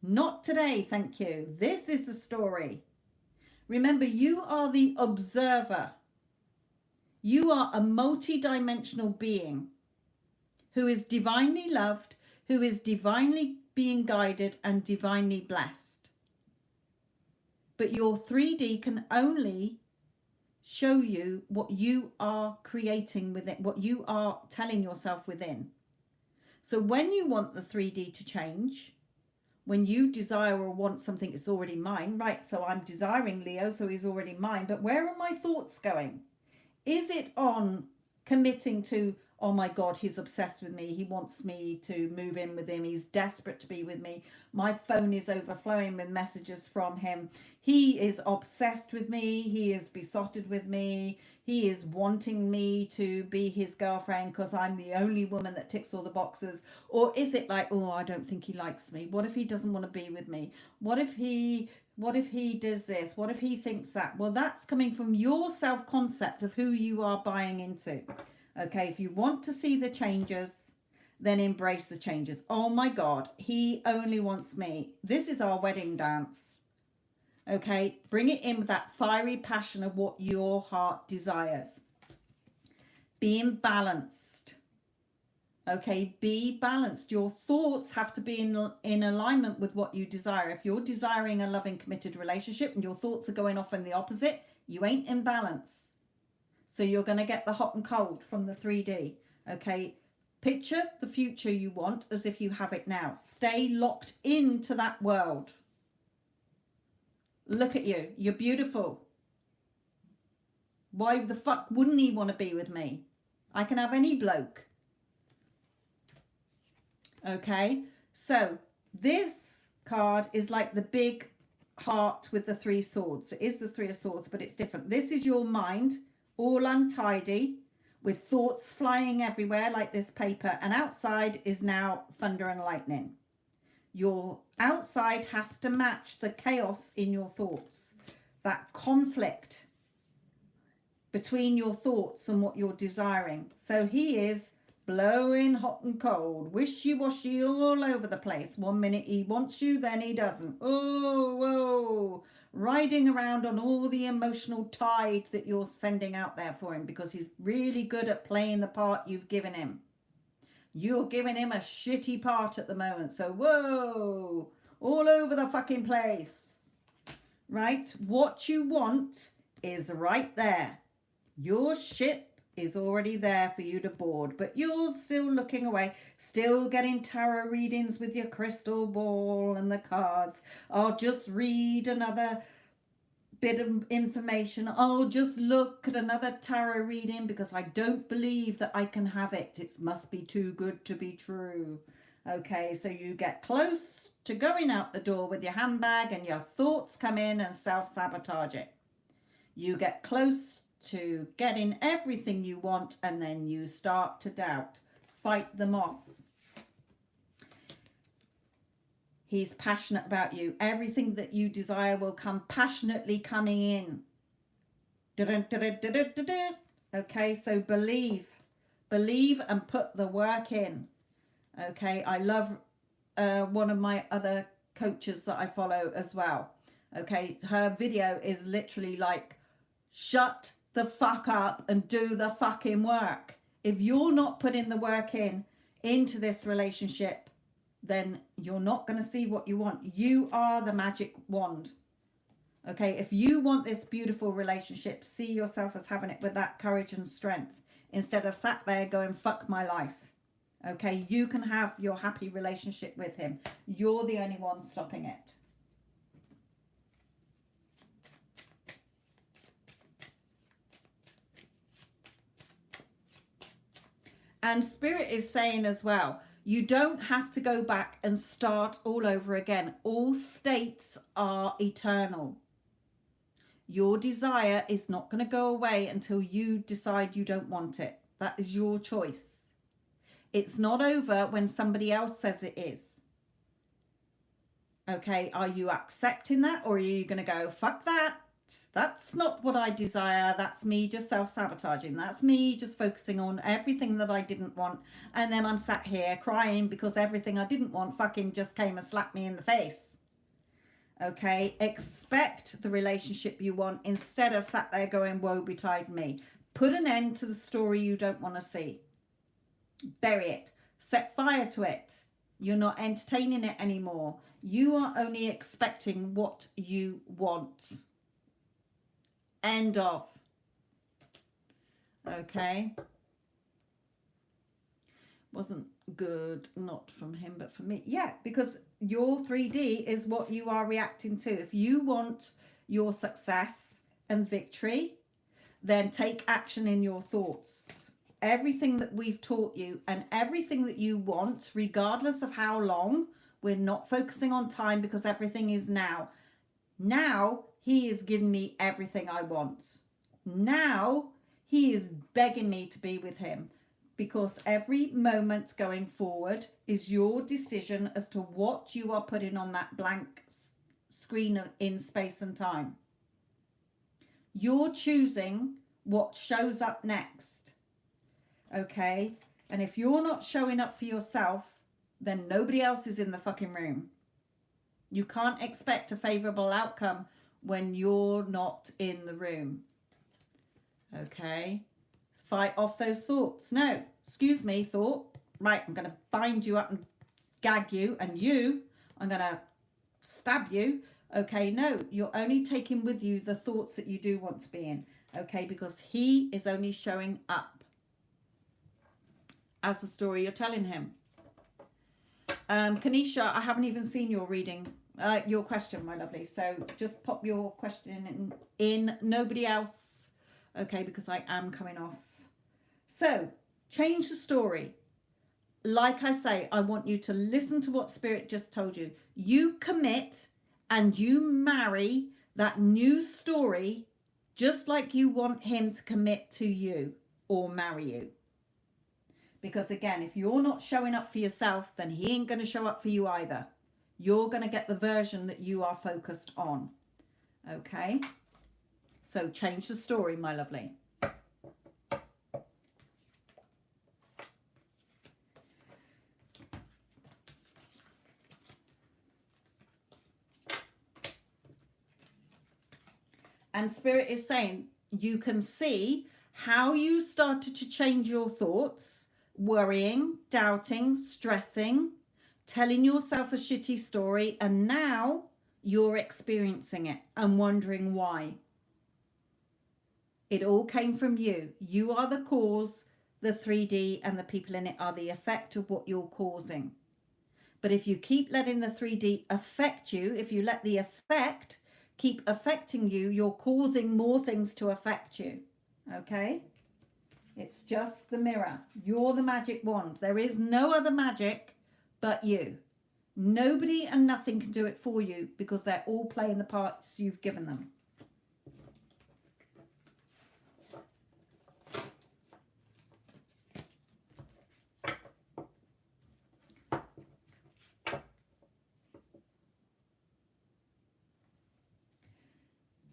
A: Not today, thank you. This is the story. Remember, you are the observer. You are a multi-dimensional being who is divinely loved, who is divinely being guided and divinely blessed. But your 3D can only show you what you are creating within, what you are telling yourself within. So when you want the 3D to change, when you desire or want something that's already mine, right, so I'm desiring Leo, so he's already mine, but where are my thoughts going? Is it on committing to, oh my God, he's obsessed with me. He wants me to move in with him. He's desperate to be with me. My phone is overflowing with messages from him. He is obsessed with me. He is besotted with me. He is wanting me to be his girlfriend because I'm the only woman that ticks all the boxes. Or is it like, oh, I don't think he likes me. What if he doesn't want to be with me? What if he does this? What if he thinks that? Well, that's coming from your self-concept of who you are buying into. Okay, if you want to see the changes, then embrace the changes. Oh my God, he only wants me. This is our wedding dance. Okay, bring it in with that fiery passion of what your heart desires. Being balanced. Okay, be balanced. Your thoughts have to be in alignment with what you desire. If you're desiring a loving, committed relationship and your thoughts are going off in the opposite, you ain't in balance. So you're going to get the hot and cold from the 3D. Okay, picture the future you want as if you have it now. Stay locked into that world. Look at you. You're beautiful. Why the fuck wouldn't he want to be with me? I can have any bloke. Okay, so this card is like the big heart with the 3 swords. It is the 3 of swords, but it's different. This is your mind, all untidy, with thoughts flying everywhere like this paper. And outside is now thunder and lightning. Your outside has to match the chaos in your thoughts. That conflict between your thoughts and what you're desiring. So he is blowing hot and cold, wishy-washy all over the place. 1 minute he wants you, then he doesn't. Oh, whoa. Riding around on all the emotional tide that you're sending out there for him, because he's really good at playing the part you've given him. You're giving him a shitty part at the moment. So, whoa, all over the fucking place. Right? What you want is right there. Your ship is already there for you to board, but you're still looking away, still getting tarot readings with your crystal ball and the cards. I'll just read another bit of information. I'll just look at another tarot reading because I don't believe that I can have it. It must be too good to be true. Okay, so you get close to going out the door with your handbag and your thoughts come in and self-sabotage it. You get close to getting everything you want and then you start to doubt. Fight them off. He's passionate about you. Everything that you desire will come passionately coming in. Okay, so believe and put the work in. Okay, I love one of my other coaches that I follow as well. Okay, her video is literally like, shut the fuck up and do the fucking work. If you're not putting the work into this relationship, then you're not going to see what you want. You are the magic wand. Okay, if you want this beautiful relationship, see yourself as having it with that courage and strength instead of sat there going, fuck my life. Okay, you can have your happy relationship with him. You're the only one stopping it. And Spirit is saying as well, you don't have to go back and start all over again. All states are eternal. Your desire is not going to go away until you decide you don't want it. That is your choice. It's not over when somebody else says it is. Okay, are you accepting that, or are you going to go, fuck that? That's not what I desire. That's me just self-sabotaging. That's me just focusing on everything that I didn't want. And then I'm sat here crying because everything I didn't want fucking just came and slapped me in the face. Okay, expect the relationship you want instead of sat there going, woe betide me. Put an end to the story you don't want to see. Bury it. Set fire to it. You're not entertaining it anymore. You are only expecting what you want. End of. Okay. Wasn't good, not from him, but from me. Yeah, because your 3D is what you are reacting to. If you want your success and victory, then take action in your thoughts. Everything that we've taught you and everything that you want, regardless of how long, we're not focusing on time because everything is now. Now, he is giving me everything I want. Now, he is begging me to be with him, because every moment going forward is your decision as to what you are putting on that blank screen in space and time. You're choosing what shows up next. Okay? And if you're not showing up for yourself, then nobody else is in the fucking room. You can't expect a favorable outcome when you're not in the room. Okay? Fight off those thoughts. No, excuse me, thought. right, I'm going to bind you up and gag you, and you, I'm going to stab you. Okay, no, you're only taking with you the thoughts that you do want to be in. Okay, because he is only showing up as the story you're telling him. Kanisha, I haven't even seen your reading, your question, my lovely. So just pop your question in. Nobody else. Okay, because I am coming off. So change the story. Like I say, I want you to listen to what Spirit just told you. You commit and you marry that new story just like you want him to commit to you or marry you. Because again, if you're not showing up for yourself, then he ain't going to show up for you either. You're going to get the version that you are focused on. Okay? So change the story, my lovely. And Spirit is saying you can see how you started to change your thoughts, worrying, doubting, stressing, telling yourself a shitty story, and now you're experiencing it and wondering why. It all came from you. You are the cause. The 3D and the people in it are the effect of what you're causing. But if you keep letting the 3D affect you, if you let the effect keep affecting you, you're causing more things to affect you. Okay? It's just the mirror. You're the magic wand. There is no other magic but you. Nobody and nothing can do it for you because they're all playing the parts you've given them.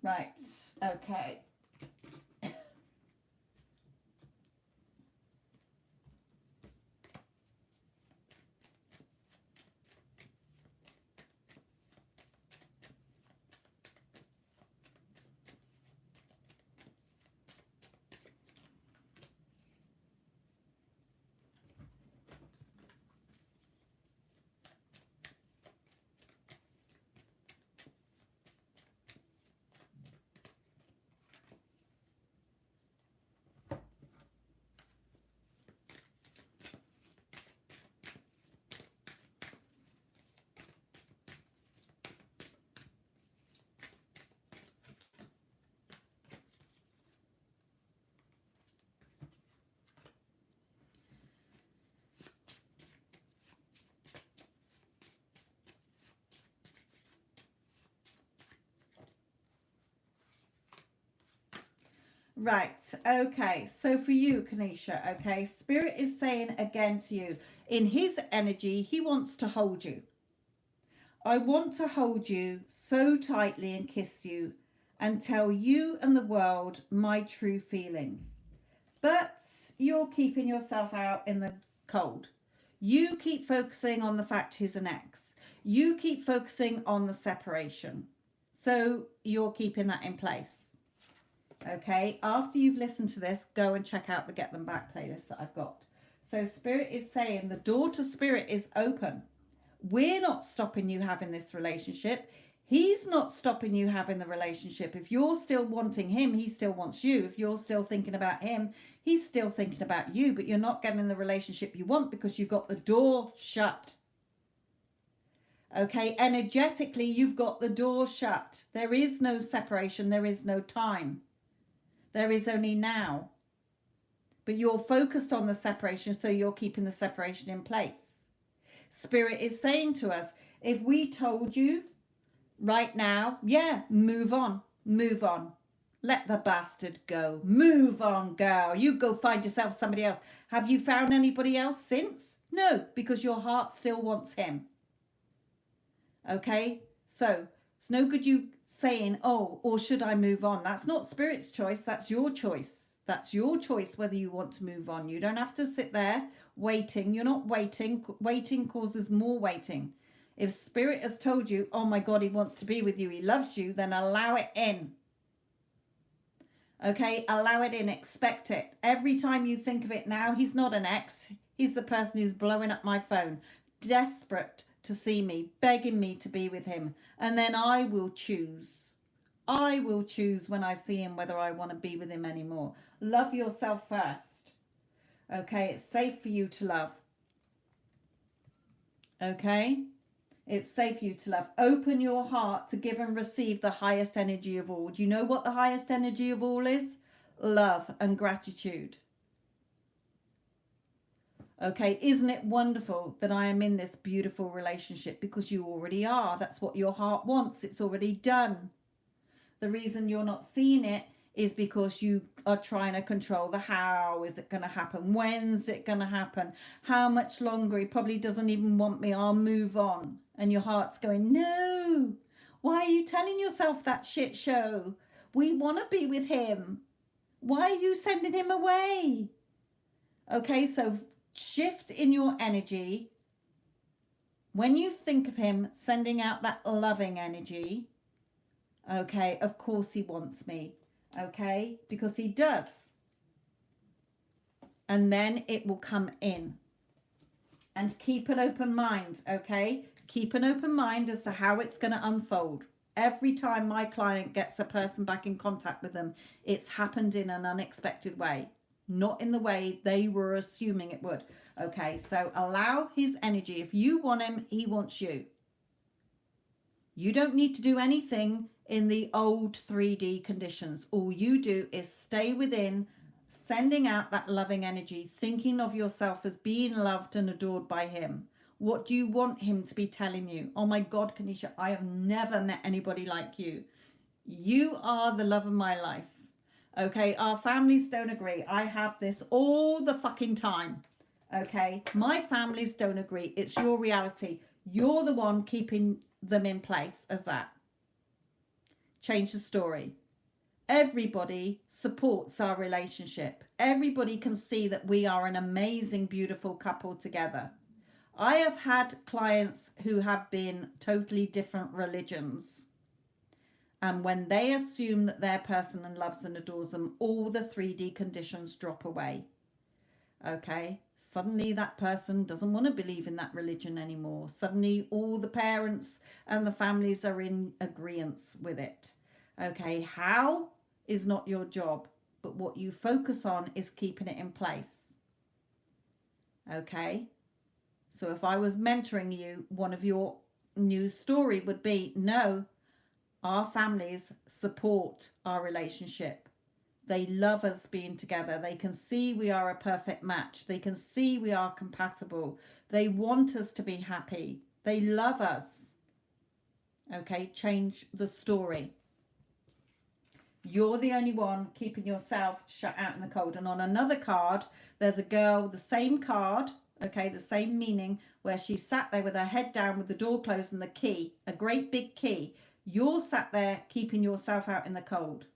A: Right. Okay. Right. Okay. So for you, Kanisha, okay, Spirit is saying again to you, in his energy, he wants to hold you. I want to hold you so tightly and kiss you and tell you and the world my true feelings. But you're keeping yourself out in the cold. You keep focusing on the fact he's an ex. You keep focusing on the separation. So you're keeping that in place. Okay, after you've listened to this, go and check out the Get Them Back playlist that I've got. So Spirit is saying the door to Spirit is open. We're not stopping you having this relationship. He's not stopping you having the relationship. If you're still wanting him, he still wants you. If you're still thinking about him, he's still thinking about you. But you're not getting the relationship you want because you've got the door shut. Okay, energetically, you've got the door shut. There is no separation. There is no time. There is only now. But you're focused on the separation, so you're keeping the separation in place. Spirit is saying to us, if we told you right now, yeah, move on, move on. Let the bastard go. Move on, girl. You go find yourself somebody else. Have you found anybody else since? No, because your heart still wants him. Okay? So it's no good you saying, oh, or should I move on? That's not Spirit's choice. That's your choice. That's your choice whether you want to move on. You don't have to sit there waiting. You're not waiting. Waiting causes more waiting. If Spirit has told you, oh my God, he wants to be with you, he loves you, then allow it in. Okay, allow it in. Expect it. Every time you think of it now, he's not an ex. He's the person who's blowing up my phone, desperate to see me, begging me to be with him. And then I will choose. I will choose when I see him whether I want to be with him anymore. Love yourself first. Okay, it's safe for you to love. Okay, it's safe for you to love. Open your heart to give and receive the highest energy of all. Do you know what the highest energy of all is? Love and gratitude. Okay, isn't it wonderful that I am in this beautiful relationship? Because you already are. That's what your heart wants. It's already done. The reason you're not seeing it is because you are trying to control the how. Is it going to happen? When's it going to happen? How much longer? He probably doesn't even want me. I'll move on. And your heart's going, no. Why are you telling yourself that shit show? We want to be with him. Why are you sending him away? Okay, so shift in your energy. When you think of him, sending out that loving energy. Okay, of course he wants me. Okay, because he does. And then it will come in. And keep an open mind, okay? Keep an open mind as to how it's going to unfold. Every time my client gets a person back in contact with them, it's happened in an unexpected way. Not in the way they were assuming it would. Okay, so allow his energy. If you want him, he wants you. You don't need to do anything in the old 3D conditions. All you do is stay within, sending out that loving energy, thinking of yourself as being loved and adored by him. What do you want him to be telling you? Oh my God, Kanisha, I have never met anybody like you. You are the love of my life. Okay, our families don't agree. I have this all the fucking time. Okay, my families don't agree. It's your reality. You're the one keeping them in place as that. Change the story. Everybody supports our relationship. Everybody can see that we are an amazing, beautiful couple together. I have had clients who have been totally different religions. And when they assume that their person and loves and adores them, all the 3D conditions drop away. Okay, suddenly that person doesn't want to believe in that religion anymore. Suddenly all the parents and the families are in agreement with it. Okay, how is not your job, but what you focus on is keeping it in place. Okay, so if I was mentoring you, one of your new story would be, no, our families support our relationship. They love us being together. They can see we are a perfect match. They can see we are compatible. They want us to be happy. They love us. Okay, change the story. You're the only one keeping yourself shut out in the cold. And on another card, there's a girl, the same card, okay, the same meaning, where she sat there with her head down with the door closed and the key, a great big key. You're sat there keeping yourself out in the cold.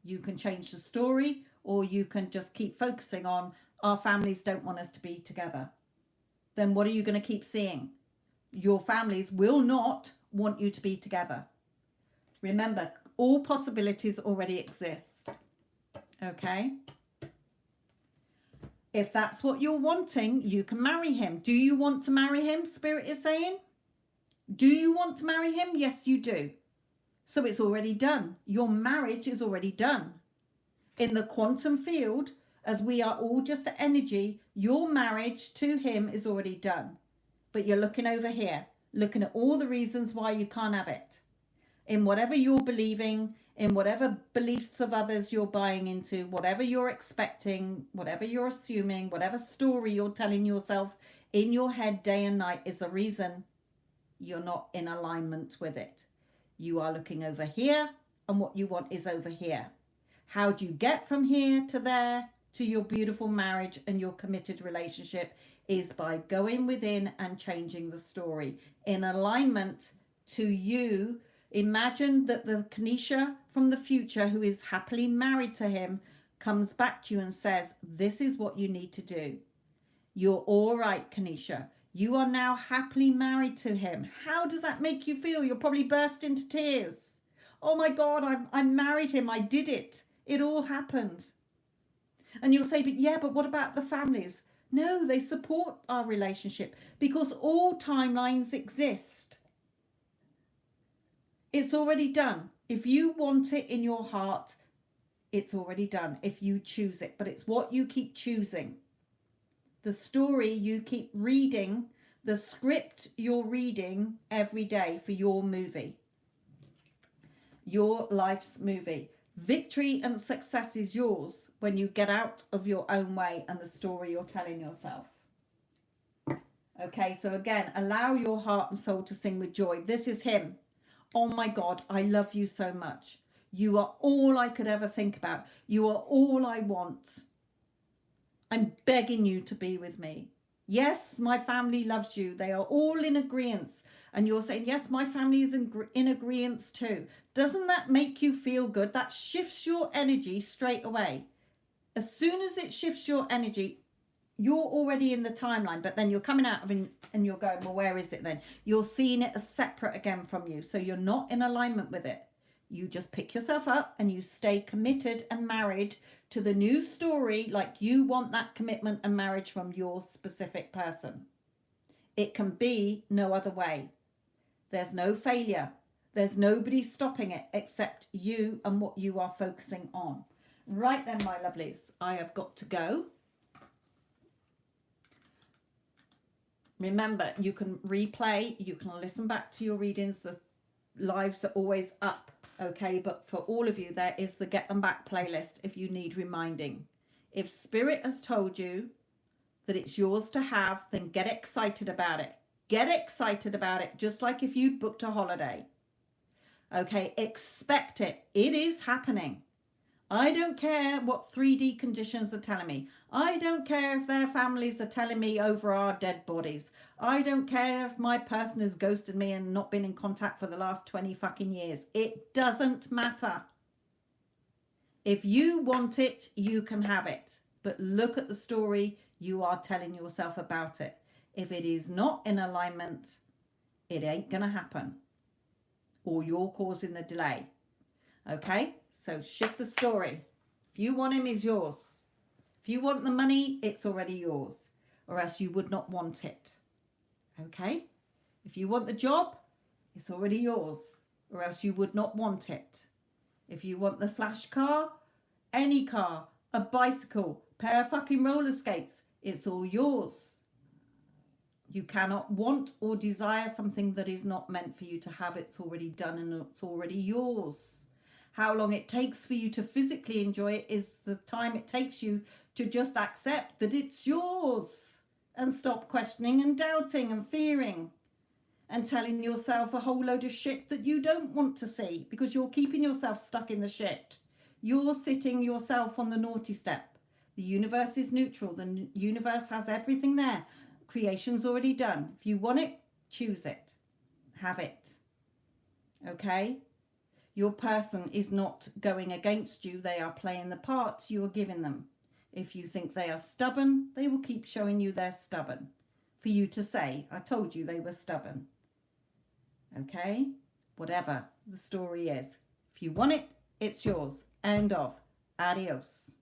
A: You can change the story, or you can just keep focusing on our families don't want us to be together. Then what are you going to keep seeing? Your families will not want you to be together. Remember, all possibilities already exist. Okay? If that's what you're wanting, you can marry him. Do you want to marry him? Spirit is saying. Do you want to marry him? Yes, you do. So it's already done. Your marriage is already done. In the quantum field, as we are all just energy, your marriage to him is already done. But you're looking over here, looking at all the reasons why you can't have it. In whatever you're believing, in whatever beliefs of others you're buying into, whatever you're expecting, whatever you're assuming, whatever story you're telling yourself in your head day and night is the reason you're not in alignment with it. You are looking over here, and what you want is over here. How do you get from here to there to your beautiful marriage and your committed relationship is by going within and changing the story in alignment to you. Imagine that the Kanisha from the future who is happily married to him comes back to you and says, this is what you need to do. You're all right, Kanisha. You are now happily married to him. How does that make you feel? You'll probably burst into tears. Oh my God, I married him. I did it. It all happened. And you'll say, but what about the families? No, they support our relationship because all timelines exist. It's already done. If you want it in your heart, it's already done if you choose it. But it's what you keep choosing. The story you keep reading, the script you're reading every day for your movie, your life's movie. Victory and success is yours when you get out of your own way and the story you're telling yourself. Okay, so again, allow your heart and soul to sing with joy. This is him. Oh my God, I love you so much. You are all I could ever think about. You are all I want. I'm begging you to be with me. Yes, my family loves you. They are all in agreement. And you're saying, yes, my family is in agreement too. Doesn't that make you feel good? That shifts your energy straight away. As soon as it shifts your energy, you're already in the timeline, but then you're coming out of it and you're going, well, where is it then? You're seeing it as separate again from you. So you're not in alignment with it. You just pick yourself up and you stay committed and married to the new story, like you want that commitment and marriage from your specific person. It can be no other way. There's no failure. There's nobody stopping it except you and what you are focusing on. Right then, my lovelies, I have got to go. Remember, you can replay, you can listen back to your readings. The lives are always up, okay? But for all of you, there is the Get Them Back playlist if you need reminding. If Spirit has told you that it's yours to have, then get excited about it. Get excited about it, just like if you booked a holiday. Okay, expect it. It is happening. I don't care what 3D conditions are telling me. I don't care if their families are telling me over our dead bodies. I don't care if my person has ghosted me and not been in contact for the last 20 fucking years. It doesn't matter. If you want it, you can have it. But look at the story you are telling yourself about it. If it is not in alignment, it ain't going to happen. Or you're causing the delay. Okay? So shift the story. If you want him, he's yours. If you want the money, it's already yours. Or else you would not want it. Okay? If you want the job, it's already yours. Or else you would not want it. If you want the flash car, any car, a bicycle, pair of fucking roller skates, it's all yours. You cannot want or desire something that is not meant for you to have. It's already done and it's already yours. How long it takes for you to physically enjoy it is the time it takes you to just accept that it's yours and stop questioning and doubting and fearing and telling yourself a whole load of shit that you don't want to see because you're keeping yourself stuck in the shit. You're sitting yourself on the naughty step. The universe is neutral. The universe has everything there. Creation's already done. If you want it, choose it. Have it. Okay? Your person is not going against you. They are playing the part you are giving them. If you think they are stubborn, they will keep showing you they're stubborn. For you to say, I told you they were stubborn. Okay? Whatever the story is. If you want it, it's yours. End of. Adios.